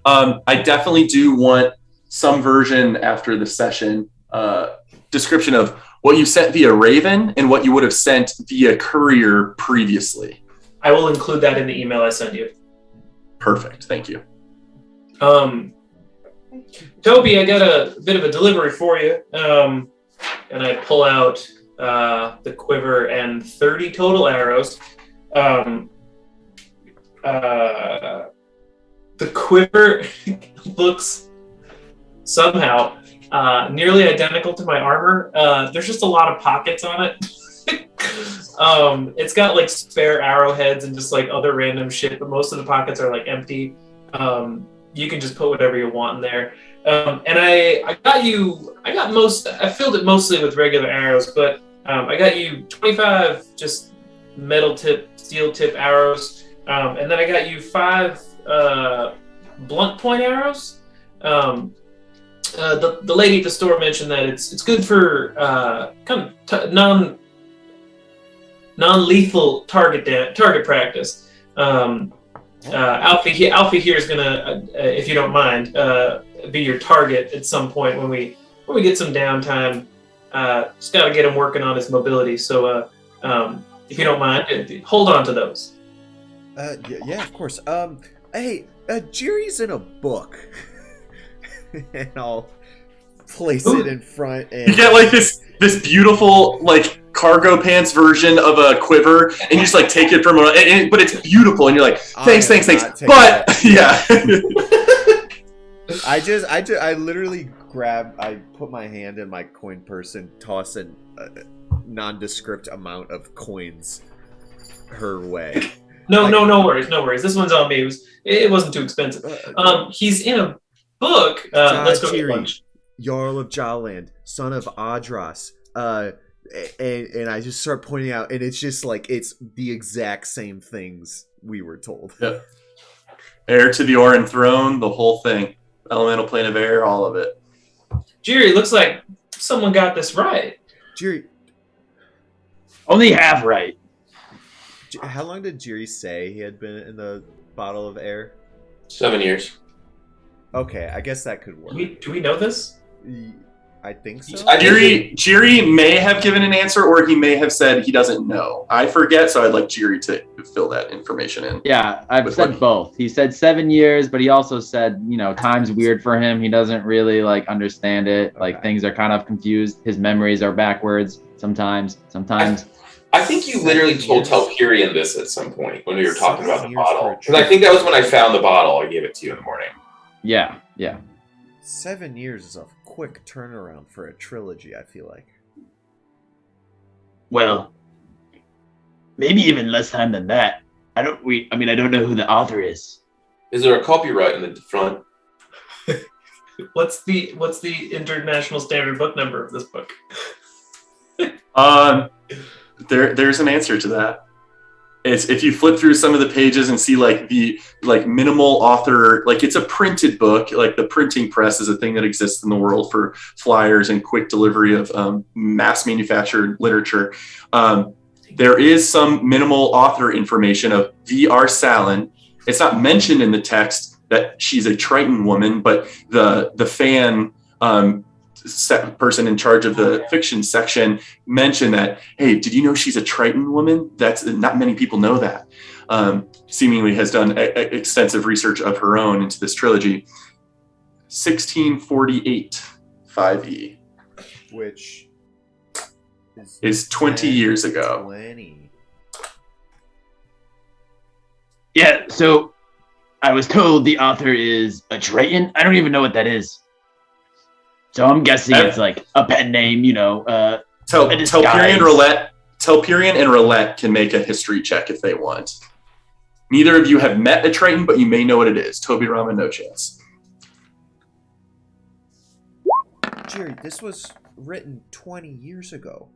I definitely do want some version after the session, description of what you sent via Raven and what you would have sent via courier previously. I will include that in the email I send you. Perfect. Thank you. Toby, I got a bit of a delivery for you. And I pull out the quiver and 30 total arrows. The quiver looks somehow nearly identical to my armor. There's just a lot of pockets on it. It's got like spare arrowheads and just like other random shit, but most of the pockets are like empty. You can just put whatever you want in there. And I filled it mostly with regular arrows, but I got you 25 just metal tip, steel tip arrows. And then I got you 5 blunt point arrows. The lady at the store mentioned that it's good for kind of non-lethal target practice. Alfie here is gonna, if you don't mind, be your target at some point when we get some downtime. Just got to get him working on his mobility. So if you don't mind, hold on to those. Yeah, of course. Hey, Jerry's in a book, and I'll place it in front. And You get like this beautiful like cargo pants version of a quiver, and you just like take it from but it's beautiful, and you're like, thanks. But yeah. I literally I put my hand in my coin purse and toss a nondescript amount of coins her way. No worries. This one's on me. It wasn't too expensive. He's in a book. Let's go to lunch. Jarl of Jaland, son of Adras. And I just start pointing out, and it's just like it's the exact same things we were told. Yep. Heir to the Orin throne, the whole thing. Elemental plane of air, all of it. Jerry, looks like someone got this right. Jerry, Only half right. how long did Jerry say he had been in the bottle of air? 7 years. Okay, I guess that could work. Do we know this? I think so. Jerry may have given an answer, or he may have said he doesn't know. I forget, so I'd like Jerry to fill that information in. Yeah, I've said both. He said 7 years, but he also said, time's weird for him. He doesn't really understand it. Okay. Like things are kind of confused. His memories are backwards sometimes. I think you literally told Telperion this at some point when we were talking about the 7 years bottle. for a Because I think that was when I found the bottle. I gave it to you in the morning. Yeah. 7 years is a quick turnaround for a trilogy, I feel like. Well, maybe even less time than that. I don't know who the author is. Is there a copyright in the front? What's the international standard book number of this book? There's an answer to that. It's if you flip through some of the pages and see the minimal author, it's a printed book. Like the printing press is a thing that exists in the world for flyers and quick delivery of mass manufactured literature. There is some minimal author information of V.R. Salin. It's not mentioned in the text that she's a Triton woman, but the fan person in charge of the fiction section mentioned that, hey, did you know she's a Triton woman? That's not many people know that. Seemingly has done extensive research of her own into this trilogy. 1648 5e. Which is 20 years ago. 20. Yeah, so I was told the author is a Triton. I don't even know what that is. So I'm guessing it's like a pen name, you know. Telperion and Roulette can make a history check if they want. Neither of you have met a Triton, but you may know what it is. Toby Rama, no chance. Jerry, this was written 20 years ago.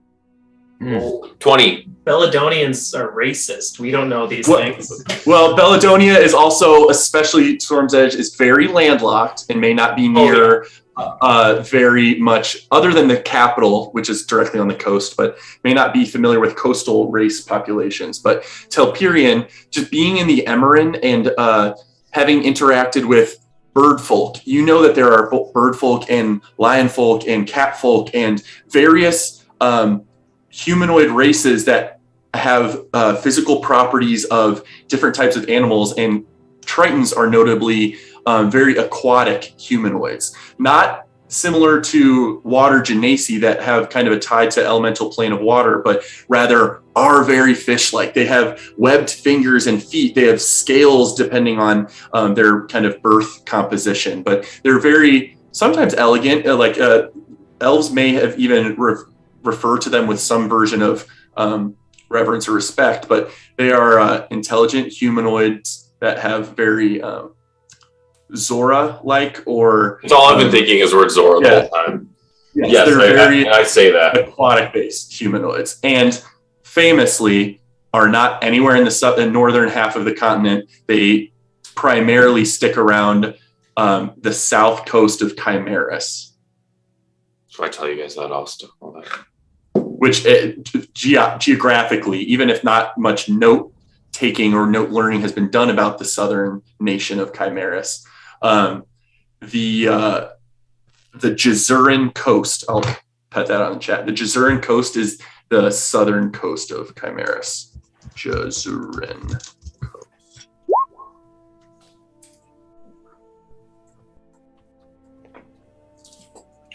20. Belladonians are racist. We don't know these things. Well, Belladonia is also, especially Storm's Edge, is very landlocked and may not be near very much, other than the capital, which is directly on the coast, but may not be familiar with coastal race populations. But Telperion, just being in the Emerald and having interacted with bird folk, you know that there are bird folk and lion folk and cat folk and various humanoid races that have physical properties of different types of animals, and Tritons are notably very aquatic humanoids, not similar to water genasi that have kind of a tie to elemental plane of water, but rather are very fish-like. They have webbed fingers and feet. They have scales depending on their kind of birth composition, but they're very sometimes elegant. Elves may have even refer to them with some version of reverence or respect, but they are intelligent humanoids that have very Zora-like, or it's all I've been thinking is word Zora the whole time. Yes, they're very I say that. aquatic-based humanoids, and famously are not anywhere in the northern half of the continent. They primarily stick around the south coast of Chimeras. So I tell you guys that also. Which geographically, even if not much note taking or note learning has been done about the southern nation of Chimeras, the Jazuran coast, I'll put that on the chat. The Jazuran coast is the southern coast of Chimeras. Jazuran coast.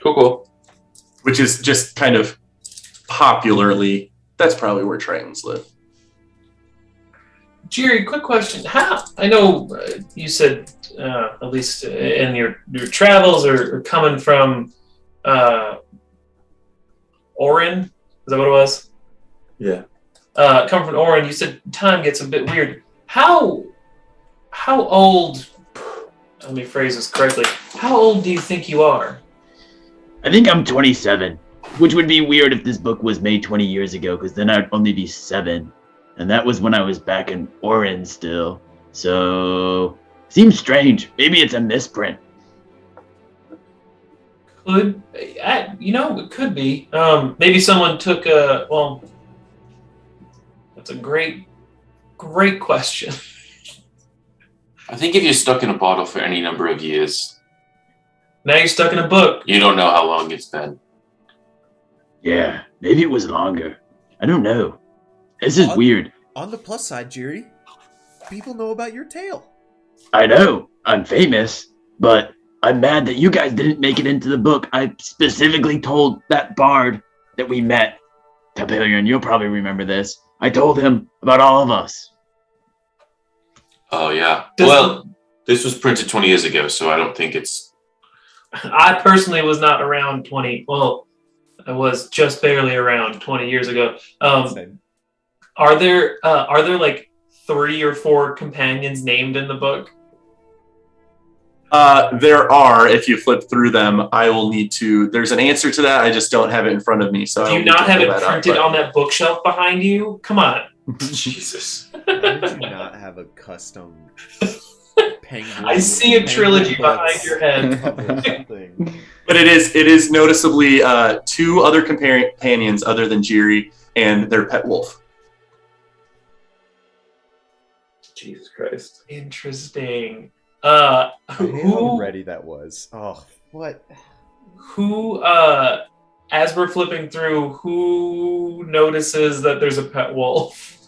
Cool. Which is just kind of popularly, that's probably where Tritons live. Jerry, quick question. How, I know you said, at least in your travels are coming from Orin? Is that what it was? Yeah. Coming from Orin, you said time gets a bit weird. How old, let me phrase this correctly, how old do you think you are? I think I'm 27, which would be weird if this book was made 20 years ago, because then I'd only be 7. And that was when I was back in Orin still. So, seems strange. Maybe it's a misprint. It could be. Maybe someone took that's a great question. I think if you're stuck in a bottle for any number of years, now you're stuck in a book. You don't know how long it's been. Yeah, maybe it was longer. I don't know. This is weird. On the plus side, Jerry, people know about your tale. I know. I'm famous, but I'm mad that you guys didn't make it into the book. I specifically told that bard that we met, Tapilion, you'll probably remember this. I told him about all of us. Oh, yeah. Well, this was printed 20 years ago, so I don't think it's... I personally was not around 20. Well, I was just barely around 20 years ago. Are there like 3 or 4 companions named in the book? There are. If you flip through them, I will need to. There's an answer to that. I just don't have it in front of me. So do you not have it printed on that bookshelf behind you? Come on. Jesus. Why did you not have a custom penguin? I see a trilogy behind your head. But it is noticeably 2 other companions other than Jiri and their pet wolf. Jesus Christ. Interesting. How ready that was. Oh, what? who, as we're flipping through, who notices that there's a pet wolf?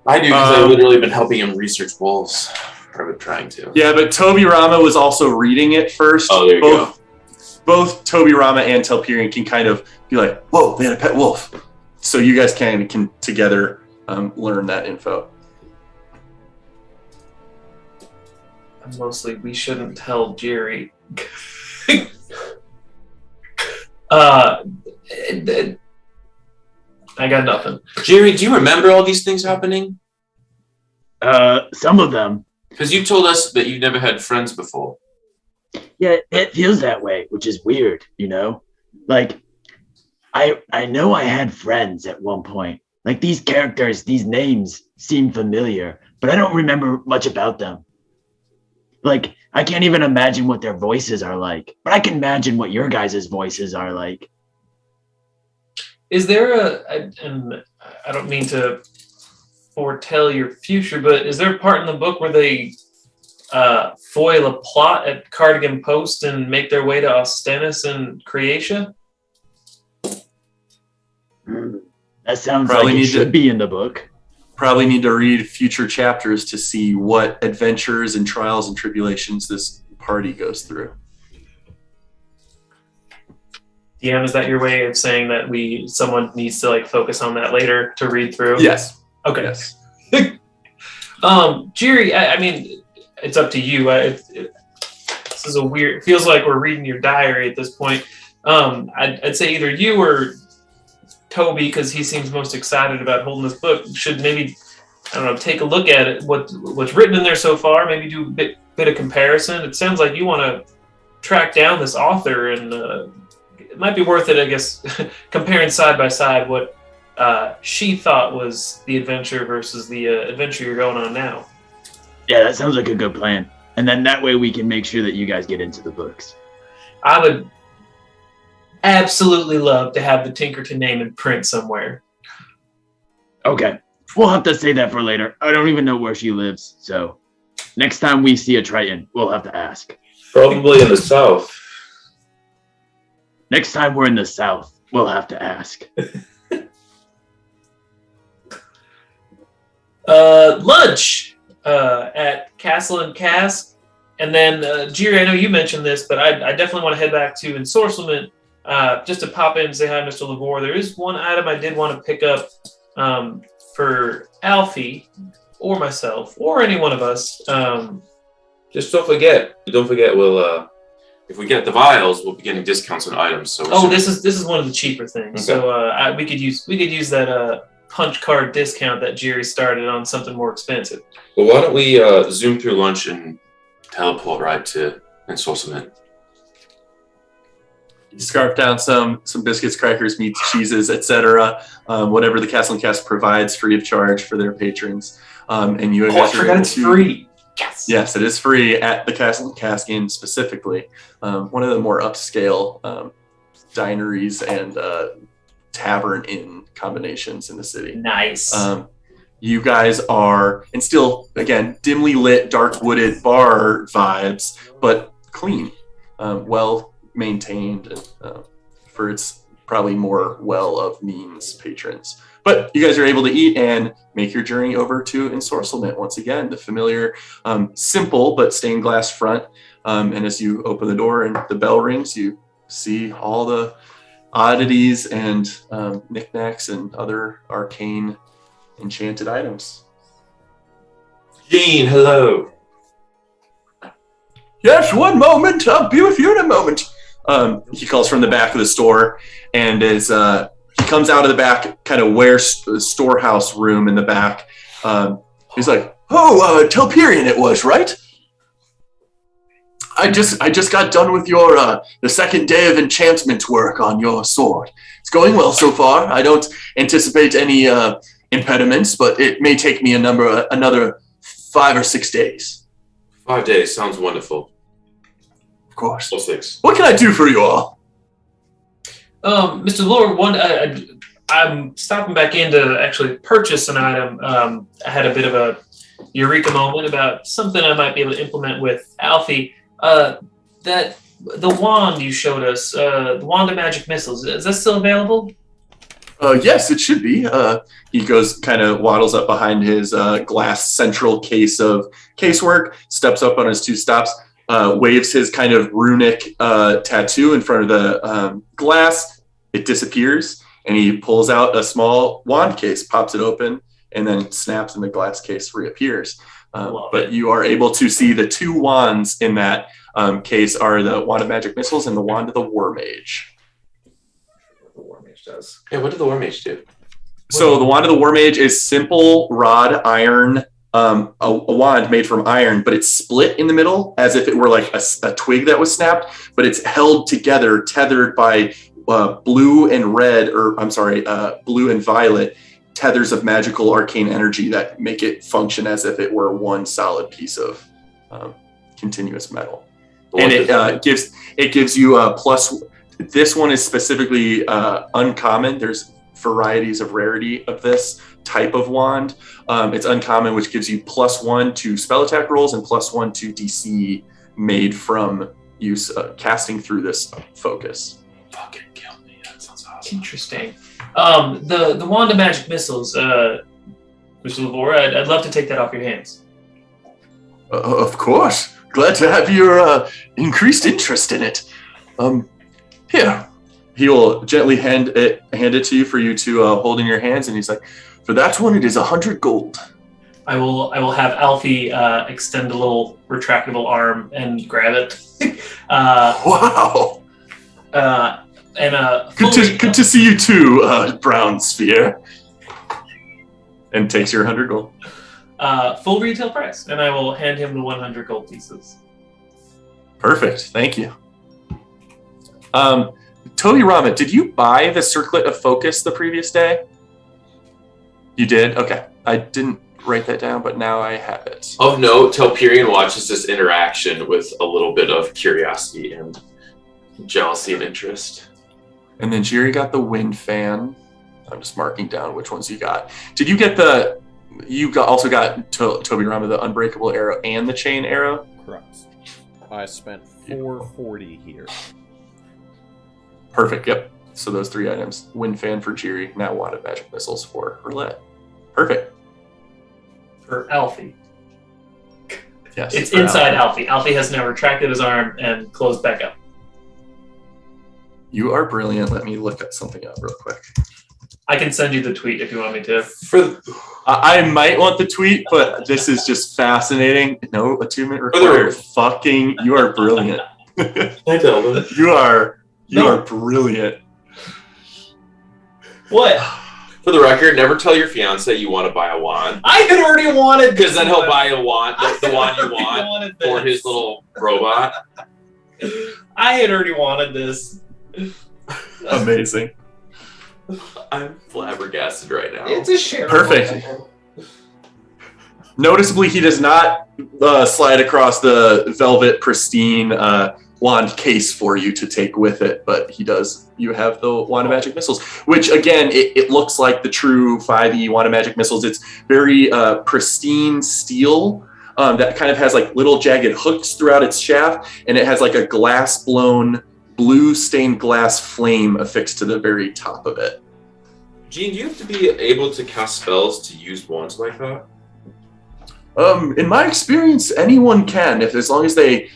I do, because I've literally been helping him research wolves. Or been trying to. Yeah, but Toby Rama was also reading it first. Oh, there you go. Both Toby Rama and Telperion can kind of be like, whoa, they had a pet wolf. So you guys can together learn that info. Mostly, we shouldn't tell Jerry. I got nothing. Jerry, do you remember all these things happening? Some of them. Because you told us that you never had friends before. Yeah, it feels that way, which is weird, you know? Like, I know I had friends at one point. Like, these characters, these names seem familiar, but I don't remember much about them. Like, I can't even imagine what their voices are like, but I can imagine what your guys' voices are like. Is there and I don't mean to foretell your future, but is there a part in the book where they foil a plot at Cardigan Post and make their way to Austenis and Croatia? That sounds Probably like it need should to- be in the book. Probably need to read future chapters to see what adventures and trials and tribulations this party goes through. DM, is that your way of saying that someone needs to like focus on that later to read through? Yes. Okay. Yes. Jerry, I mean, it's up to you. This is it feels like we're reading your diary at this point. I'd say either you or Toby, because he seems most excited about holding this book, should maybe, I don't know, take a look at it, what's written in there so far, maybe do a bit of comparison. It sounds like you want to track down this author, and it might be worth it, I guess, comparing side by side what she thought was the adventure versus the adventure you're going on now. Yeah, that sounds like a good plan. And then that way we can make sure that you guys get into the books. I would absolutely love to have the Tinkerton name in print somewhere. Okay. We'll have to say that for later. I don't even know where she lives, so next time we see a Triton, we'll have to ask. Probably in the south. Next time we're in the south, we'll have to ask. Lunch at Castle and Cask. And then, Jiri, I know you mentioned this, but I definitely want to head back to Ensorcelment just to pop in and say hi, Mr. Lavore. There is one item I did want to pick up for Alfie or myself or any one of us. Just don't forget. We'll if we get the vials, we'll be getting discounts on items. So this is one of the cheaper things. Okay. So we could use that punch card discount that Jerry started on something more expensive. Well, why don't we zoom through lunch and teleport right to Ensorcement? You scarf down some biscuits, crackers, meats, cheeses, etc. Whatever the Castle and Cast provides free of charge for their patrons. And you I guys are forgot able it's to- free. Yes. Yes, it is free at the Castle and Cask Inn specifically. One of the more upscale dineries and tavern inn combinations in the city. Nice. You guys are, and still, again, dimly lit, dark wooded bar vibes, but clean, well maintained, and for its probably more well of means patrons. But you guys are able to eat and make your journey over to Ensorcelment once again, the familiar, simple but stained glass front. And as you open the door and the bell rings, you see all the oddities and knickknacks and other arcane enchanted items. Gene, hello. Yes, one moment. I'll be with you in a moment. He calls from the back of the store, and as he comes out of the back, kind of storehouse room in the back, he's like, "Oh, Telperion, it was right. I just got done with your the second day of enchantment work on your sword. It's going well so far. I don't anticipate any impediments, but it may take me another 5 or 6 days. 5 days sounds wonderful. Of course. Or 6. What can I do for you all? Mr. Lord, I'm stopping back in to actually purchase an item. I had a bit of a eureka moment about something I might be able to implement with Alfie. That the wand you showed us, the wand of magic missiles, is that still available? Yes, it should be. He goes, kind of waddles up behind his glass central case of casework, steps up on his two stops, waves his kind of runic tattoo in front of the glass. It disappears, and he pulls out a small wand case, pops it open, and then snaps, and the glass case reappears. But you are able to see the two wands in that case are the wand of magic missiles and the wand of the war mage. The war mage does. Yeah, what did the war mage do? So the wand of the war mage is simple rod iron, a wand made from iron, but it's split in the middle as if it were like a twig that was snapped, but it's held together, tethered by blue and red, or I'm sorry, blue and violet tethers of magical arcane energy that make it function as if it were one solid piece of continuous metal. And it gives you a plus. This one is specifically uncommon. There's varieties of rarity of this type of wand. It's uncommon, which gives you +1 to spell attack rolls and +1 to DC made from use casting through this focus. Fucking kill me. That sounds awesome. Interesting. The wand of magic missiles, Mr. Lavore, I'd love to take that off your hands. Of course. Glad to have your increased interest in it. Here. He will gently hand it to you for you to hold in your hands, and he's like, "For that one, it is 100 gold." I will have Alfie extend a little retractable arm and grab it. Wow. Good to see you too, Brown Sphere. And takes your 100 gold. Full retail price, and I will hand him the 100 gold pieces. Perfect. Thank you. Toby Rama, did you buy the Circlet of Focus the previous day? You did? Okay. I didn't write that down, but now I have it. Of note, Telperion watches this interaction with a little bit of curiosity and jealousy and interest. And then Jiri got the wind fan. I'm just marking down which ones you got. Did you get also got Toby Rama the unbreakable arrow and the chain arrow? Correct. I spent 440 here. Perfect. Yep. So those 3 items: wind fan for Jiri, now wand of magic missiles for Roulette. Perfect. For Alfie. Yes. It's inside Alfie. Alfie has now retracted his arm and closed back up. You are brilliant. Let me look at something up real quick. I can send you the tweet if you want me to. I might want the tweet, but this is just fascinating. No attunement required. Fucking, you are brilliant. I tell them. You are brilliant. What? For the record, never tell your fiance you want to buy a wand. I had already wanted this. Because then he'll buy a wand, the wand you want for his little robot. I had already wanted this. Amazing. I'm flabbergasted right now. It's a share. Perfect. Noticeably, he does not slide across the velvet pristine wand case for you to take with it, but he does. You have the wand of magic missiles, which again, it looks like the true 5e wand of magic missiles. It's very pristine steel that kind of has like little jagged hooks throughout its shaft, and it has like a glass blown blue stained glass flame affixed to the very top of it. Gene, do you have to be able to cast spells to use wands like that? In my experience, anyone can, as long as they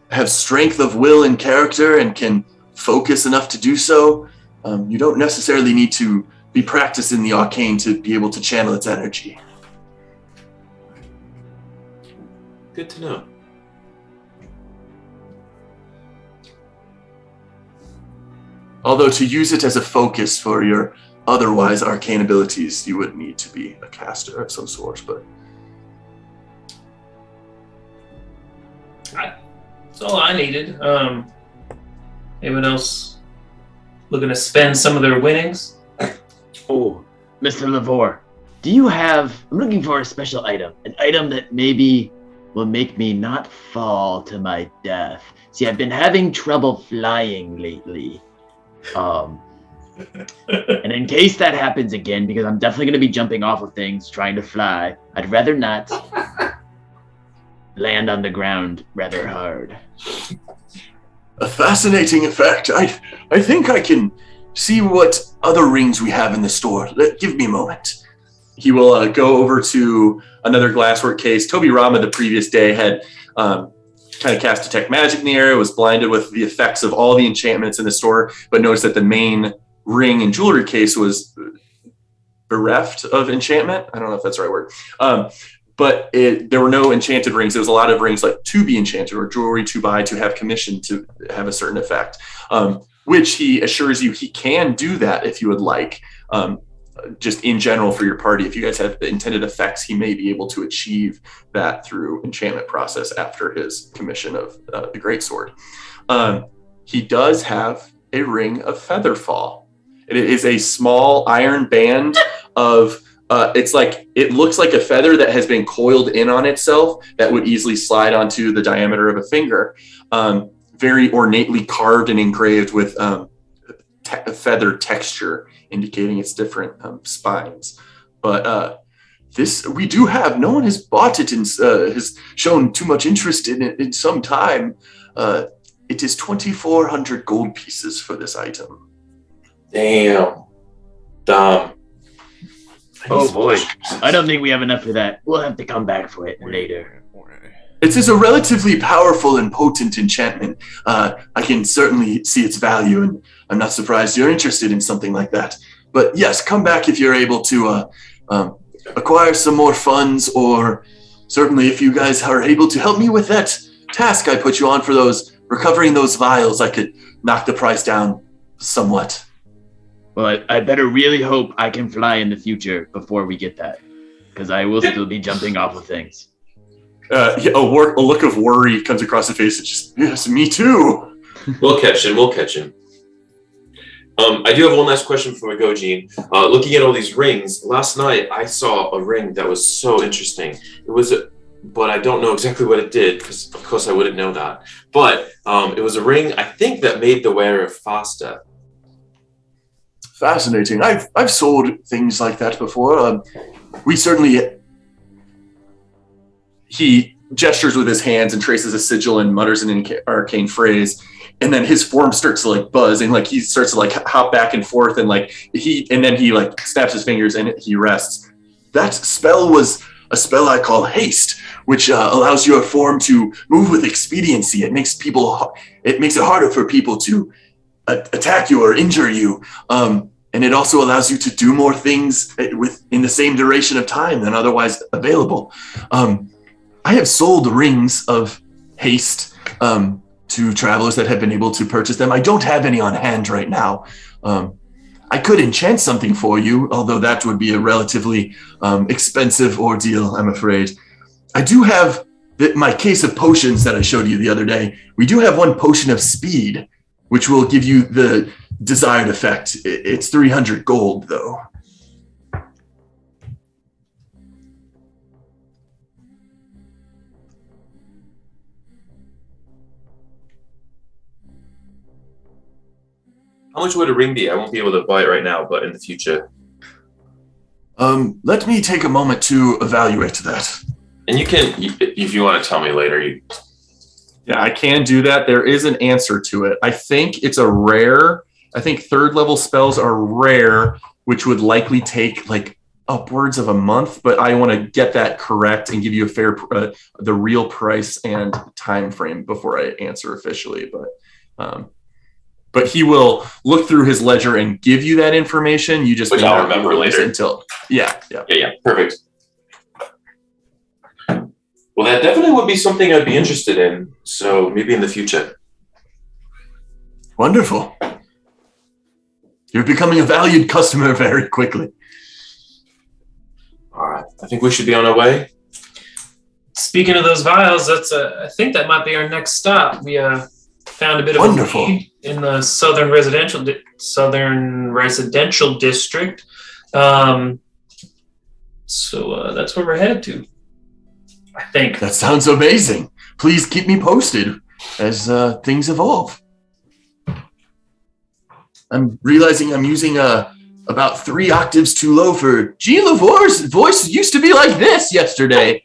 have strength of will and character and can focus enough to do so. You don't necessarily need to be practicing the arcane to be able to channel its energy. Good to know. Although to use it as a focus for your otherwise arcane abilities, you would need to be a caster of some sort, but... That's all I needed. Anyone else looking to spend some of their winnings? Oh, Mr. Lavore, do you have... I'm looking for a special item. An item that maybe will make me not fall to my death. See, I've been having trouble flying lately. And in case that happens again, because I'm definitely going to be jumping off of things trying to fly, I'd rather not. land on the ground rather hard. A fascinating effect. I think I can see what other rings we have in the store. Give me a moment. He will go over to another glasswork case. Toby Rama the previous day had kind of cast detect magic in the area, was blinded with the effects of all the enchantments in the store, but noticed that the main ring and jewelry case was bereft of enchantment. I don't know if that's the right word. But there were no enchanted rings. There was a lot of rings like to be enchanted or jewelry to buy to have commissioned to have a certain effect, which he assures you he can do that if you would like. Just in general for your party, if you guys have intended effects, he may be able to achieve that through enchantment process after his commission of the Greatsword. He does have a ring of Featherfall. It is a small iron band of it looks like a feather that has been coiled in on itself that would easily slide onto the diameter of a finger. Very ornately carved and engraved with feather texture, indicating its different spines. But this we do have. No one has bought it and has shown too much interest in it in some time. It is 2,400 gold pieces for this item. Damn. Oh boy, I don't think we have enough for that. We'll have to come back for it later. It is a relatively powerful and potent enchantment. I can certainly see its value, and I'm not surprised you're interested in something like that. But yes, come back if you're able to acquire some more funds, or certainly if you guys are able to help me with that task I put you on for recovering those vials, I could knock the price down somewhat. Well, I better really hope I can fly in the future before we get that, because I will still be jumping off of things. A look of worry comes across his face. It's just, yes, me too. We'll catch him. I do have one last question before we go, Gene. Looking at all these rings, last night I saw a ring that was so interesting. But I don't know exactly what it did, because of course I wouldn't know that. But it was a ring, I think, that made the wearer faster. Fascinating. I've sold things like that before. We certainly. He gestures with his hands and traces a sigil and mutters an arcane phrase, and then his form starts to buzz, and he starts to hop back and forth, and then he snaps his fingers and he rests. That spell was a spell I call haste, which allows your form to move with expediency. It makes it harder for people to attack you or injure you. And it also allows you to do more things in the same duration of time than otherwise available. I have sold rings of haste to travelers that have been able to purchase them. I don't have any on hand right now. I could enchant something for you, although that would be a relatively expensive ordeal, I'm afraid. I do have my case of potions that I showed you the other day. We do have one potion of speed, which will give you the desired effect. It's 300 gold, though. How much would a ring be? I won't be able to buy it right now, but in the future. Let me take a moment to evaluate that. And you can, if you want to tell me later. Yeah, I can do that. There is an answer to it. I think it's a rare. I think third level spells are rare, which would likely take upwards of a month. But I want to get that correct and give you a fair, the real price and time frame before I answer officially. But he will look through his ledger and give you that information. You just which I'll remember later. Yeah. Perfect. Well, that definitely would be something I'd be interested in. So maybe in the future. Wonderful. You're becoming a valued customer very quickly. All right. I think we should be on our way. Speaking of those vials, I think that might be our next stop. We found a bit of Wonderful. A need in the southern residential district. So that's where we're headed to, I think. That sounds amazing. Please keep me posted as things evolve. I'm realizing I'm using about 3 octaves too low for Jean Lavor's voice used to be like this yesterday.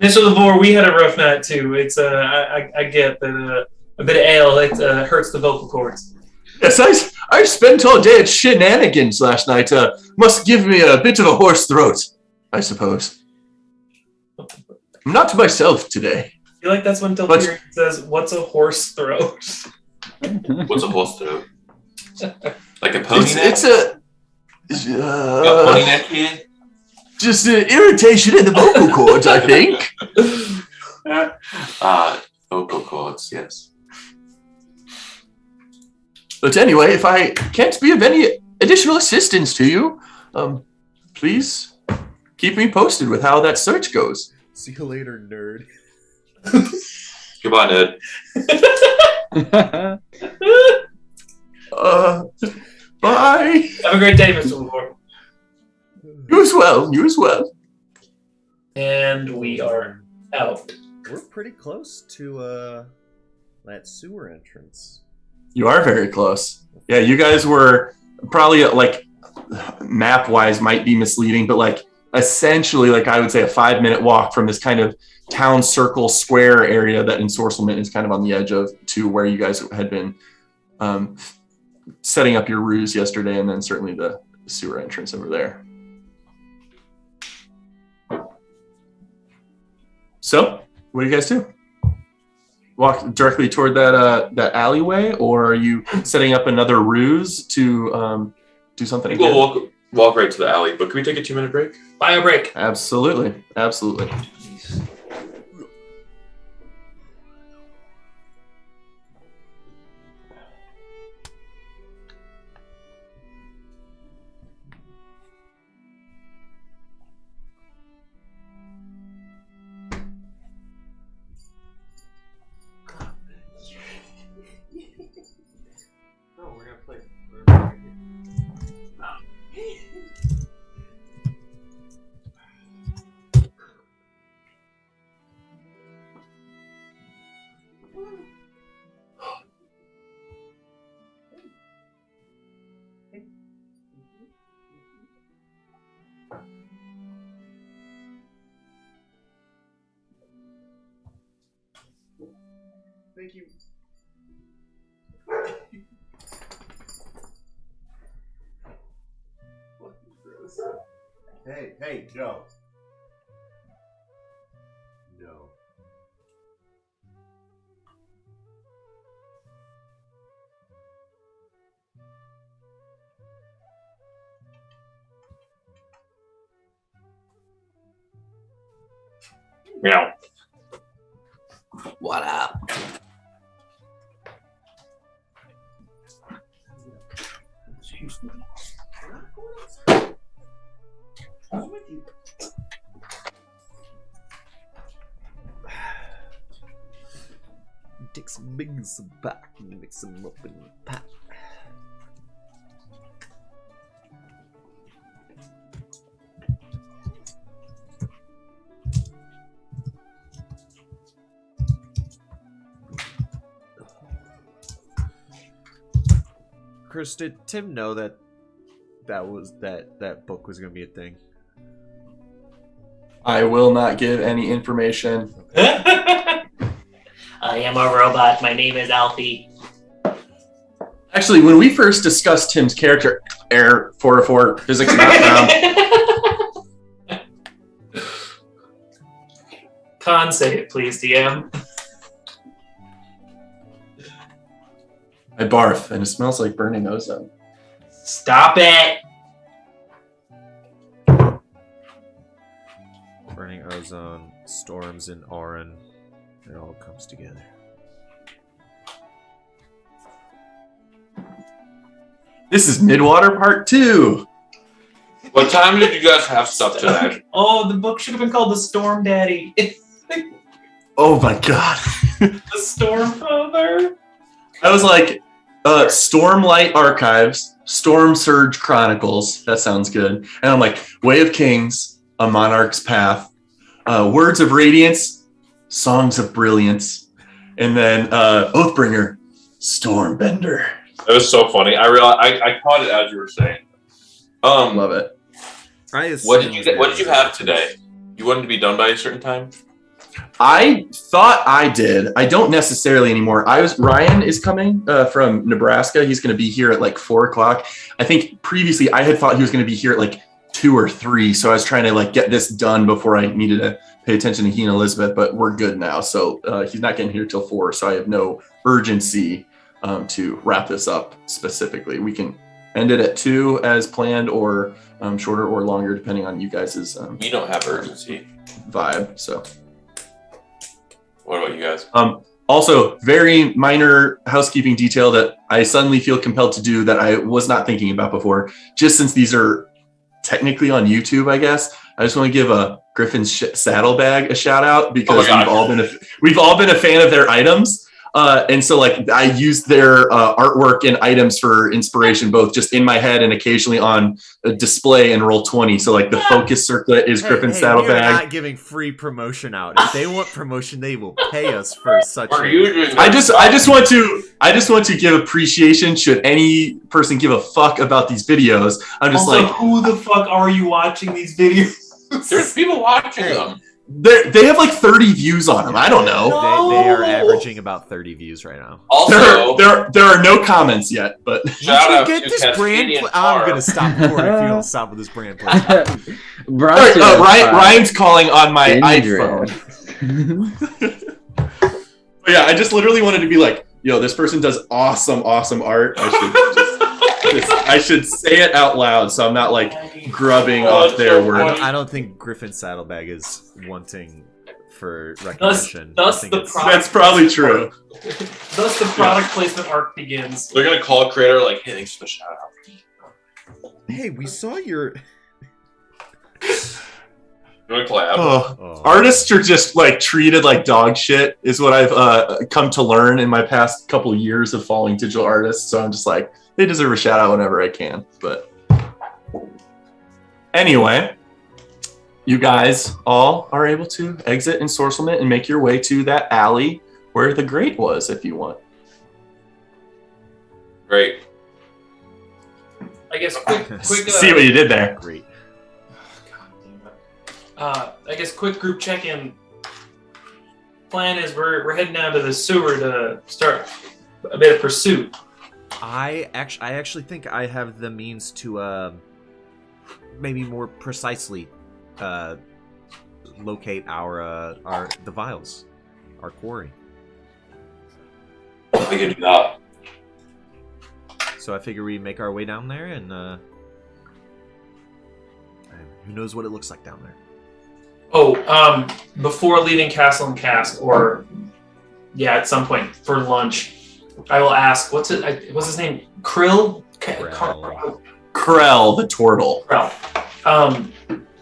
Mr. Lavore, we had a rough night too. It's I get that a bit of ale hurts the vocal cords. Yes, I spent all day at shenanigans last night. Must give me a bit of a hoarse throat, I suppose. I'm not myself today. I feel like that's when Delphirion says, "What's a horse throat?" What's a horse throat? Like a pony neck? It's a pony neck here? just an irritation in the vocal cords, I think. Vocal cords, yes. But anyway, if I can't be of any additional assistance to you, please keep me posted with how that search goes. See you later, nerd. Goodbye, Ned. Bye. Have a great day, Mr. Lavore. You as well. You as well. And we are out. We're pretty close to that sewer entrance. You are very close. Yeah, you guys were probably like map-wise might be misleading, but like essentially like I would say a 5-minute walk from this kind of town circle square area that Ensorcelment is kind of on the edge of to where you guys had been setting up your ruse yesterday, and then certainly the sewer entrance over there. So, what do you guys do? Walk directly toward that alleyway, or are you setting up another ruse to do something? We'll walk right to the alley, but can we take a 2-minute break? Bio break. Absolutely. Absolutely. Thank you. Hey, no. No. Meow. What up? Take some bigs back and mix them up in a pot. Chris, did Tim know that book was gonna be a thing? I will not give any information. I am a robot. My name is Alfie. Actually, when we first discussed Tim's character, Air 404 physics background, Con, say it, please, DM. I barf and it smells like burning ozone. Stop it! Burning ozone, storms in Auron. It all comes together. This is Midwater Part 2. What time did you guys have stuff today? Oh, the book should have been called The Storm Daddy. Oh my god. The Storm Father. I was like, Stormlight Archives, Storm Surge Chronicles. That sounds good. And I'm like, Way of Kings, A Monarch's Path, Words of Radiance, Songs of Brilliance, and then Oathbringer, Stormbender. It was so funny. I realized I caught it as you were saying. Love it. What did you have today? You wanted to be done by a certain time? I thought I did. I don't necessarily anymore. Ryan is coming from Nebraska. He's going to be here at like 4:00. I think previously I had thought he was going to be here at like 2 or 3. So I was trying to like get this done before I needed to pay attention to he and Elizabeth, but we're good now. So he's not getting here till 4. So I have no urgency to wrap this up specifically. We can end it at 2 as planned, or shorter or longer, depending on you guys' We don't have urgency. vibe. So. What about you guys? Also, very minor housekeeping detail that I suddenly feel compelled to do that I was not thinking about before. Just since these are technically on YouTube, I guess I just want to give a Griffin's Saddlebag a shout out because we've all been a fan of their items. And so like I used their artwork and items for inspiration, both just in my head and occasionally on a display in Roll20. So like the focus circlet is Griffin's Saddlebag. We're not giving free promotion out. If they want promotion, they will pay us for such. I just want to give appreciation. Should any person give a fuck about these videos? I'm just also, who the fuck are you watching these videos? There's people watching them. They have like 30 views on them. I don't know. They are averaging about 30 views right now. Also, there are no comments yet, but shout out get to this Cascadian brand. Farm. I'm gonna stop recording if you don't stop with this brand. Play. Ryan's calling on my Dangerous. iPhone. But yeah, I just literally wanted to be like, yo, this person does awesome art. I should say it out loud so I'm not like grubbing off their word. I don't think Griffin's Saddlebag is wanting for recognition. That's probably true. Thus the product placement arc begins. They're gonna call a creator like, hey, thanks for the shout out. Hey, we saw your. You want to collab? Oh. Artists are just like treated like dog shit is what I've come to learn in my past couple of years of following digital artists. So I'm just like, they deserve a shout out whenever I can. But anyway, you guys all are able to exit Ensorcelment and make your way to that alley where the grate was, if you want. Great. I guess quick See what you did there. Great. I guess quick group check-in. Plan is we're heading down to the sewer to start a bit of pursuit. I actually think I have the means to maybe more precisely locate the vials, our quarry. We can do that. So I figure we make our way down there, and who knows what it looks like down there. Oh, before leaving Castle and Cask, or at some point for lunch, I will ask, what's his name? Krell? Krell, the turtle. Krell.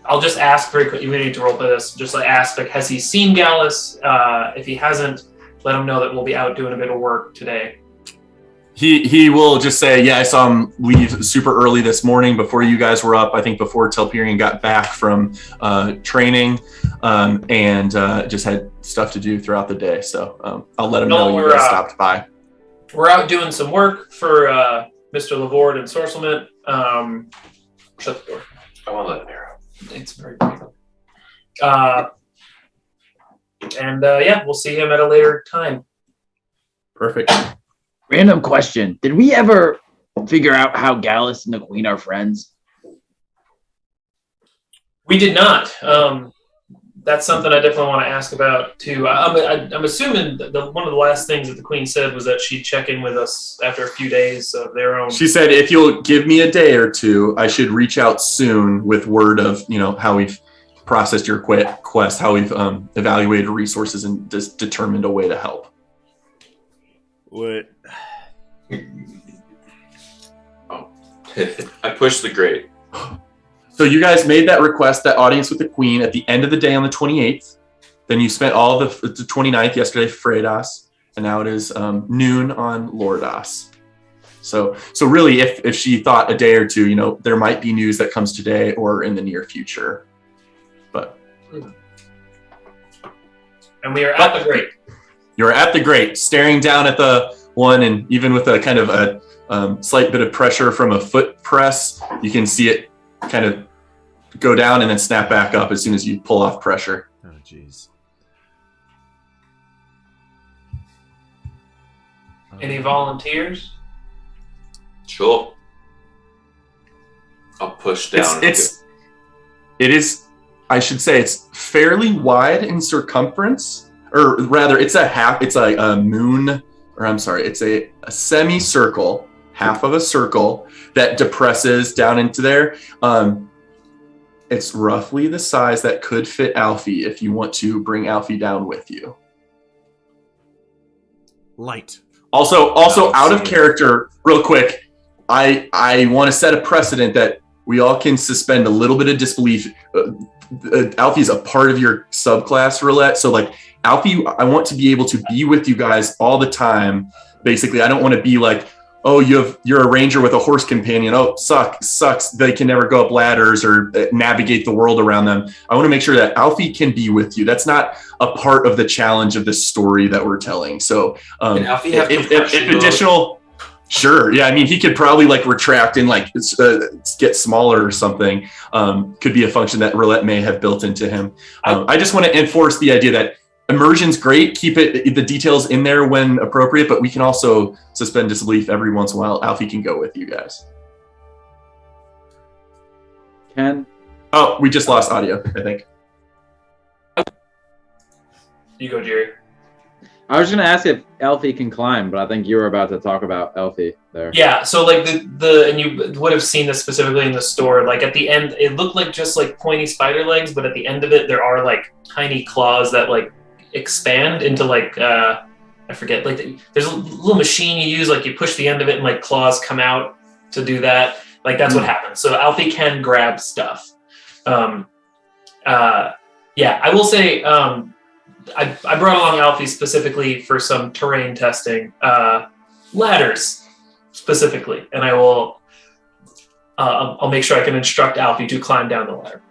I'll just ask very quickly. We need to roll for this. Just like ask, like, has he seen Gallus? If he hasn't, let him know that we'll be out doing a bit of work today. He will just say, yeah, I saw him leave super early this morning before you guys were up. I think before Telperion got back from training, and just had stuff to do throughout the day. So I'll let him know you guys stopped by. We're out doing some work for Mr. Lavorde and Sorcelment. Shut the door. I want to let him hear out. It's very brief. We'll see him at a later time. Perfect. Random question. Did we ever figure out how Gallus and the Queen are friends? We did not. That's something I definitely want to ask about too. I'm assuming that one of the last things that the Queen said was that she'd check in with us after a few days of their own. She said, if you'll give me a day or two, I should reach out soon with word of, how we've processed your quest, how we've evaluated resources and determined a way to help. What? I pushed the grate. So you guys made that request, that audience with the Queen at the end of the day on the 28th. Then you spent all of the 29th yesterday for Fredas, and now it is noon on Lordas. So really, if she thought a day or two, there might be news that comes today or in the near future. And we are at the grate. You're at the grate, staring down at the one, and even with a kind of a slight bit of pressure from a foot press, you can see it kind of go down and then snap back up as soon as you pull off pressure. Oh, jeez. Any volunteers? Sure. I'll push down. It is, I should say, it's fairly wide in circumference, or rather, it's a moon, or I'm sorry, it's a semicircle, half of a circle that depresses down into there. It's roughly the size that could fit Alfie if you want to bring Alfie down with you. Light. Also out of character, real quick, I want to set a precedent that we all can suspend a little bit of disbelief. Alfie's a part of your subclass, Roulette. So, like, Alfie, I want to be able to be with you guys all the time. Basically, I don't want to be like, oh, you're a ranger with a horse companion. Oh, sucks. They can never go up ladders or navigate the world around them. I want to make sure that Alfie can be with you. That's not a part of the challenge of the story that we're telling. So, can Alfie have if additional. Sure. Yeah. I mean, he could probably like retract and like get smaller or something. Could be a function that Roulette may have built into him. I just want to enforce the idea that immersion's great. Keep the details in there when appropriate, but we can also suspend disbelief every once in a while. Alfie can go with you guys. Ken? Oh, we just lost audio, I think. You go, Jerry. I was going to ask if Elfie can climb, but I think you were about to talk about Elfie there. Yeah, so like and you would have seen this specifically in the store. Like at the end, it looked like just like pointy spider legs, but at the end of it, there are like tiny claws that like expand into like I forget. Like there's a little machine you use, like you push the end of it, and like claws come out to do that. Like that's what happens. So Alfie can grab stuff. Yeah, I will say. I brought along Alfie specifically for some terrain testing, ladders specifically, and I will. I'll make sure I can instruct Alfie to climb down the ladder.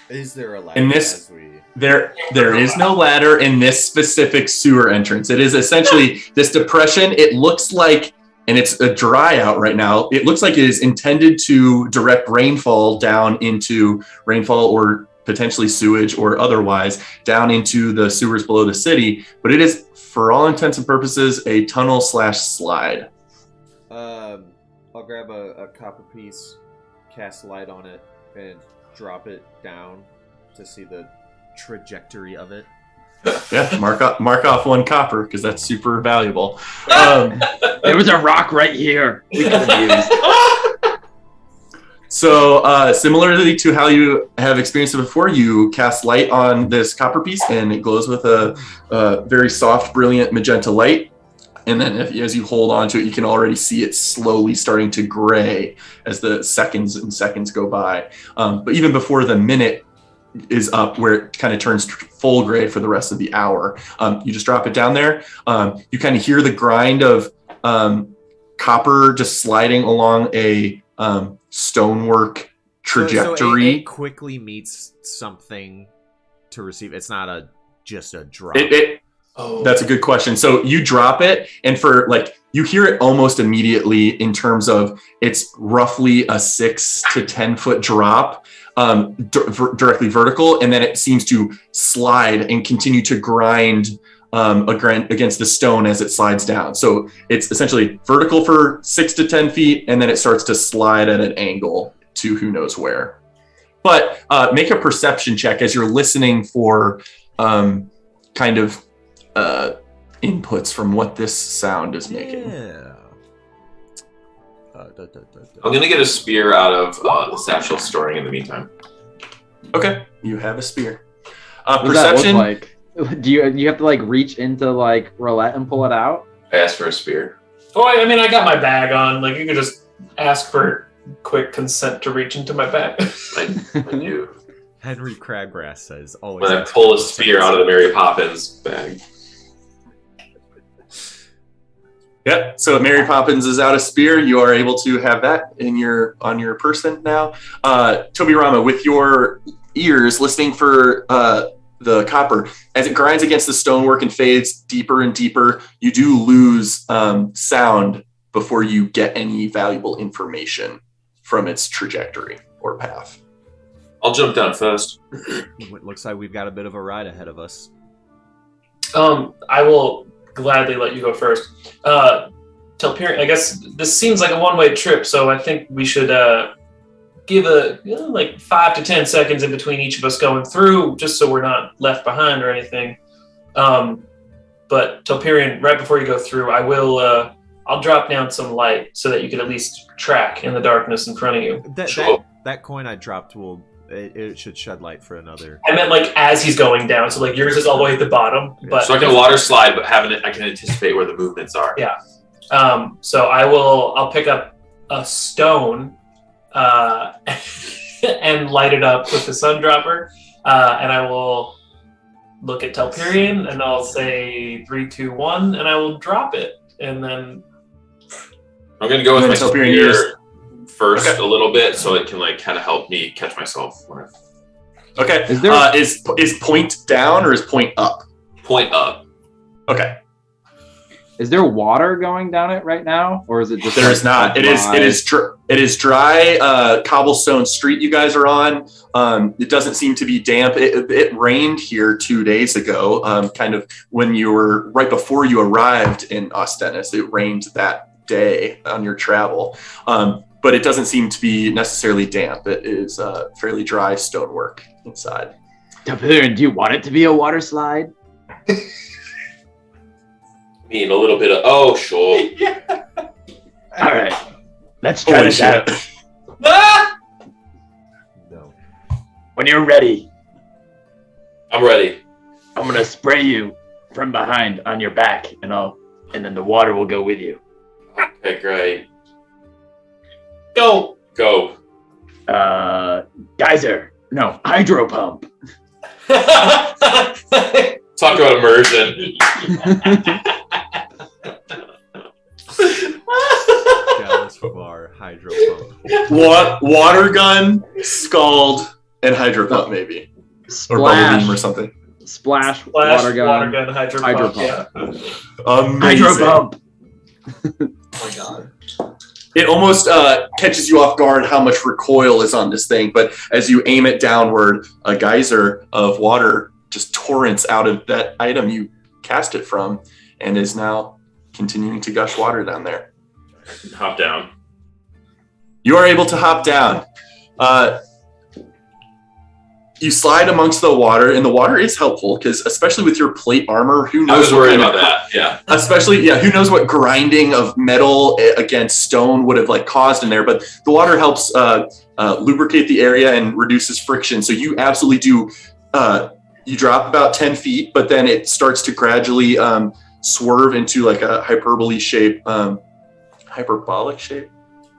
Is there a ladder? In this, there is no ladder in this specific sewer entrance. It is essentially this depression. It looks like, and it's a dry out right now. It looks like it is intended to direct rainfall down into rainfall or potentially sewage or otherwise down into the sewers below the city, but it is, for all intents and purposes, a tunnel/slide. I'll grab a copper piece, cast light on it, and drop it down to see the trajectory of it. Yeah, mark off 1 copper because that's super valuable. There was a rock right here. We could have used. So similarly to how you have experienced it before, you cast light on this copper piece and it glows with a very soft, brilliant magenta light. And then as you hold on to it, you can already see it slowly starting to gray as the seconds and seconds go by. But even before the minute is up, where it kind of turns full gray for the rest of the hour, you just drop it down there. You kind of hear the grind of copper just sliding along a stonework trajectory. So it quickly meets something to receive. It's not just a drop. That's a good question. So you drop it, and for like you hear it almost immediately in terms of it's roughly a 6 to 10 foot drop, directly vertical, and then it seems to slide and continue to grind against the stone as it slides down. So it's essentially vertical for 6 to 10 feet, and then it starts to slide at an angle to who knows where. But make a perception check as you're listening for kind of inputs from what this sound is making. Yeah. I'm gonna get a spear out of the satchel storing in the meantime. Okay, you have a spear. What does that Perception. look like? Do you have to like reach into like roulette and pull it out? I asked for a spear. Oh, I mean, I got my bag on. Like, you could just ask for quick consent to reach into my bag. I do. Henry Crabgrass says always. When I pull a spear out of the Mary Poppins bag. Yep. So Mary Poppins is out a spear. You are able to have that on your person now. Toby Rama, with your ears listening for the copper, as it grinds against the stonework and fades deeper and deeper, you do lose sound before you get any valuable information from its trajectory or path. I'll jump down first. It looks like we've got a bit of a ride ahead of us. I will gladly let you go first. Telperion, I guess this seems like a one-way trip, so I think we should give like 5 to 10 seconds in between each of us going through, just so we're not left behind or anything. But Telperion, right before you go through, I'll drop down some light so that you can at least track in the darkness in front of you. That coin I dropped it should shed light for another. I meant like as he's going down, so like yours is all the way at the bottom. But so I can water slide, but I can anticipate where the movements are. Yeah. So I'll pick up a stone and light it up with the sun dropper, and I will look at Telperion and I'll say 3, 2, 1, and I will drop it, and then I'm gonna go with my Telperion spear first a little bit, so it can like kind of help me catch myself. Okay. Is point down or is point up? Point up. Okay. Is there water going down it right now, or is it just? There is not. It is dry cobblestone street you guys are on. It doesn't seem to be damp. It rained here 2 days ago. Kind of when you were right before you arrived in Austenis. It rained that day on your travel. But it doesn't seem to be necessarily damp. It is fairly dry stonework inside. Telperion, do you want it to be a water slide? I mean, a little bit of sure. All right, let's try this out. No. When you're ready, I'm ready. I'm gonna spray you from behind on your back, and then the water will go with you. Okay, great. go. Geyser. No, hydro pump. Talk about immersion. Jealous from our hydro pump. Water gun, scald, and hydro pump maybe, or bubble beam or something. Splash, water gun, hydro pump. pump. Yeah. Amazing. Hydro pump. Oh my god. It almost catches you off guard how much recoil is on this thing, but as you aim it downward, a geyser of water just torrents out of that item you cast it from, and is now continuing to gush water down there. Hop down. You are able to hop down. You slide amongst the water, and the water is helpful because, especially with your plate armor, who knows? I was worried about that. Yeah. Especially, who knows what grinding of metal against stone would have caused in there? But the water helps lubricate the area and reduces friction. So you absolutely do. You drop about 10 feet, but then it starts to gradually swerve into like a hyperbolic shape,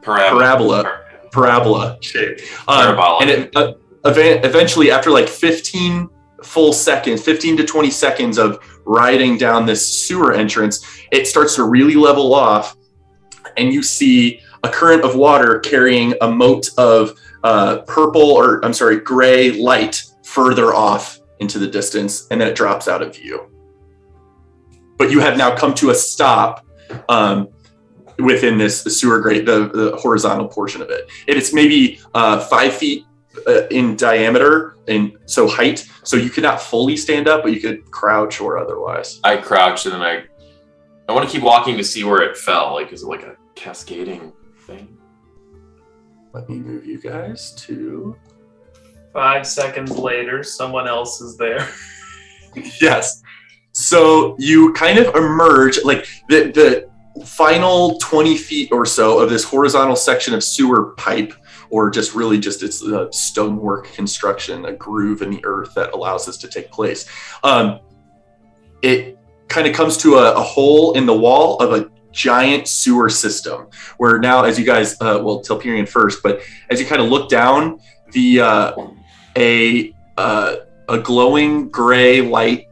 parabola shape, and it. Eventually, after 15 to 20 seconds of riding down this sewer entrance, it starts to really level off, and you see a current of water carrying a mote of gray light further off into the distance, and then it drops out of view. But you have now come to a stop within this sewer grate, the horizontal portion of it. It is maybe 5 feet in diameter and so height, so you could not fully stand up, but you could crouch or otherwise. I crouched, and then I want to keep walking to see where it fell. Is it like a cascading thing? Let me move you guys to 5 seconds later, someone else is there. yes. So you kind of emerge, the final 20 feet or so of this horizontal section of sewer pipe, or just it's a stonework construction, a groove in the earth that allows this to take place. It kind of comes to a hole in the wall of a giant sewer system, where now, as you guys, Telperion first, but as you kind of look down, a glowing gray light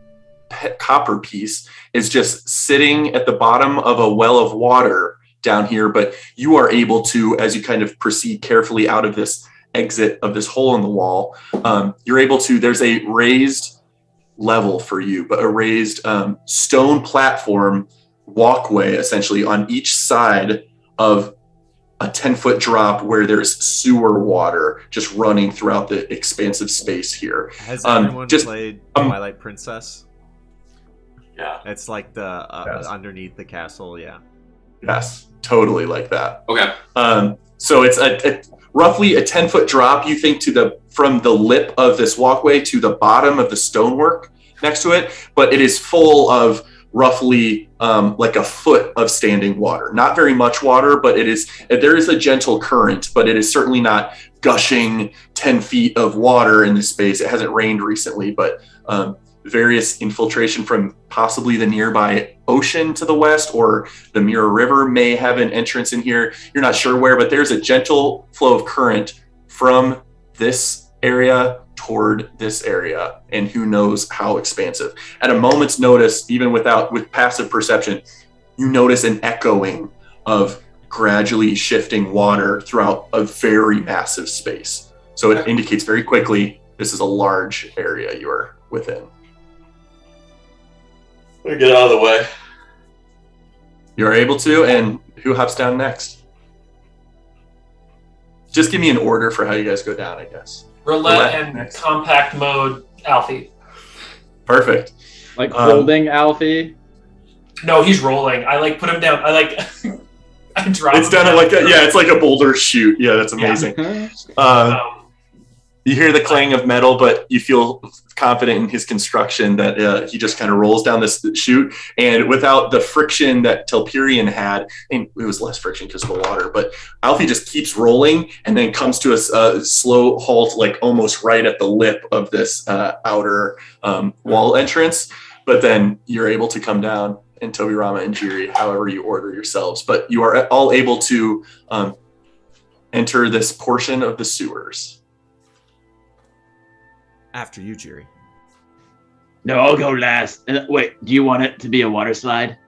copper piece is just sitting at the bottom of a well of water down here, but you are able to, as you kind of proceed carefully out of this exit of this hole in the wall, you're able to, there's a raised level for you, but a raised stone platform walkway essentially on each side of a 10-foot drop where there's sewer water just running throughout the expansive space here. Has everyone played Twilight Princess? Yeah. It's like the Yes. underneath the castle. Yeah. Yes, totally like that. Okay. So it's roughly a 10-foot drop, you think, from the lip of this walkway to the bottom of the stonework next to it, but it is full of roughly like a foot of standing water. Not very much water, but there is a gentle current, but it is certainly not gushing 10 feet of water in this space. It hasn't rained recently, but various infiltration from possibly the nearby ocean to the west, or the Mirror River may have an entrance in here. You're not sure where, but there's a gentle flow of current from this area toward this area, and who knows how expansive. At a moment's notice, even with passive perception, you notice an echoing of gradually shifting water throughout a very massive space. So it indicates very quickly this is a large area you're within. Get out of the way. You're able to, and who hops down next? Just give me an order for how you guys go down, I guess. Roulette and compact mode, Alfie. Perfect. Like holding Alfie. No, he's rolling. I like put him down. I like I drop. It's done like it's like a boulder chute. Yeah, that's amazing. You hear the clang of metal, but you feel confident in his construction that he just kind of rolls down this chute, and without the friction that Telperion had, and it was less friction because of the water, but Alfie just keeps rolling and then comes to a slow halt, like almost right at the lip of this outer wall entrance. But then you're able to come down, and Tobirama and Jiri, however you order yourselves, but you are all able to enter this portion of the sewers. After you, Jiri. No, I'll go last. Wait, do you want it to be a water slide?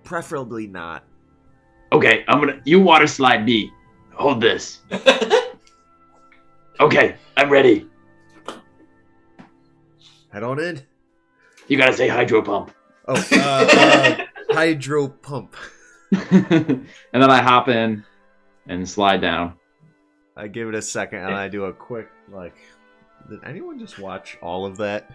Preferably not. Okay, you water slide me. Hold this. Okay, I'm ready. Head on in. You gotta say hydro pump. Oh, hydro pump. And then I hop in and slide down. I give it a second and I do a quick, like, did anyone just watch all of that?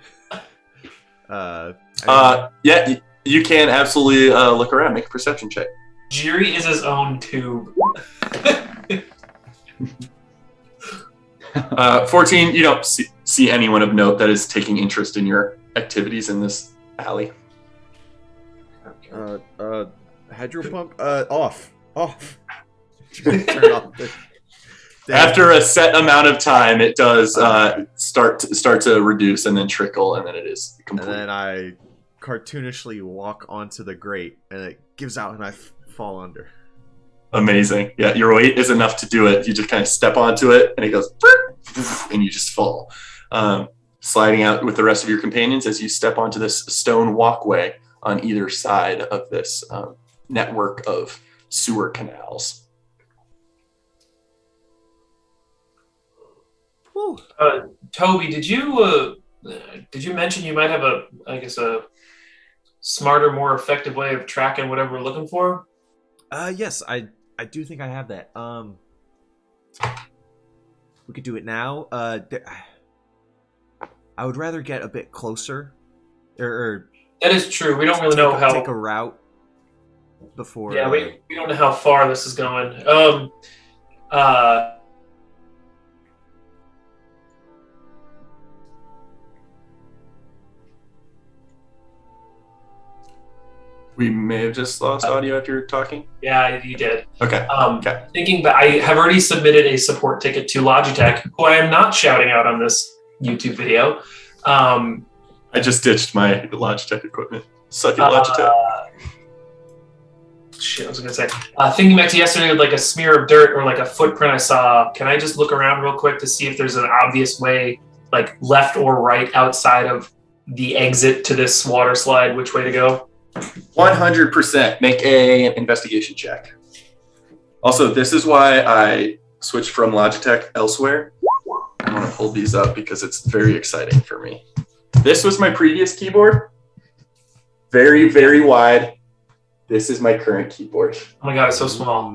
Yeah, you can absolutely look around, make a perception check. Jiri is his own tube. 14, you don't see anyone of note that is taking interest in your activities in this alley. Hydro pump, off. Turn off. After a set amount of time, it does start to reduce and then trickle, and then it is complete. And then I cartoonishly walk onto the grate, and it gives out, and I fall under. Amazing. Yeah, your weight is enough to do it. You just kind of step onto it, and it goes, and you just fall. Sliding out with the rest of your companions as you step onto this stone walkway on either side of this network of sewer canals. Toby, did you mention you might have a smarter, more effective way of tracking whatever we're looking for? Yes, I do think I have that. We could do it now. I would rather get a bit closer, or that is true. We don't really know how take a route before. Yeah, we don't know how far this is going. We may have just lost audio after you're talking. Yeah, you did. Okay. Okay. Thinking back, I have already submitted a support ticket to Logitech, who I am not shouting out on this YouTube video. I just ditched my Logitech equipment. Suck it, Logitech. Shit, I was gonna say. Thinking back to yesterday with like a smear of dirt or like a footprint I saw, can I just look around real quick to see if there's an obvious way, like left or right outside of the exit to this water slide, which way to go? 100%. Make an investigation check. Also, this is why I switched from Logitech elsewhere. I want to hold these up because it's very exciting for me. This was my previous keyboard. Very, very wide. This is my current keyboard. Oh my god, it's so small.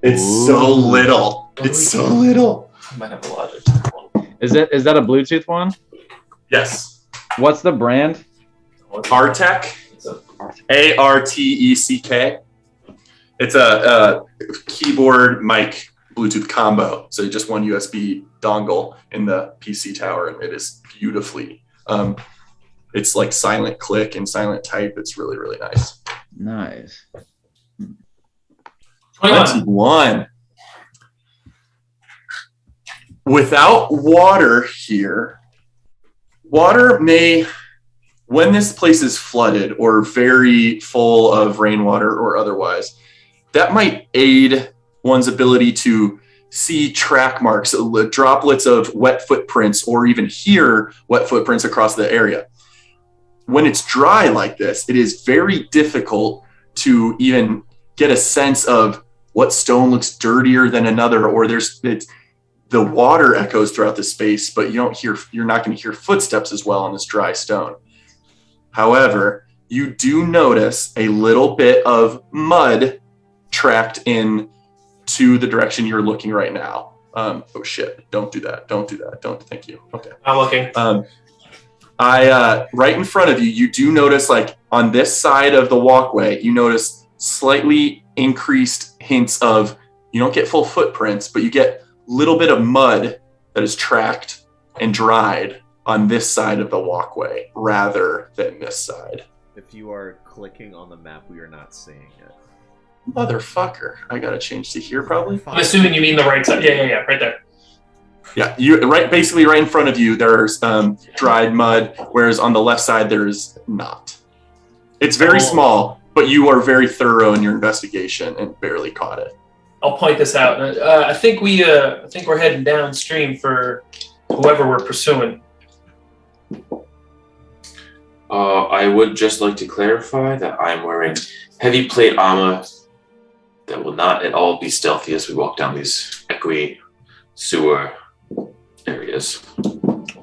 It's so little. It's so little. I might have a Logitech one. Is that a Bluetooth one? Yes. What's the brand? Artec. ARTECK. It's a keyboard mic Bluetooth combo. So just one USB dongle in the PC tower, and it is beautifully. It's like silent click and silent type. It's really, really nice. Nice. 21. Without water here, water may, when this place is flooded or very full of rainwater or otherwise, that might aid one's ability to see track marks, droplets of wet footprints, or even hear wet footprints across the area. When it's dry like this, it is very difficult to even get a sense of what stone looks dirtier than another, or the water echoes throughout the space, but you're not going to hear footsteps as well on this dry stone. However, you do notice a little bit of mud tracked in to the direction you're looking right now. Oh shit! Don't do that. Thank you. Okay. I'm looking. Right in front of you, you do notice, like on this side of the walkway, you notice slightly increased hints of, you don't get full footprints, but you get a little bit of mud that is tracked and dried on this side of the walkway rather than this side. If you are clicking on the map, we are not seeing it. Motherfucker. I gotta change to here probably. I'm assuming you mean the right side. Yeah, right there. Yeah, basically right in front of you, there's dried mud, whereas on the left side, there's not. It's very small, but you are very thorough in your investigation and barely caught it. I'll point this out. I think we're heading downstream for whoever we're pursuing. I would just like to clarify that I'm wearing heavy plate armor that will not at all be stealthy as we walk down these echoey sewer areas.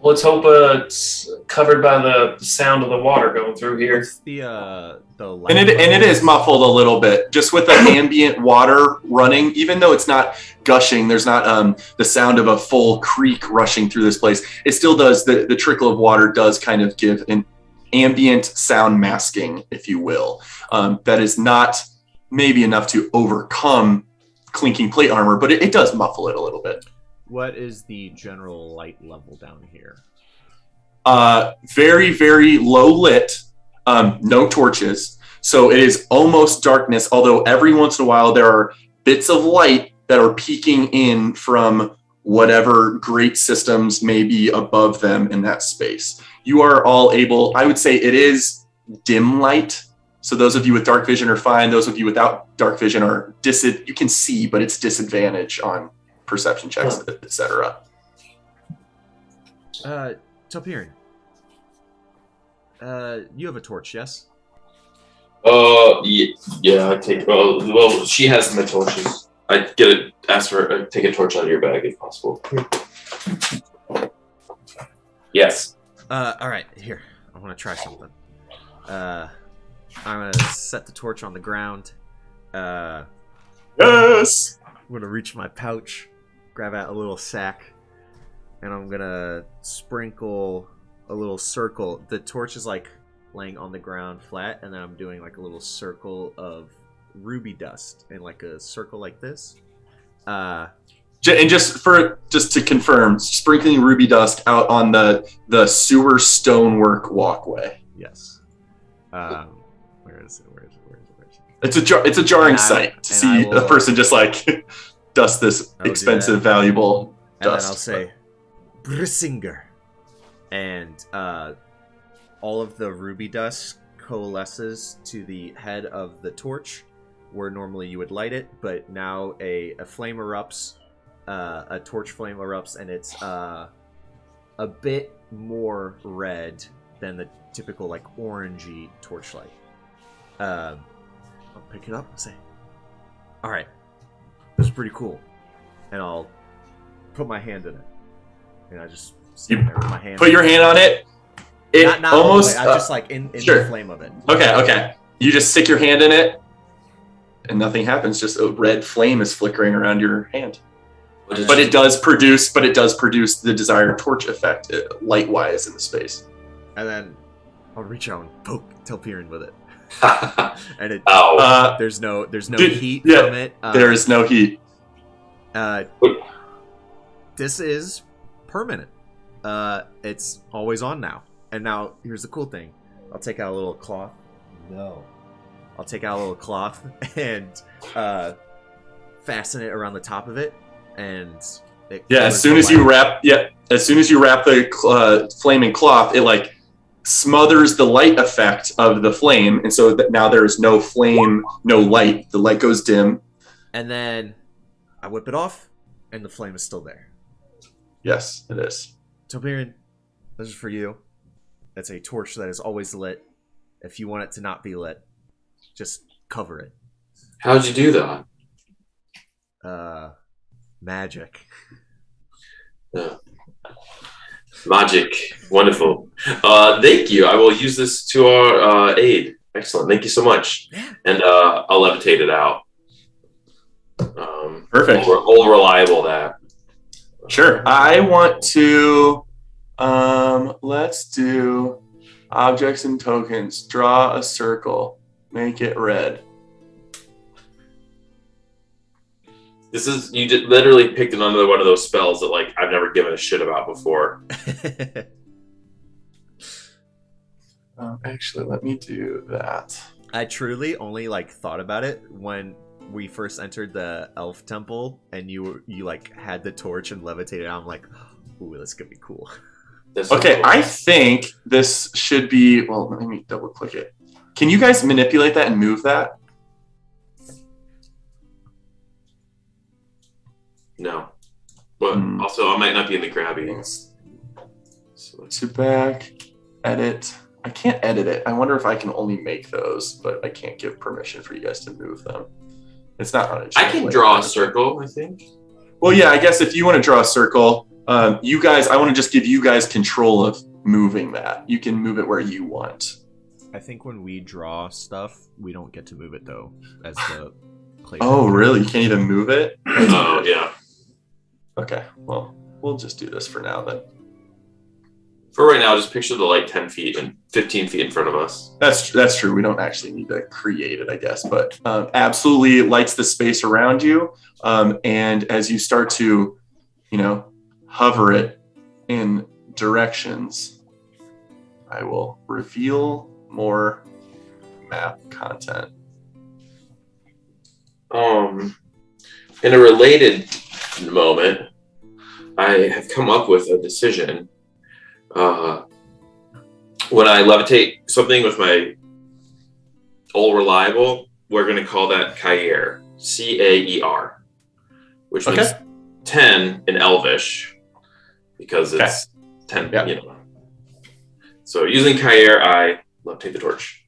Let's hope it's covered by the sound of the water going through here. What's the light and it is muffled a little bit, just with the ambient water running. Even though it's not gushing, there's not the sound of a full creek rushing through this place. It still does, the trickle of water does kind of give an ambient sound masking, if you will. That is not maybe enough to overcome clinking plate armor, but it does muffle it a little bit. What is the general light level down here? Very, very low lit, no torches. So it is almost darkness, although every once in a while there are bits of light that are peeking in from whatever great systems may be above them in that space. You are all able, I would say it is dim light. So those of you with dark vision are fine. Those of you without dark vision are you can see, but it's disadvantage on perception checks, etc. Topirin, you have a torch, yes? Yeah, I take. Well, she has my torches. I take a torch out of your bag if possible. Yes. All right, here. I want to try something. I'm gonna set the torch on the ground. Yes. I'm gonna reach my pouch, grab out a little sack, and I'm gonna sprinkle a little circle. The torch is like laying on the ground flat, and then I'm doing like a little circle of ruby dust and like a circle like this. And just to confirm, sprinkling ruby dust out on the sewer stonework walkway. Yes. Where is it? It's a jarring sight to see a person just like dust this expensive, valuable dust. And then I'll say, Brissinger. And all of the ruby dust coalesces to the head of the torch, where normally you would light it, but now a flame erupts, a torch flame erupts, and it's a bit more red than the typical like orangey torchlight. I'll pick it up and say, all right, this is pretty cool. And I'll put my hand in it. And I just stand there with my hand. Put your hand on it. Not almost. I just like in the flame of it. Okay. You just stick your hand in it, and nothing happens. Just a red flame is flickering around your hand. But it does produce the desired torch effect, light-wise in the space. And then I'll reach out and poke Telpiran with it. And it, Ow. there's no Dude, heat yeah, from it. there is no heat. This is permanent. It's always on now. And now here's the cool thing. I'll take out a little cloth. No. I'll take out a little cloth and fasten it around the top of it, and as soon as you wrap the flaming cloth, it like smothers the light effect of the flame, and so that now there is no flame, no light. The light goes dim. And then I whip it off, and the flame is still there. Yes, it is. Toberian, this is for you. It's a torch that is always lit. If you want it to not be lit, just cover it. How'd you do that? Magic. Yeah. Magic. Wonderful. Thank you. I will use this to our aid. Excellent. Thank you so much. Yeah. And I'll levitate it out. Perfect. All reliable that. Sure. I want to let's do objects and tokens. Draw a circle. Make it red. This is you just literally picked another one of those spells that like I've never given a shit about before. Actually, let me do that. I truly only like thought about it when we first entered the elf temple and you like had the torch and levitated. I'm like, ooh, this could be cool. Okay, I think this should be. Well, let me double click it. Can you guys manipulate that and move that? No. But also, I might not be in the grabby. So to back, edit. I can't edit it. I wonder if I can only make those, but I can't give permission for you guys to move them. It's not on a I can draw a circle, I think. Well, yeah, I guess if you want to draw a circle, you guys, I want to just give you guys control of moving that. You can move it where you want. I think when we draw stuff, we don't get to move it though, as the player. Oh, really? You can't even move it? Oh, yeah. Okay, well, we'll just do this for now then. For right now, just picture the light 10 feet and 15 feet in front of us. That's true. We don't actually need to create it, I guess, but absolutely lights the space around you. And as you start to, hover it in directions, I will reveal more map content. In a related moment, I have come up with a decision. When I levitate something with my all reliable, we're going to call that Caer, Caer, which means 10 in Elvish, because it's 10, So using Caer, I levitate the torch.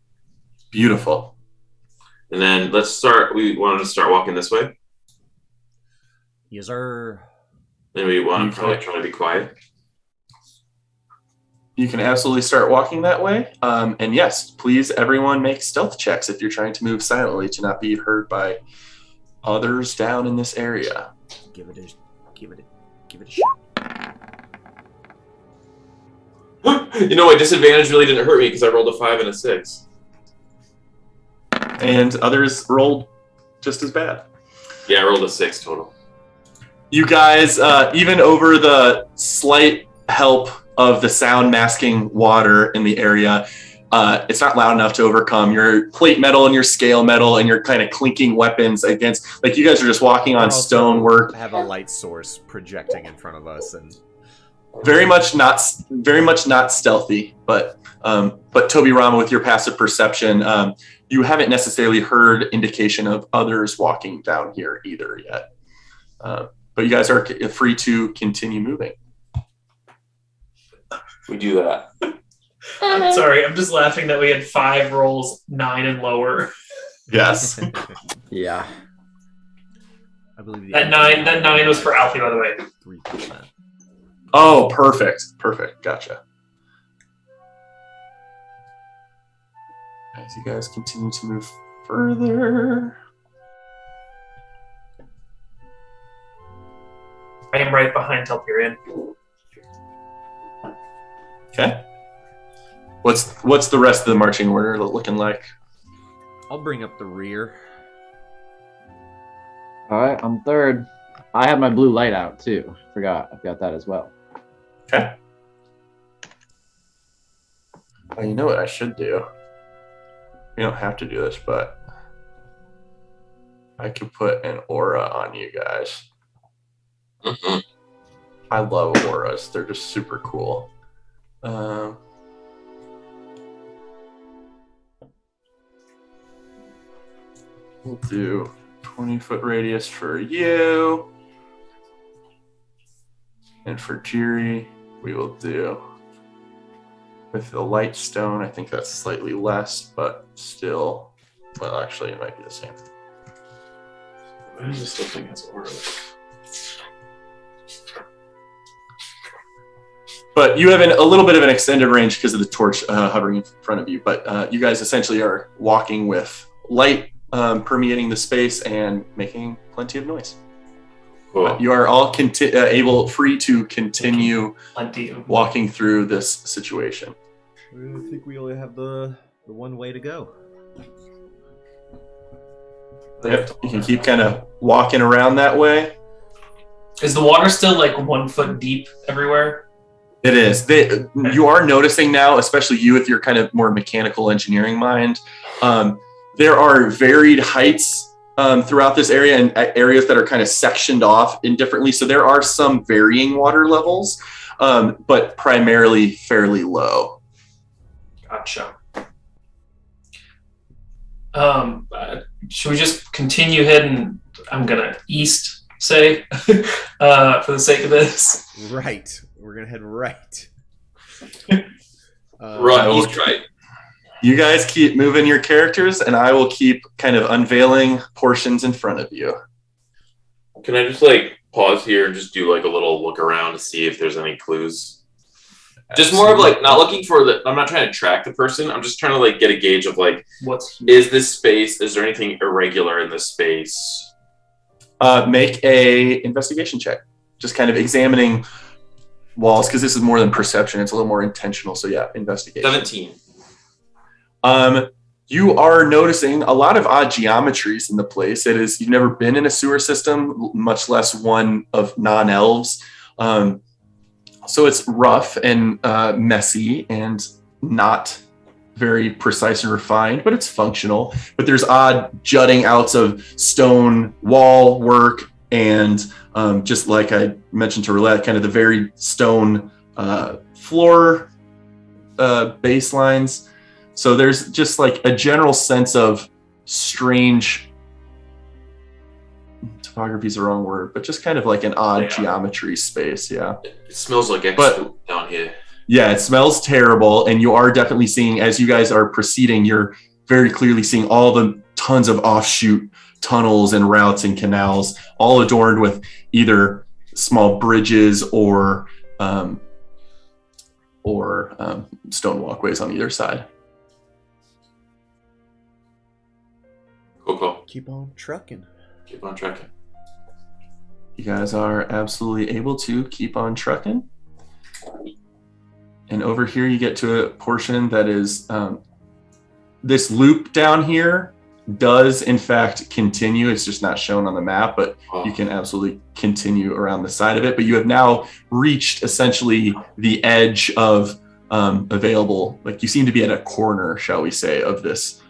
Beautiful. And then let's start. We wanted to start walking this way. Yes, sir. Then we want to probably try to be quiet. You can absolutely start walking that way. And yes, please, everyone make stealth checks if you're trying to move silently to not be heard by others down in this area. Give it a shot. My disadvantage really didn't hurt me because I rolled a 5 and a 6. And others rolled just as bad. Yeah, I rolled a 6 total. You guys, even over the slight help of the sound masking water in the area, it's not loud enough to overcome your plate metal and your scale metal and your kind of clinking weapons against, like, you guys are just walking on stonework. Have a light source projecting in front of us, and very much not stealthy, but Toby Rama, with your passive perception, you haven't necessarily heard indication of others walking down here either yet. But you guys are free to continue moving. We do that. I'm sorry, I'm just laughing that we had 5 rolls, 9 and lower. Yes. Yeah. I believe That 9 was for Alfie, by the way. 3%. Oh, perfect. Gotcha. As you guys continue to move further. I am right behind Telperion. Okay. What's the rest of the marching order looking like? I'll bring up the rear. All right, I'm third. I have my blue light out too. Forgot. I've got that as well. Okay. Well, you know what I should do? You don't have to do this, but I could put an aura on you guys. Mhm. I love auras. They're just super cool. We'll do 20-foot radius for you. And for Jiri, we will do with the light stone. I think that's slightly less, but still, well, actually, it might be the same. Why does this still think it's aura? But you have a little bit of an extended range because of the torch hovering in front of you. But you guys essentially are walking with light permeating the space and making plenty of noise. Cool. You are all free to continue Plenty of walking through this situation. I think we only have the one way to go. Yep. You can keep kind of walking around that way. Is the water still like 1 foot deep everywhere? It is. You are noticing now, especially you with your kind of more mechanical engineering mind, there are varied heights throughout this area and areas that are kind of sectioned off indifferently. So there are some varying water levels, but primarily fairly low. Gotcha. Should we just continue heading? I'm gonna east, say, for the sake of this. Right. We're gonna head right. Right. You guys keep moving your characters, and I will keep kind of unveiling portions in front of you. Can I just like pause here and just do like a little look around to see if there's any clues? Just more of like not looking for I'm not trying to track the person. I'm just trying to like get a gauge of like is this space? Is there anything irregular in this space? Make a investigation check. Just kind of examining walls because this is more than perception. It's a little more intentional. So yeah, investigation. 17. You are noticing a lot of odd geometries in the place. You've never been in a sewer system, much less one of non-elves. So it's rough and messy and not very precise and refined, but it's functional. But there's odd jutting outs of stone wall work and just like I mentioned to Roulette, kind of the very stone floor baselines. So there's just like a general sense of strange, topography is the wrong word, but just kind of like an odd geometry space. Yeah. It smells like extra down here. Yeah, it smells terrible. And you are definitely seeing, as you guys are proceeding, you're very clearly seeing all the tons of offshoot tunnels and routes and canals, all adorned with either small bridges or stone walkways on either side. Cool. Keep on trucking. Keep on trucking. You guys are absolutely able to keep on trucking. And over here you get to a portion that is this loop down here does in fact continue. It's just not shown on the map, but you can absolutely continue around the side of it. But you have now reached essentially the edge of available, like you seem to be at a corner, shall we say, of this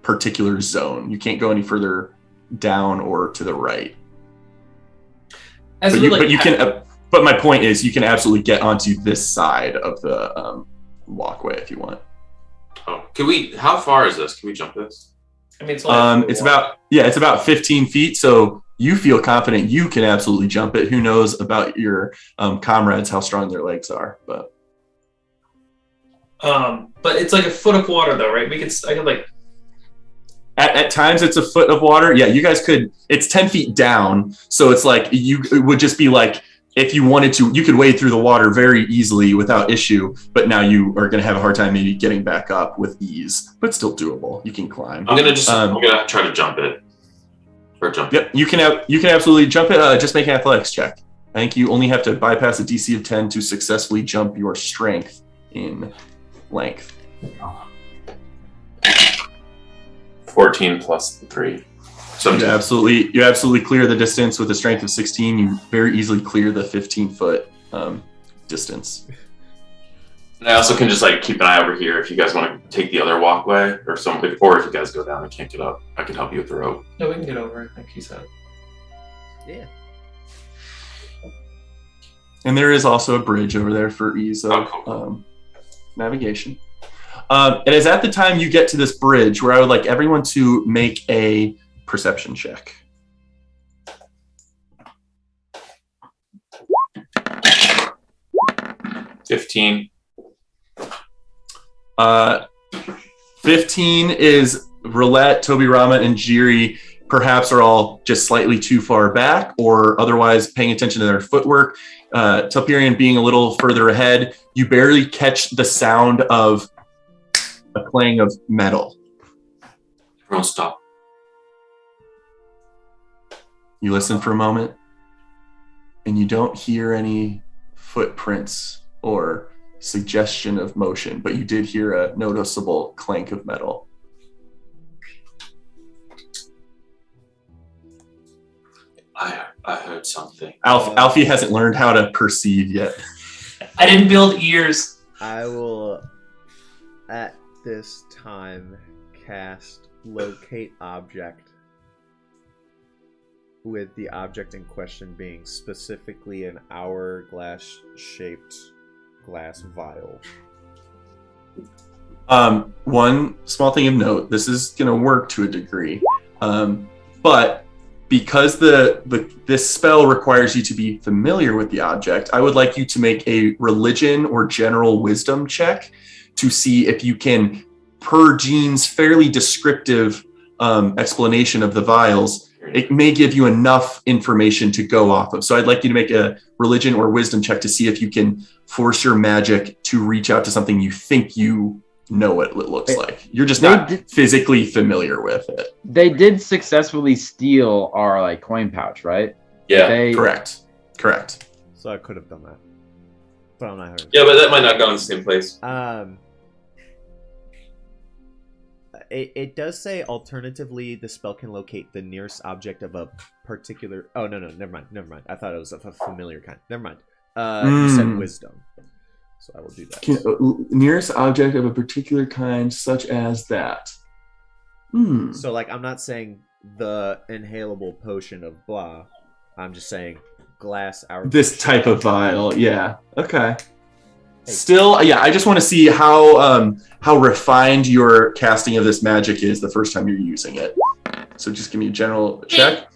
particular zone. You can't go any further down or to the right. But my point is, you can absolutely get onto this side of the walkway if you want. Oh, how far is this? Can we jump this? I mean, it's it's about 15 feet. So you feel confident you can absolutely jump it. Who knows about your comrades, how strong their legs are, but it's like a foot of water though, right? I could like. At times it's a foot of water. Yeah, you guys could. It's 10 feet down, so it's like it would just be like if you wanted to, you could wade through the water very easily without issue. But now you are going to have a hard time maybe getting back up with ease, but still doable. You can climb. I'm gonna try to jump it. Or jump. Yep, you can absolutely jump it. Just make an athletics check. I think you only have to bypass a DC of 10 to successfully jump your strength in length. 14 plus 3. So You absolutely clear the distance with a strength of 16. You very easily clear the 15-foot distance. And I also can just like keep an eye over here if you guys want to take the other walkway or something, or if you guys go down and can't get up, I can help you with the rope. No, we can get over it, like he said. Yeah. And there is also a bridge over there for ease of navigation. And it's at the time you get to this bridge where I would like everyone to make a perception check. 15. 15 is Roulette, Toby Rama, and Jiri perhaps are all just slightly too far back or otherwise paying attention to their footwork. Telperion being a little further ahead, you barely catch the sound of a clang of metal. Everyone stop. You listen for a moment, and you don't hear any footprints or suggestion of motion, but you did hear a noticeable clank of metal. I heard something. Alfie hasn't learned how to perceive yet. I didn't build ears. I will, at this time, cast Locate Object, with the object in question being specifically an hourglass-shaped glass vial. One small thing of note, this is going to work to a degree, but because this spell requires you to be familiar with the object, I would like you to make a religion or general wisdom check to see if you can, per Jean's fairly descriptive explanation of the vials, it may give you enough information to go off of. So I'd like you to make a religion or wisdom check to see if you can force your magic to reach out to something you think you know what it looks like. You're just not physically familiar with it. They did successfully steal our like coin pouch, right? Yeah, Correct. So I could have done that, but I'm not hearing. Yeah, but that might not go in the same place. It does say alternatively the spell can locate the nearest object of a particular. Oh no, never mind. I thought it was of a familiar kind. Never mind. You said wisdom, so I will do that. Nearest object of a particular kind, such as that. So like, I'm not saying the inhalable potion of blah. I'm just saying glass hour. This type of vial, yeah. Okay. Still, yeah. I just want to see how refined your casting of this magic is the first time you're using it. So just give me a general check.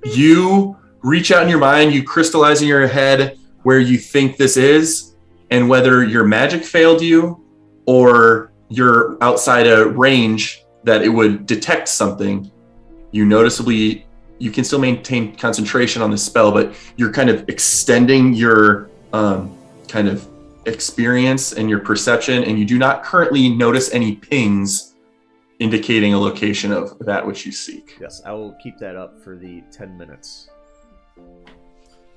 You reach out in your mind, you crystallize in your head where you think this is, and whether your magic failed you or you're outside a range that it would detect something, you can still maintain concentration on the spell, but you're kind of extending your kind of experience and your perception, and you do not currently notice any pings indicating a location of that which you seek. Yes, I will keep that up for the 10 minutes.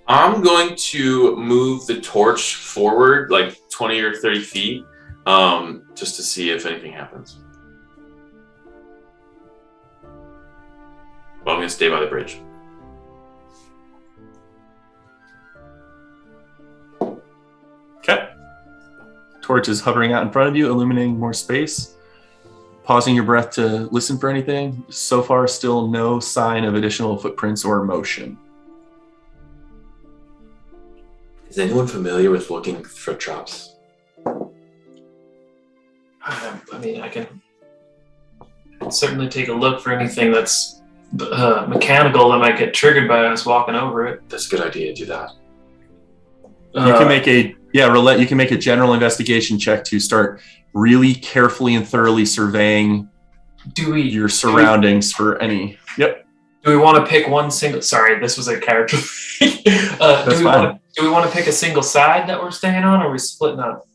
I'm going to move the torch forward like 20 or 30 feet just to see if anything happens. Well, I'm going to stay by the bridge. Okay. Torch is hovering out in front of you, illuminating more space. Pausing your breath to listen for anything. So far, still no sign of additional footprints or motion. Is anyone familiar with looking for traps? I mean, I can certainly take a look for anything that's mechanical that might get triggered by us walking over it. That's a good idea. Do that. You can make Roulette, you can make a general investigation check to start really carefully and thoroughly surveying your surroundings for any. Yep. Do we want to pick one single? Sorry, this was a character. That's fine. Do we want to pick a single side that we're staying on, or are we splitting up?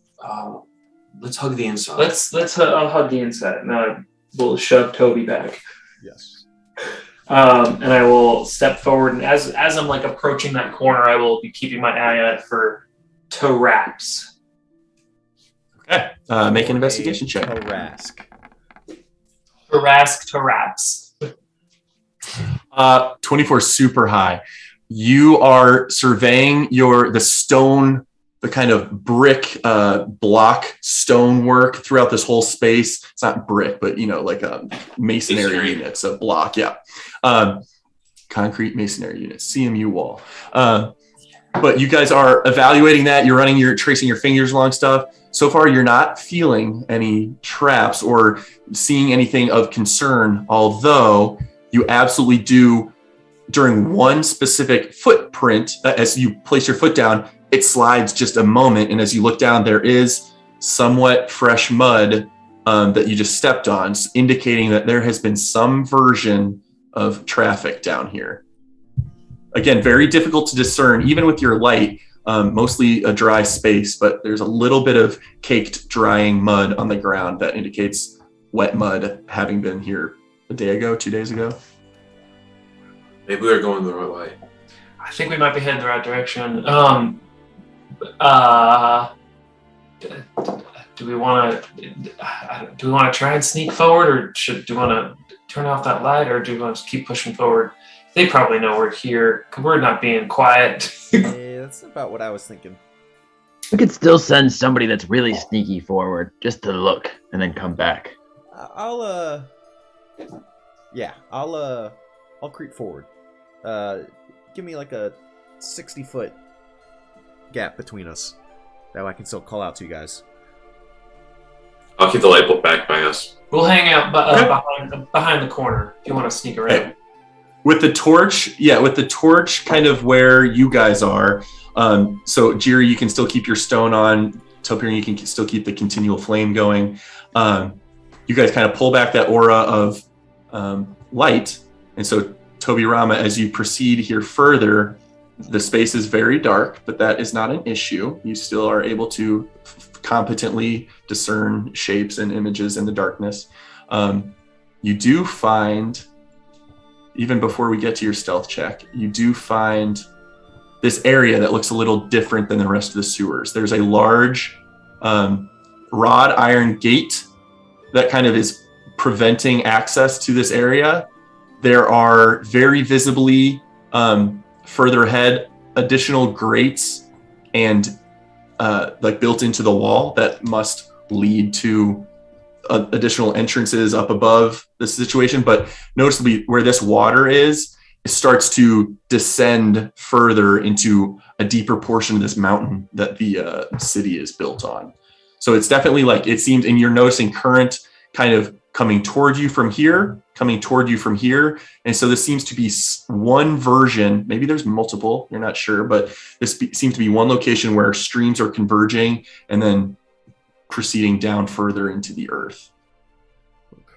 Let's hug the inside. I'll hug the inside, and we'll shove Toby back. Yes. And I will step forward, and as I'm like approaching that corner, I will be keeping my eye out for traps. Okay. Make an investigation check. Harask. Taraps. 24 super high. You are surveying the stone, the kind of brick block stonework throughout this whole space. It's not brick, but like masonry units of block. Yeah. Concrete masonry units, CMU wall. But you guys are evaluating that. You're tracing your fingers along stuff. So far, you're not feeling any traps or seeing anything of concern, although you absolutely do during one specific footprint. As you place your foot down, it slides just a moment. And as you look down, there is somewhat fresh mud that you just stepped on, indicating that there has been some version of traffic down here. Again, very difficult to discern, even with your light, mostly a dry space, but there's a little bit of caked drying mud on the ground that indicates wet mud having been here a day ago, 2 days ago. Maybe we're going the right way. I think we might be heading the right direction. Do we want to try and sneak forward, or do we want to turn off that light, or do we want to keep pushing forward? They probably know we're here. We're not being quiet. Yeah, that's about what I was thinking. We could still send somebody that's really sneaky forward just to look and then come back. I'll creep forward. Give me like a 60-foot gap between us. That way I can still call out to you guys. I'll keep the light bulb back by us. We'll hang out behind the corner if you want to sneak around. Okay. With the torch kind of where you guys are. So Jiri, you can still keep your stone on. Topian, you can still keep the continual flame going. You guys kind of pull back that aura of light. And so Tobirama, as you proceed here further, the space is very dark, but that is not an issue. You still are able to competently discern shapes and images in the darkness. You do find, even before we get to your stealth check, you do find this area that looks a little different than the rest of the sewers. There's a large wrought iron gate that kind of is preventing access to this area. There are very visibly further ahead additional grates and like built into the wall that must lead to additional entrances up above the situation. But noticeably where this water is, it starts to descend further into a deeper portion of this mountain that the city is built on. So it's definitely like, it seems, and you're noticing current kind of coming toward you from here. And so this seems to be one version, maybe there's multiple, you're not sure, but this seems to be one location where streams are converging and then proceeding down further into the earth.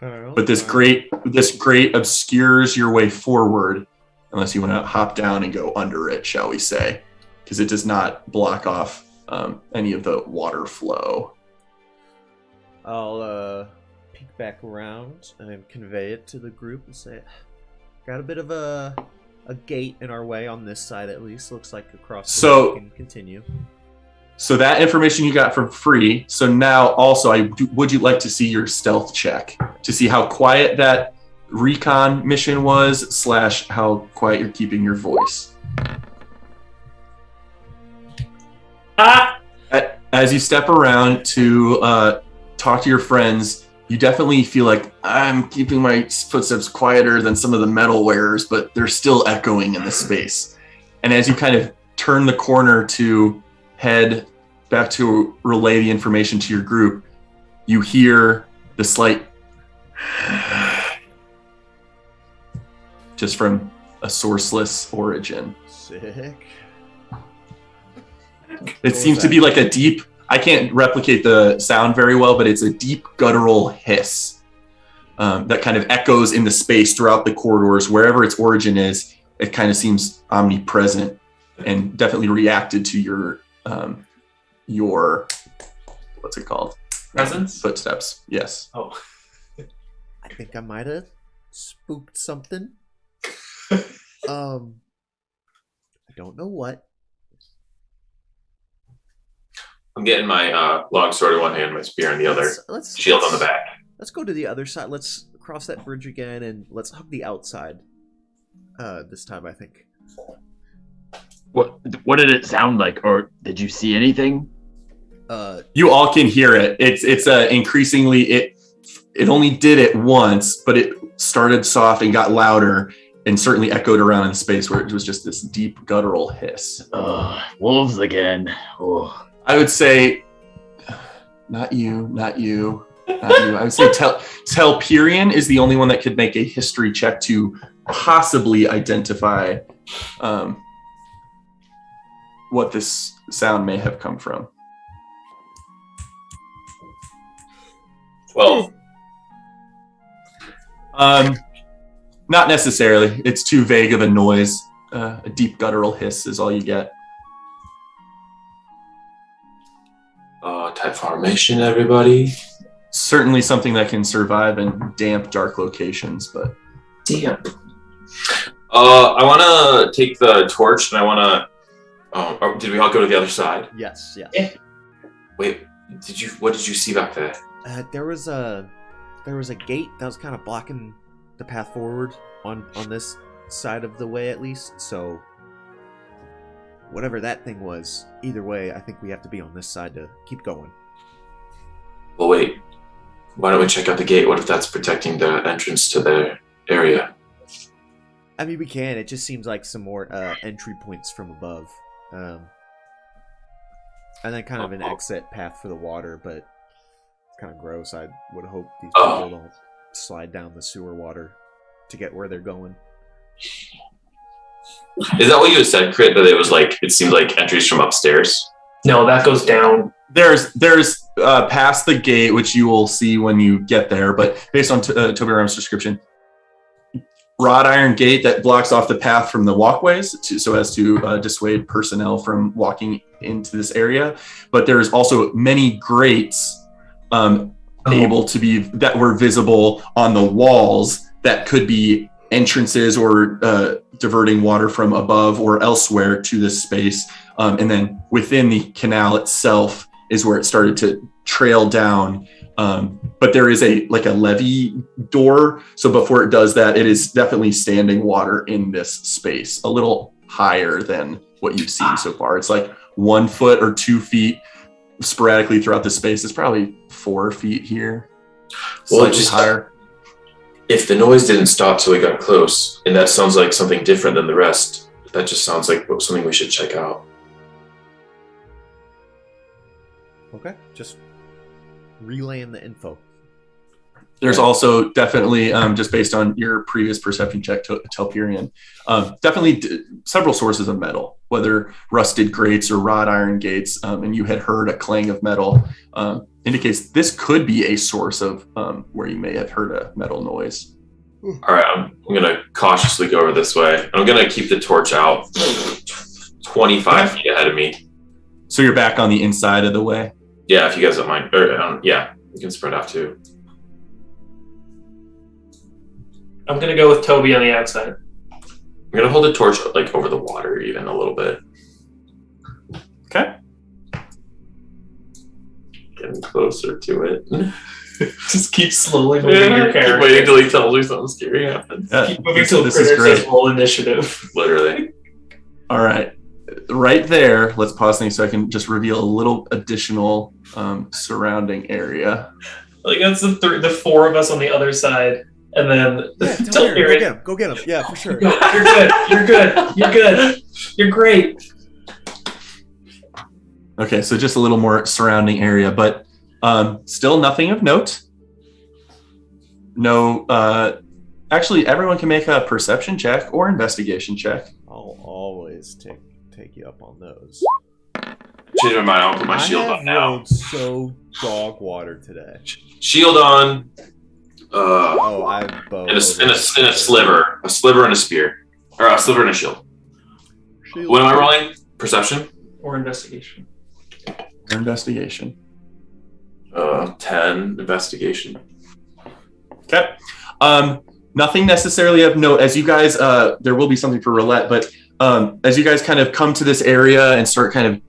Okay. But this grate obscures your way forward unless you want to hop down and go under it, shall we say, because it does not block off any of the water flow. I'll peek back around and convey it to the group and say, got a bit of a gate in our way on this side, at least. Looks like across the way we can continue. So that information you got for free. So now also, would you like to see your stealth check to see how quiet that recon mission was / how quiet you're keeping your voice? As you step around to talk to your friends, you definitely feel like I'm keeping my footsteps quieter than some of the metal wearers, but they're still echoing in the space. And as you kind of turn the corner to head back to relay the information to your group, you hear the slight just from a sourceless origin. Sick. It seems to be like a deep, I can't replicate the sound very well, but it's a deep guttural hiss that kind of echoes in the space throughout the corridors. Wherever its origin is, it kind of seems omnipresent and definitely reacted to your what's it called? Presence? Footsteps. Yes. Oh. I think I might have spooked something. I don't know what. I'm getting my long sword in one hand, my spear in the other, shield on the back. Let's go to the other side. Let's cross that bridge again, and let's hug the outside. This time, I think. What did it sound like, or did you see anything? You all can hear it. It's increasingly it only did it once, but it started soft and got louder, and certainly echoed around in space where it was just this deep guttural hiss. Wolves again. Oh. I would say, not you. I would say Telperion is the only one that could make a history check to possibly identify what this sound may have come from. 12. Not necessarily. It's too vague of a noise. A deep guttural hiss is all you get. Type formation, everybody. Certainly something that can survive in damp, dark locations, but Damn. I want to take the torch, and I want to. Did we all go to the other side? Yes. Yeah. Wait, what did you see back there? There was a gate that was kind of blocking the path forward on this side of the way, at least. So whatever that thing was, either way, I think we have to be on this side to keep going. Well, wait. Why don't we check out the gate? What if that's protecting the entrance to their area? I mean, we can. It just seems like some more entry points from above. And then kind of an exit path for the water, but it's kind of gross. I would hope these people don't slide down the sewer water to get where they're going. Is that what you said, Crit? That it seemed like entries from upstairs? No, that goes down. there's past the gate, which you will see when you get there, but based on Toby Ram's description, wrought iron gate that blocks off the path from the walkways so as to dissuade personnel from walking into this area. But there's also many grates able to be that were visible on the walls that could be entrances or diverting water from above or elsewhere to this space. And then within the canal itself is where it started to trail down. But there is a levee door. So before it does that, it is definitely standing water in this space, a little higher than what you've seen so far. It's like 1 foot or 2 feet sporadically throughout the space. It's probably 4 feet here. Well, Slightly higher. If the noise didn't stop till we got close, and that sounds like something different than the rest, that just sounds like something we should check out. Okay, just relaying the info. There's also definitely, just based on your previous perception check, Telperion, definitely several sources of metal, whether rusted grates or wrought iron gates, and you had heard a clang of metal, indicates this could be a source of where you may have heard a metal noise. All right, I'm going to cautiously go over this way. I'm going to keep the torch out 25 feet ahead of me. So you're back on the inside of the way? Yeah, if you guys don't mind. Or, yeah, you can spread out too. I'm going to go with Toby on the outside. I'm going to hold the torch over the water even a little bit. Okay. Getting closer to it. Just keep slowly moving your character. Keep waiting until he tells me something scary happens. Keep moving till the critter says roll initiative. Literally. All right. Right there, let's pause things so I can just reveal a little additional surrounding area. That's the four of us on the other side. And then Go get him. Yeah, for sure. You're good. You're good. You're good. You're great. Okay, so just a little more surrounding area, but still nothing of note. No, actually, everyone can make a perception check or investigation check. I'll always take you up on those. Change my mind. I'll put my shield on now. Rolled so dog water today. Shield on. I bowed and a sliver, a sliver and a spear, or a sliver and a shield. What am I rolling? Perception or investigation? Or investigation. 10 investigation. Okay. Nothing necessarily of note. As you guys, there will be something for roulette, but as you guys kind of come to this area and start kind of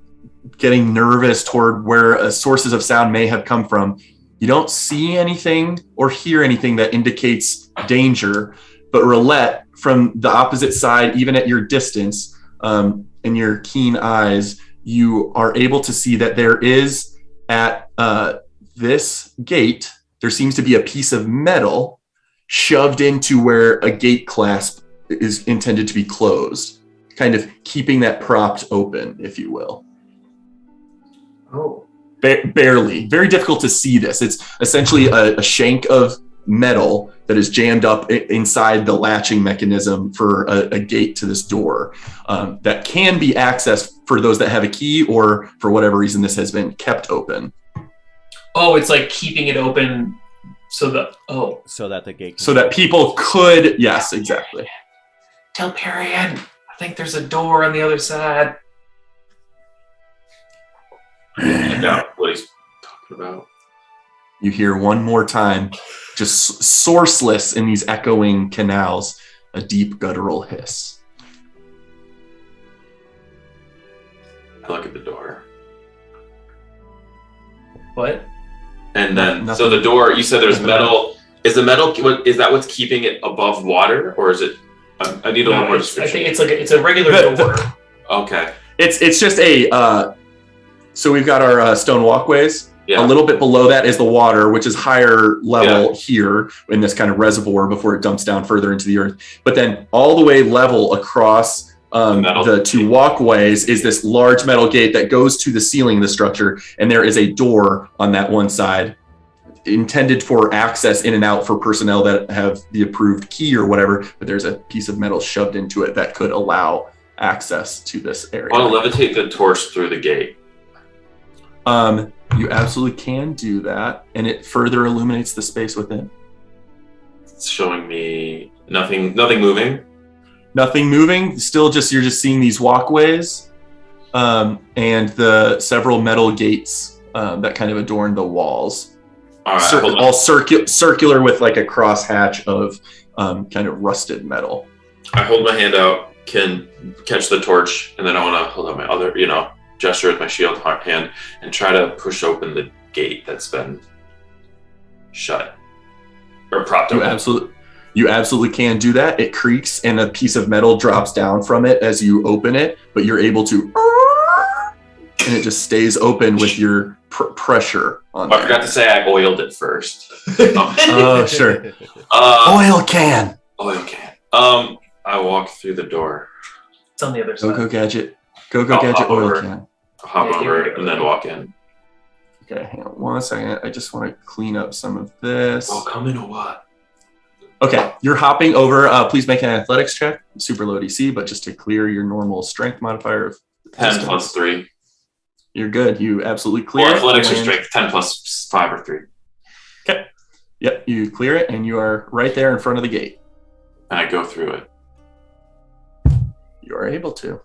getting nervous toward where sources of sound may have come from, You don't see anything or hear anything that indicates danger, but Roulette, from the opposite side, even at your distance, in your keen eyes, you are able to see that there is at this gate, there seems to be a piece of metal shoved into where a gate clasp is intended to be closed, kind of keeping that propped open, if you will. Oh. Barely. Very difficult to see this. It's essentially a shank of metal that is jammed up inside the latching mechanism for a gate to this door that can be accessed for those that have a key, or for whatever reason this has been kept open. Oh, it's like keeping it open so that the gate so that people could, yes, exactly. Telperion, I think there's a door on the other side. I doubt what he's talking about. You hear one more time, just sourceless in these echoing canals, a deep guttural hiss. I look at the door. What? And then, Nothing. so the door, you said there's metal. Is the metal, is that what's keeping it above water? Or is it, I need a little more I description. think it's a regular door. Okay. It's just a, so we've got our stone walkways. Yeah. A little bit below that is the water, which is higher level here in this kind of reservoir before it dumps down further into the earth. But then all the way level across the two walkways is this large metal gate that goes to the ceiling of the structure. And there is a door on that one side intended for access in and out for personnel that have the approved key or whatever. But there's a piece of metal shoved into it that could allow access to this area. I want to levitate the torch through the gate. You absolutely can do that, and it further illuminates the space within. It's showing me nothing moving. Nothing moving. Still, you're just seeing these walkways, and the several metal gates that kind of adorn the walls. All right, all circular with like a crosshatch of kind of rusted metal. I hold my hand out, can catch the torch, and then I want to hold out my other, gesture with my shield hand and try to push open the gate that's been shut or propped open. You absolutely can do that. It creaks and a piece of metal drops down from it as you open it, but you're able to, and it just stays open with your pressure on I forgot to say I oiled it first. Oh, sure. Oil can. I walk through the door. It's on the other side. Go gadget. Go gadget oil can. Hop over and then walk in. Okay, hang on 1 second. I just want to clean up some of this. Oh, come in or what? Okay, you're hopping over. Please make an athletics check. Super low DC, but just to clear your normal strength modifier of 10 plus 3. You're good. You absolutely clear Or it. athletics or strength. 10 plus 5 or 3. Okay. Yep, you clear it, and you are right there in front of the gate. And I go through it. You are able to.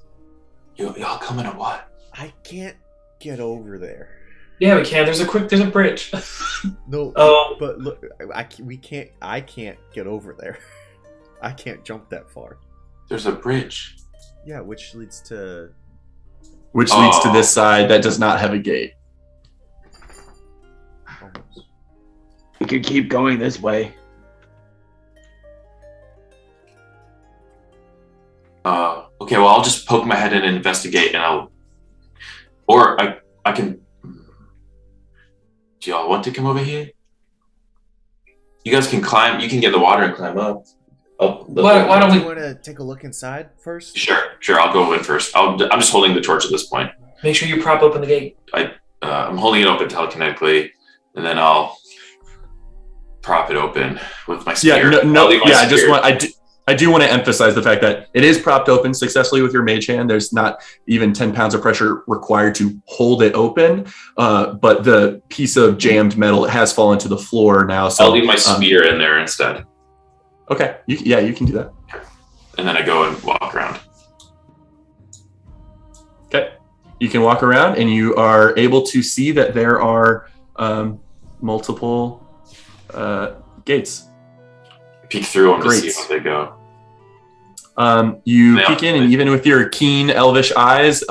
Y'all coming or what? I can't get over there. Yeah, we can. There's a bridge. No. Oh. But look, I can't get over there. I can't jump that far. There's a bridge. Yeah, which leads to this side that does not have a gate. almost. We could keep going this way. Okay, well, I'll just poke my head in and investigate, and I can. Do y'all want to come over here? You guys can climb. You can get in the water and climb up. Why don't Do we? you want to take a look inside first? Sure. I'll go in first. I'm just holding the torch at this point. Make sure you prop open the gate. I'm holding it open telekinetically, and then I'll prop it open with my spear. I do want to emphasize the fact that it is propped open successfully with your mage hand. There's not even 10 pounds of pressure required to hold it open, but the piece of jammed metal has fallen to the floor now. So I'll leave my spear in there instead. Okay, you can do that. And then I go and walk around. Okay, you can walk around, and you are able to see that there are multiple gates. Peek through them to Great. see how they go. You peek in, and even with your keen elvish eyes,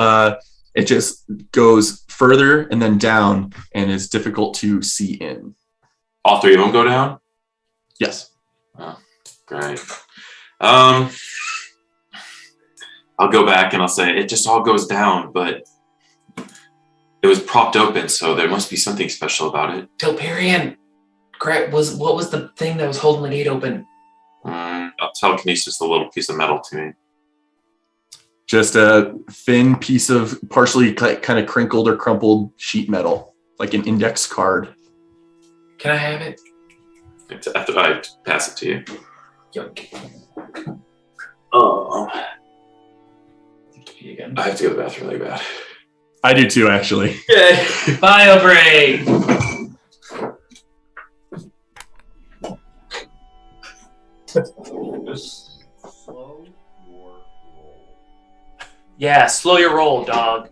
it just goes further and then down and is difficult to see in. All three of them go down? Yes. Oh, great. I'll go back and I'll say it just all goes down, but it was propped open, so there must be something special about it. Telperion, what was the thing that was holding the gate open? I'll telekinesis a little piece of metal to me. Just a thin piece of partially kind of crinkled or crumpled sheet metal, like an index card. Can I have it? After I pass it to you. Yoink. Oh. Again. I have to go to the bathroom really bad. I do too, actually. Yay! Bio break! Slow your roll. Yeah, slow your roll, dog.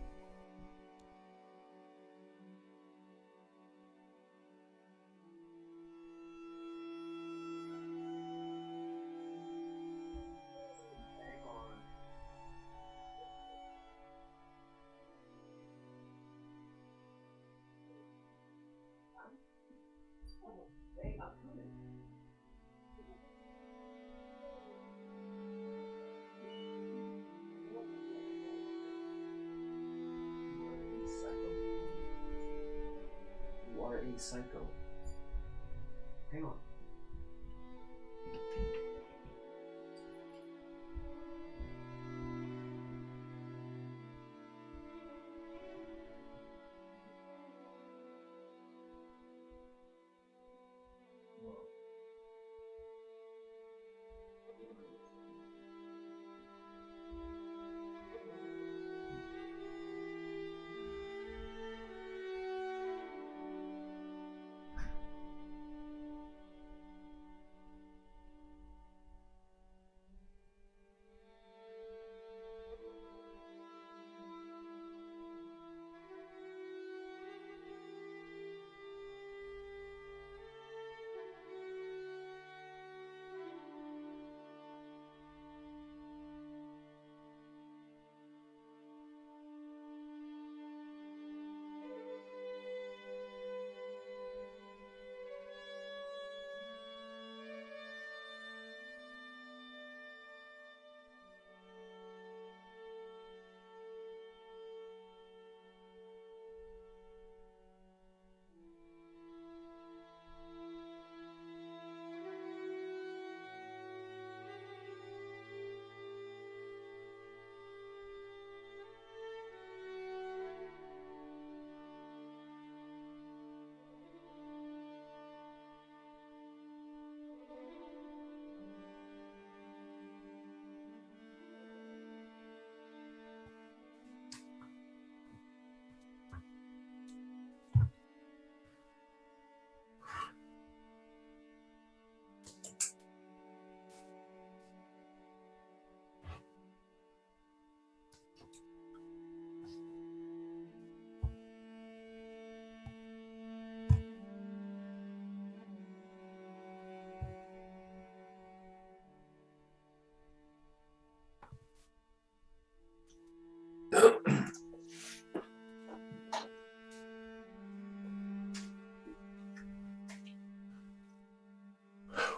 You are a psycho. Hang on.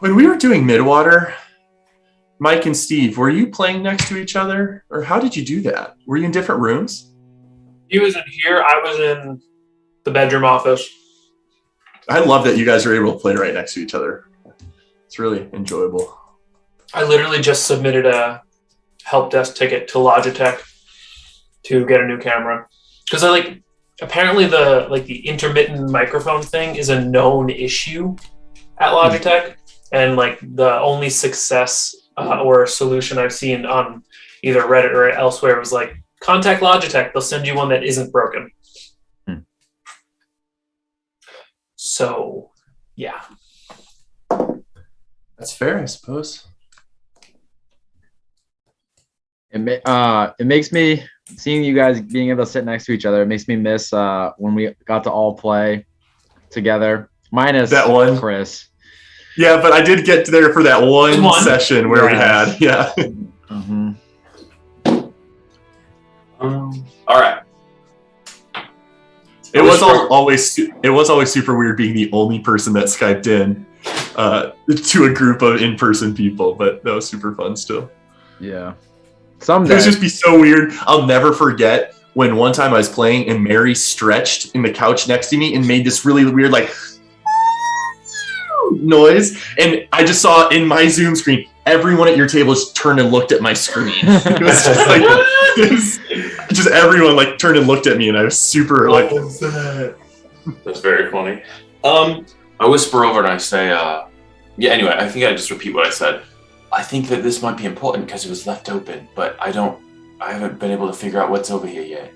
When we were doing Midwater, Mike and Steve, were you playing next to each other? Or how did you do that? Were you in different rooms? He was in here. I was in the bedroom office. I love that you guys are able to play right next to each other. It's really enjoyable. I literally just submitted a help desk ticket to Logitech to get a new camera. Because apparently the intermittent microphone thing is a known issue at Logitech. And the only success or solution I've seen on either Reddit or elsewhere was contact Logitech. They'll send you one that isn't broken. So, yeah. That's fair, I suppose. It makes me, seeing you guys being able to sit next to each other, it makes me miss when we got to all play together. Minus that one, Chris. Yeah, but I did get there for that one session where we had, yeah. Mm-hmm. All right. It was always super weird being the only person that Skyped in to a group of in-person people, but that was super fun still. Yeah. It Someday. would just be so weird. I'll never forget when one time I was playing and Mary stretched in the couch next to me and made this really weird like noise, and I just saw in my Zoom screen everyone at your table just turned and looked at my screen. It was just like just everyone like turned and looked at me, and I was super like, what's that? That's very funny. I whisper over and I say, anyway, I think I just repeat what I said. I think that this might be important because it was left open, but I haven't been able to figure out what's over here yet.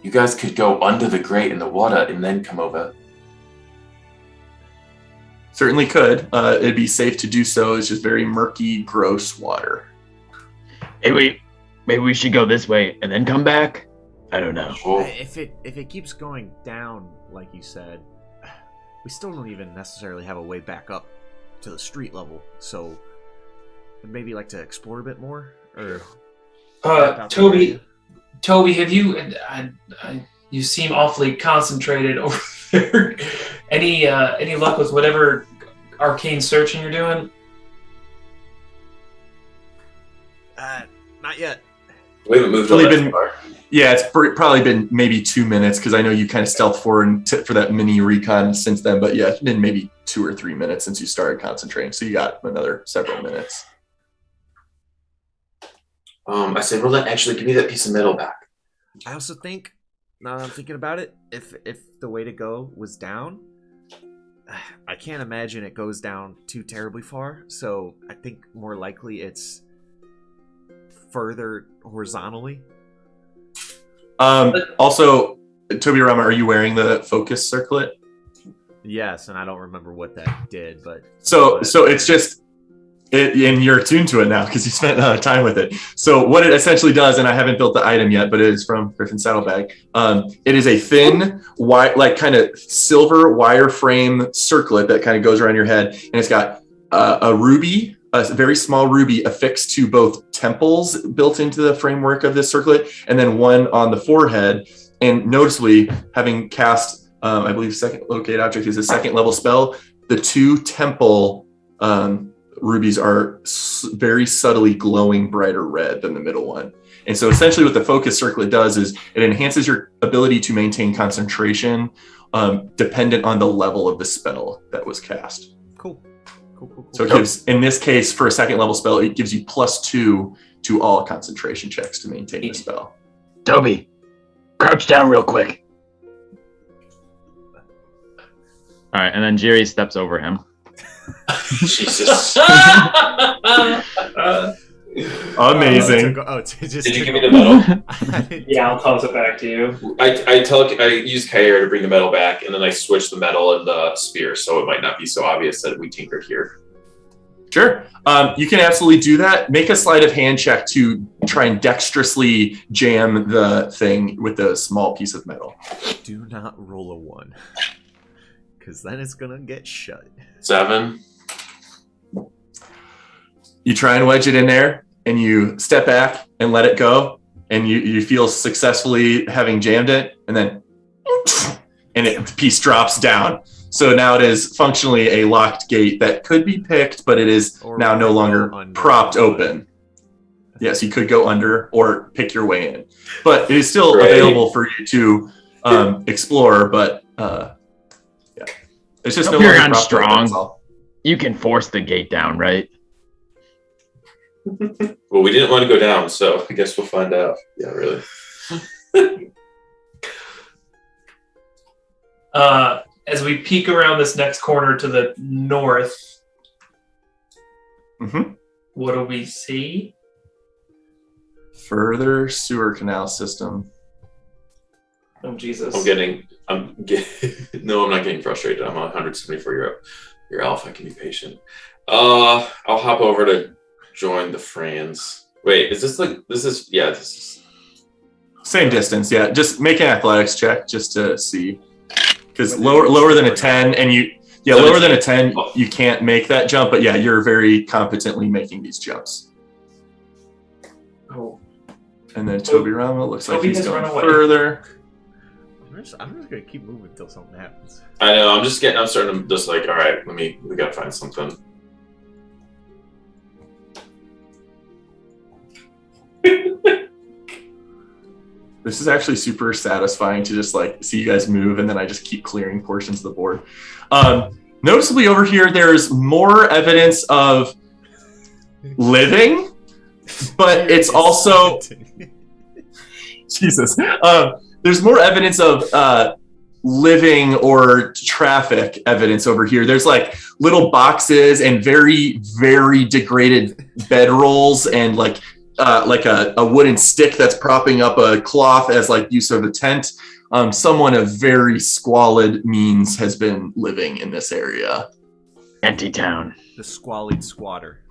You guys could go under the grate in the water and then come over. Certainly could. It'd be safe to do so. It's just very murky, gross water. Hey, maybe we should go this way and then come back? I don't know. Cool. If it keeps going down, like you said, we still don't even necessarily have a way back up to the street level. So I'd maybe like to explore a bit more, or Toby, have you? You seem awfully concentrated over there. Any luck with whatever arcane searching you're doing? Not yet. We haven't moved Really on been- that far. Yeah, it's probably been maybe 2 minutes because I know you kind of stealth forward for that mini recon since then. But yeah, it's been maybe 2 or 3 minutes since you started concentrating. So you got another several minutes. I said, Roland, actually, give me that piece of metal back. I also think, now that I'm thinking about it, if the way to go was down, I can't imagine it goes down too terribly far. So I think more likely it's further horizontally. Also, Toby Rama, are you wearing the focus circlet? Yes, and I don't remember what that did, but So it's just, and you're attuned to it now because you spent time with it. So what it essentially does, and I haven't built the item yet, but it is from Griffin's Saddlebag. It is a thin, like kind of silver wireframe circlet that kind of goes around your head, and it's got a ruby, a very small ruby affixed to both temples built into the framework of this circlet, and then one on the forehead. And noticeably, having cast, I believe, second locate object is a second level spell, the 2 temple rubies are very subtly glowing brighter red than the middle one. And so essentially what the focus circlet does is it enhances your ability to maintain concentration dependent on the level of the spell that was cast. Cool. So it gives, in this case, for a second level spell, it gives you +2 to all concentration checks to maintain the spell. Toby, crouch down real quick. All right, and then Jerry steps over him. Jesus. Amazing. Did you give me the metal? Yeah, I'll toss it back to you. I use Kair to bring the metal back, and then I switch the metal and the spear, so it might not be so obvious that we tinkered here. Sure. You can absolutely do that. Make a sleight of hand check to try and dexterously jam the thing with a small piece of metal. Do not roll a 1, because then it's gonna get shut. 7. You try and wedge it in there, and you step back and let it go, and you feel successfully having jammed it, and then the piece drops down. So now it is functionally a locked gate that could be picked, but it is now no longer propped open. Yes, you could go under or pick your way in, but it is still available for you to explore. But yeah, it's just no longer propped strong. open, that's all. You can force the gate down, right? Well, we didn't want to go down, so I guess we'll find out. Yeah, really. As we peek around this next corner to the north, what do we see? Further sewer canal system. Oh, Jesus. I'm not getting frustrated. I'm 174 your elf. I can be patient. I'll hop over to join the Frans. Wait, this is Same distance, yeah. Just make an athletics check just to see. Because lower than a 10, and lower than a 10, you can't make that jump. But yeah, you're very competently making these jumps. Oh. And then Toby Rama looks like Toby he's has going run away. further. I'm just gonna keep moving until something happens. I know. I'm starting to just like, all right. We gotta find something. This is actually super satisfying to just like see you guys move, and then I just keep clearing portions of the board. Noticeably over here, there's more evidence of living, but it's also Jesus. There's more evidence of living or traffic evidence over here. There's like little boxes and very, very degraded bedrolls and like a wooden stick that's propping up a cloth as like use of a tent. Someone of very squalid means has been living in this area. Anti-town. The squalid squatter.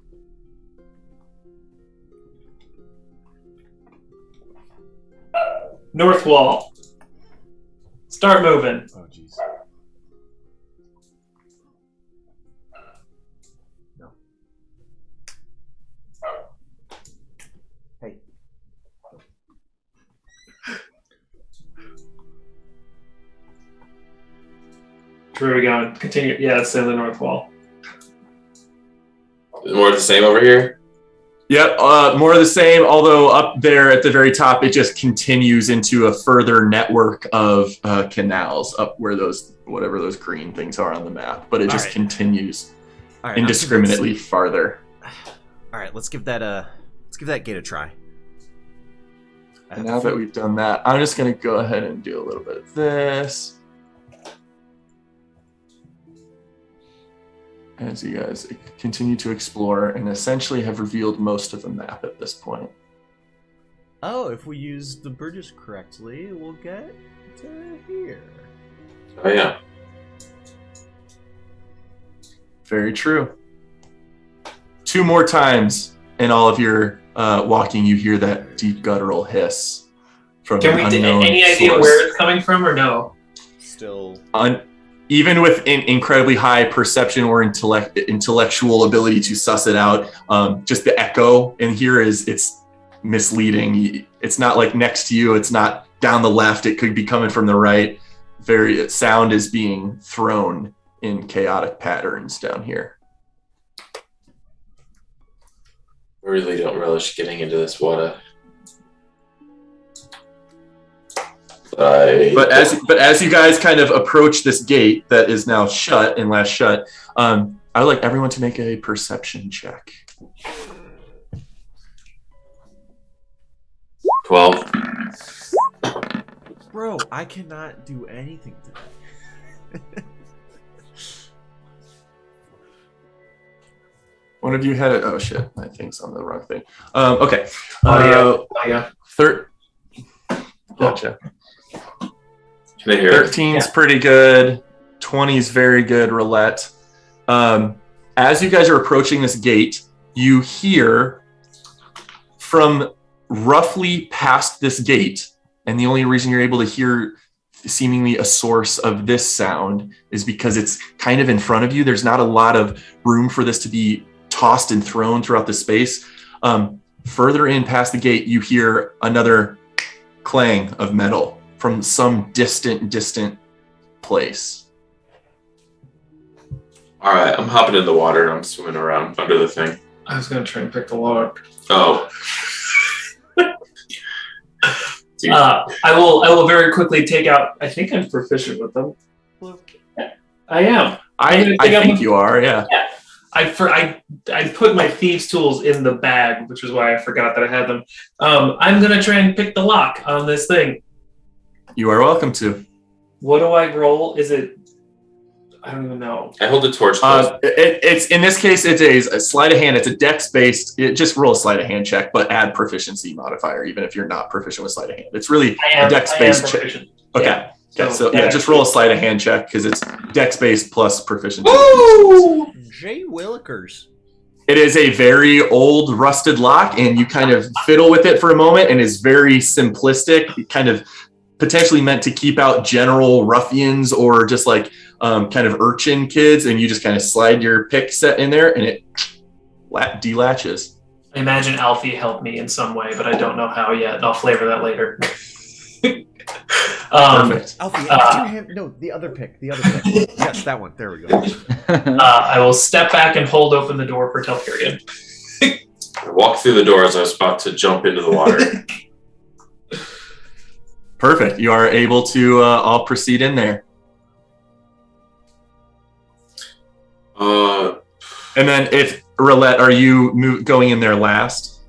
North wall. Start moving. Oh, jeez. No. Hey. Where are we going? Continue. Yeah, it's in the north wall. More of the same over here. Yep, more of the same, although up there at the very top, it just continues into a further network of canals up where whatever those green things are on the map, but it just continues indiscriminately farther. All right, let's give that gate a try. And now that we've done that, I'm just going to go ahead and do a little bit of this. As you guys continue to explore and essentially have revealed most of the map at this point. Oh, if we use the bridges correctly, we'll get to here. Oh yeah. Very true. 2 more times in all of your walking, you hear that deep guttural hiss from an unknown any idea source. where it's coming from or no? Still... Even with an incredibly high perception or intellectual ability to suss it out, just the echo in here it's misleading. It's not like next to you. It's not down the left. It could be coming from the right. Sound is being thrown in chaotic patterns down here. I really don't relish getting into this water. But as you guys kind of approach this gate that is now shut and last shut, I would like everyone to make a perception check. 12. Bro, I cannot do anything today. One of you had it. Oh shit! My thing's on the wrong thing. Okay. Yeah. Gotcha. Can I hear 13's pretty good. 20's very good, roulette. As you guys are approaching this gate, you hear from roughly past this gate, and the only reason you're able to hear seemingly a source of this sound is because it's kind of in front of you. There's not a lot of room for this to be tossed and thrown throughout the space. Further in past the gate, you hear another clang of metal from some distant place. All right, I'm hopping in the water and I'm swimming around under the thing. I was going to try and pick the lock. Oh. I will very quickly take out. I think I'm proficient with them. I am. I think you are, yeah. I put my thieves' tools in the bag, which is why I forgot that I had them. I'm gonna try and pick the lock on this thing. You are welcome to. What do I roll? Is it? I don't even know. I hold the torch close. It's in this case, it's a sleight of hand. It's a dex based. Just roll a sleight of hand check, but add proficiency modifier, even if you're not proficient with sleight of hand. It's really a dex based check. Okay. Yeah. So just roll a sleight of hand check because it's dex based plus proficiency. Woo! Jay Willikers. It is a very old rusted lock, and you kind of fiddle with it for a moment, and it's very simplistic, kind of potentially meant to keep out general ruffians or just like kind of urchin kids, and you just kind of slide your pick set in there, and it delatches. I imagine Alfie helped me in some way, but I don't know how yet. I'll flavor that later. Perfect. Alfie, no, the other pick. Yes, that one. There we go. I will step back and hold open the door for Telperion. I walked through the door as I was about to jump into the water. Perfect. You are able to all proceed in there. And then if Roulette, are you going in there last?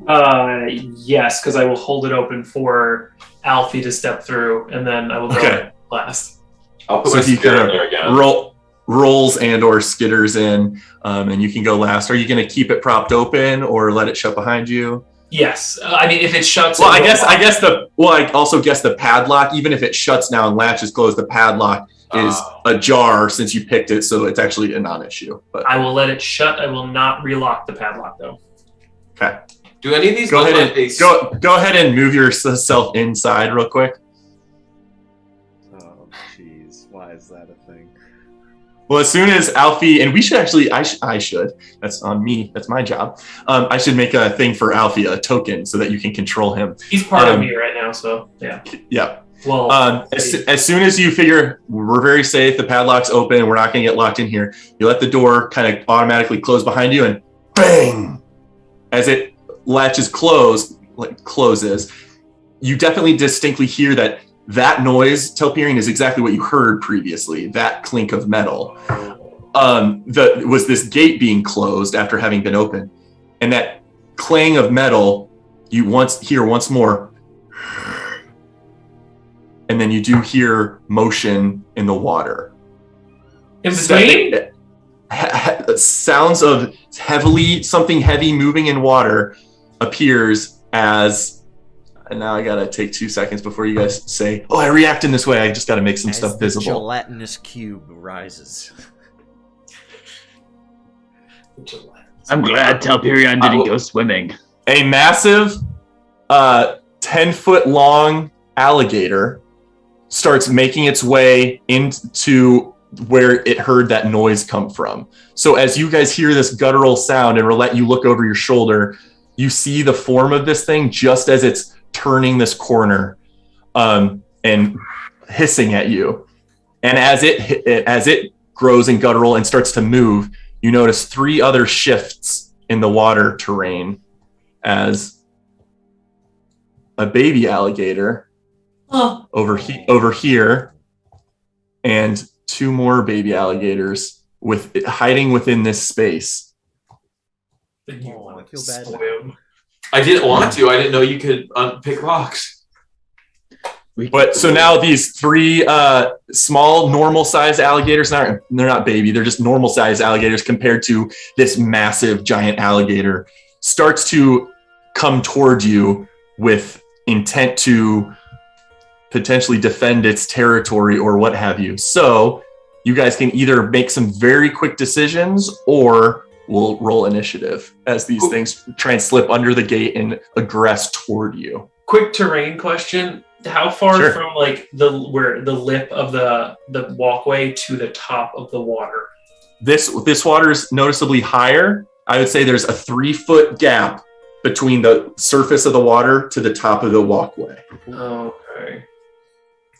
Yes, because I will hold it open for Alfie to step through, and then I will go last. I'll put So my if you spear kind in there again. of rolls and or skitters in, and you can go last. Are you going to keep it propped open or let it shut behind you? Yes, I mean if it shuts. Well, I also guess the padlock, even if it shuts now and latches closed, the padlock is ajar since you picked it, so it's actually a non-issue. But I will let it shut. I will not relock the padlock though. okay. Do any of these Go look ahead like they... and go ahead and move yourself inside real quick. Oh, jeez. Why is that a thing? Well, as soon as Alfie, and we should actually, I should, that's on me, that's my job. I should make a thing for Alfie, a token, so that you can control him. He's part of me right now, so yeah. Yeah. Well, as soon as you figure we're very safe, the padlock's open, we're not going to get locked in here, you let the door kind of automatically close behind you, and bang! As it latches closes, you definitely distinctly hear that noise. Telperion is exactly what you heard previously, that clink of metal. Was this gate being closed after having been open, and that clang of metal you hear once more, and then you do hear motion in the water. In between? Sounds of something heavy moving in water appears as, and now I gotta take 2 seconds before you guys say, I react in this way. I just gotta make some stuff visible. Gelatinous cube rises. I'm glad Telperion didn't go swimming. A massive 10-foot long alligator starts making its way into where it heard that noise come from. So as you guys hear this guttural sound and Roulette, you look over your shoulder, you see the form of this thing just as it's turning this corner and hissing at you. And as it grows in guttural and starts to move, you notice 3 other shifts in the water terrain as a baby alligator over here, and 2 more baby alligators hiding within this space. I feel bad. I didn't want to. I didn't know you could pick rocks. But so now these 3 small, normal-sized alligators, they're not baby, they're just normal-sized alligators compared to this massive, giant alligator, starts to come toward you with intent to potentially defend its territory or what have you. So you guys can either make some very quick decisions or we'll roll initiative as these things try and slip under the gate and aggress toward you. Quick terrain question. How far from like the lip of the walkway to the top of the water? This water is noticeably higher. I would say there's a 3-foot gap between the surface of the water to the top of the walkway. Okay.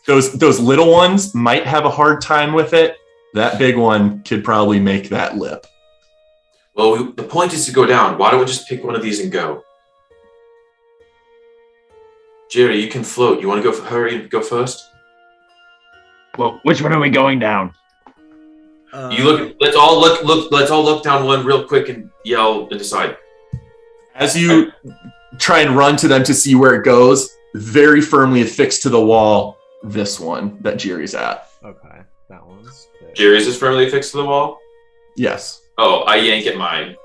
Those little ones might have a hard time with it. That big one could probably make that lip. Well, the point is to go down. Why don't we just pick one of these and go? Jerry, you can float. You want to hurry and go first? Well, which one are we going down? You look. Let's all look. Let's all look down one real quick and yell and decide. As you try and run to them to see where it goes, very firmly affixed to the wall. This one that Jerry's at. Okay, that one's good. Jerry's is firmly affixed to the wall? Yes. Oh, I yank at mine.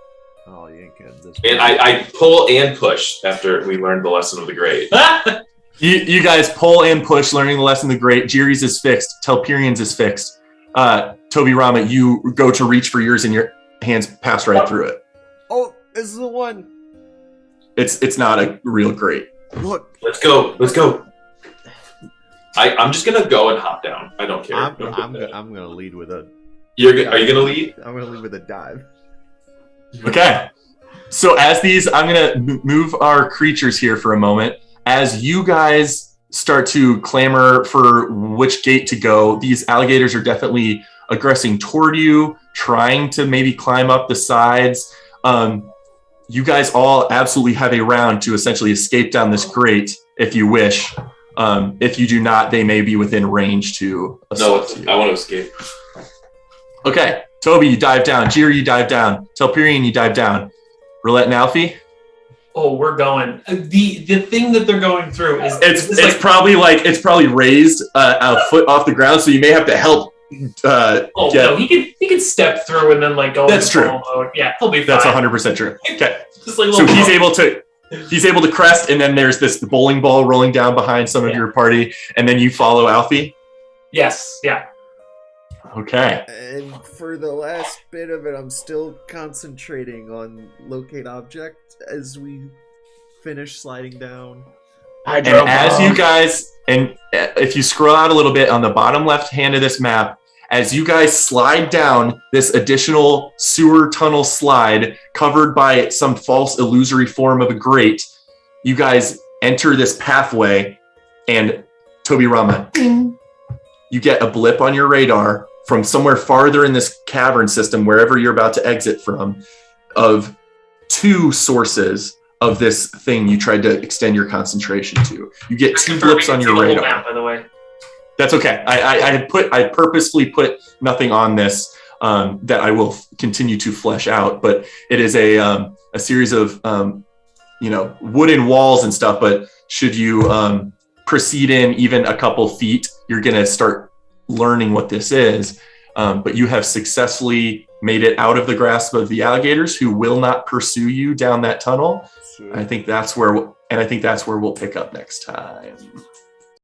Oh, you ain't good. And I pull and push after we learned the lesson of the great. You guys pull and push, learning the lesson of the great. Jerry's is fixed. Telperion's is fixed. Toby Rama, you go to reach for yours and your hands pass right through it. Oh, this is the one. It's not a real grate. Look. Let's go. I'm just gonna go and hop down. I don't care. I'm gonna lead with a. Are you gonna lead? I'm gonna lead with a dive. Okay. So as these, I'm gonna move our creatures here for a moment. As you guys start to clamor for which gate to go. These alligators are definitely aggressing toward you, trying to maybe climb up the sides. You guys all absolutely have a round to essentially escape down this grate if you wish. If you do not, they may be within range to assault you. I want to escape. Okay, Toby, you dive down. Jiri, you dive down. Telperion, you dive down. Roulette and Alfie? Oh, we're going. The thing that they're going through is It's probably raised a foot off the ground, so you may have to help. No, he can step through and then like go. That's true. Mode. Yeah, he'll be fine. That's 100% true. Okay, Just like so he's able to crest, and then there's this bowling ball rolling down behind some of your party, and then you follow Alfie. Yes. Yeah. Okay. And for the last bit of it, I'm still concentrating on locate object as we finish sliding down. And as you guys, and if you scroll out a little bit on the bottom left hand of this map, as you guys slide down this additional sewer tunnel slide covered by some false illusory form of a grate, you guys enter this pathway, and Toby Rama, you get a blip on your radar from somewhere farther in this cavern system, wherever you're about to exit from, of 2 sources of this thing you tried to extend your concentration to. You get 2 blips on your radar. Map, by the way. That's okay. I purposefully put nothing on this that I will continue to flesh out, but it is a series of wooden walls and stuff. But should you proceed in even a couple feet, you're gonna start learning what this is. But you have successfully made it out of the grasp of the alligators, who will not pursue you down that tunnel. Sure. I think that's where we'll pick up next time.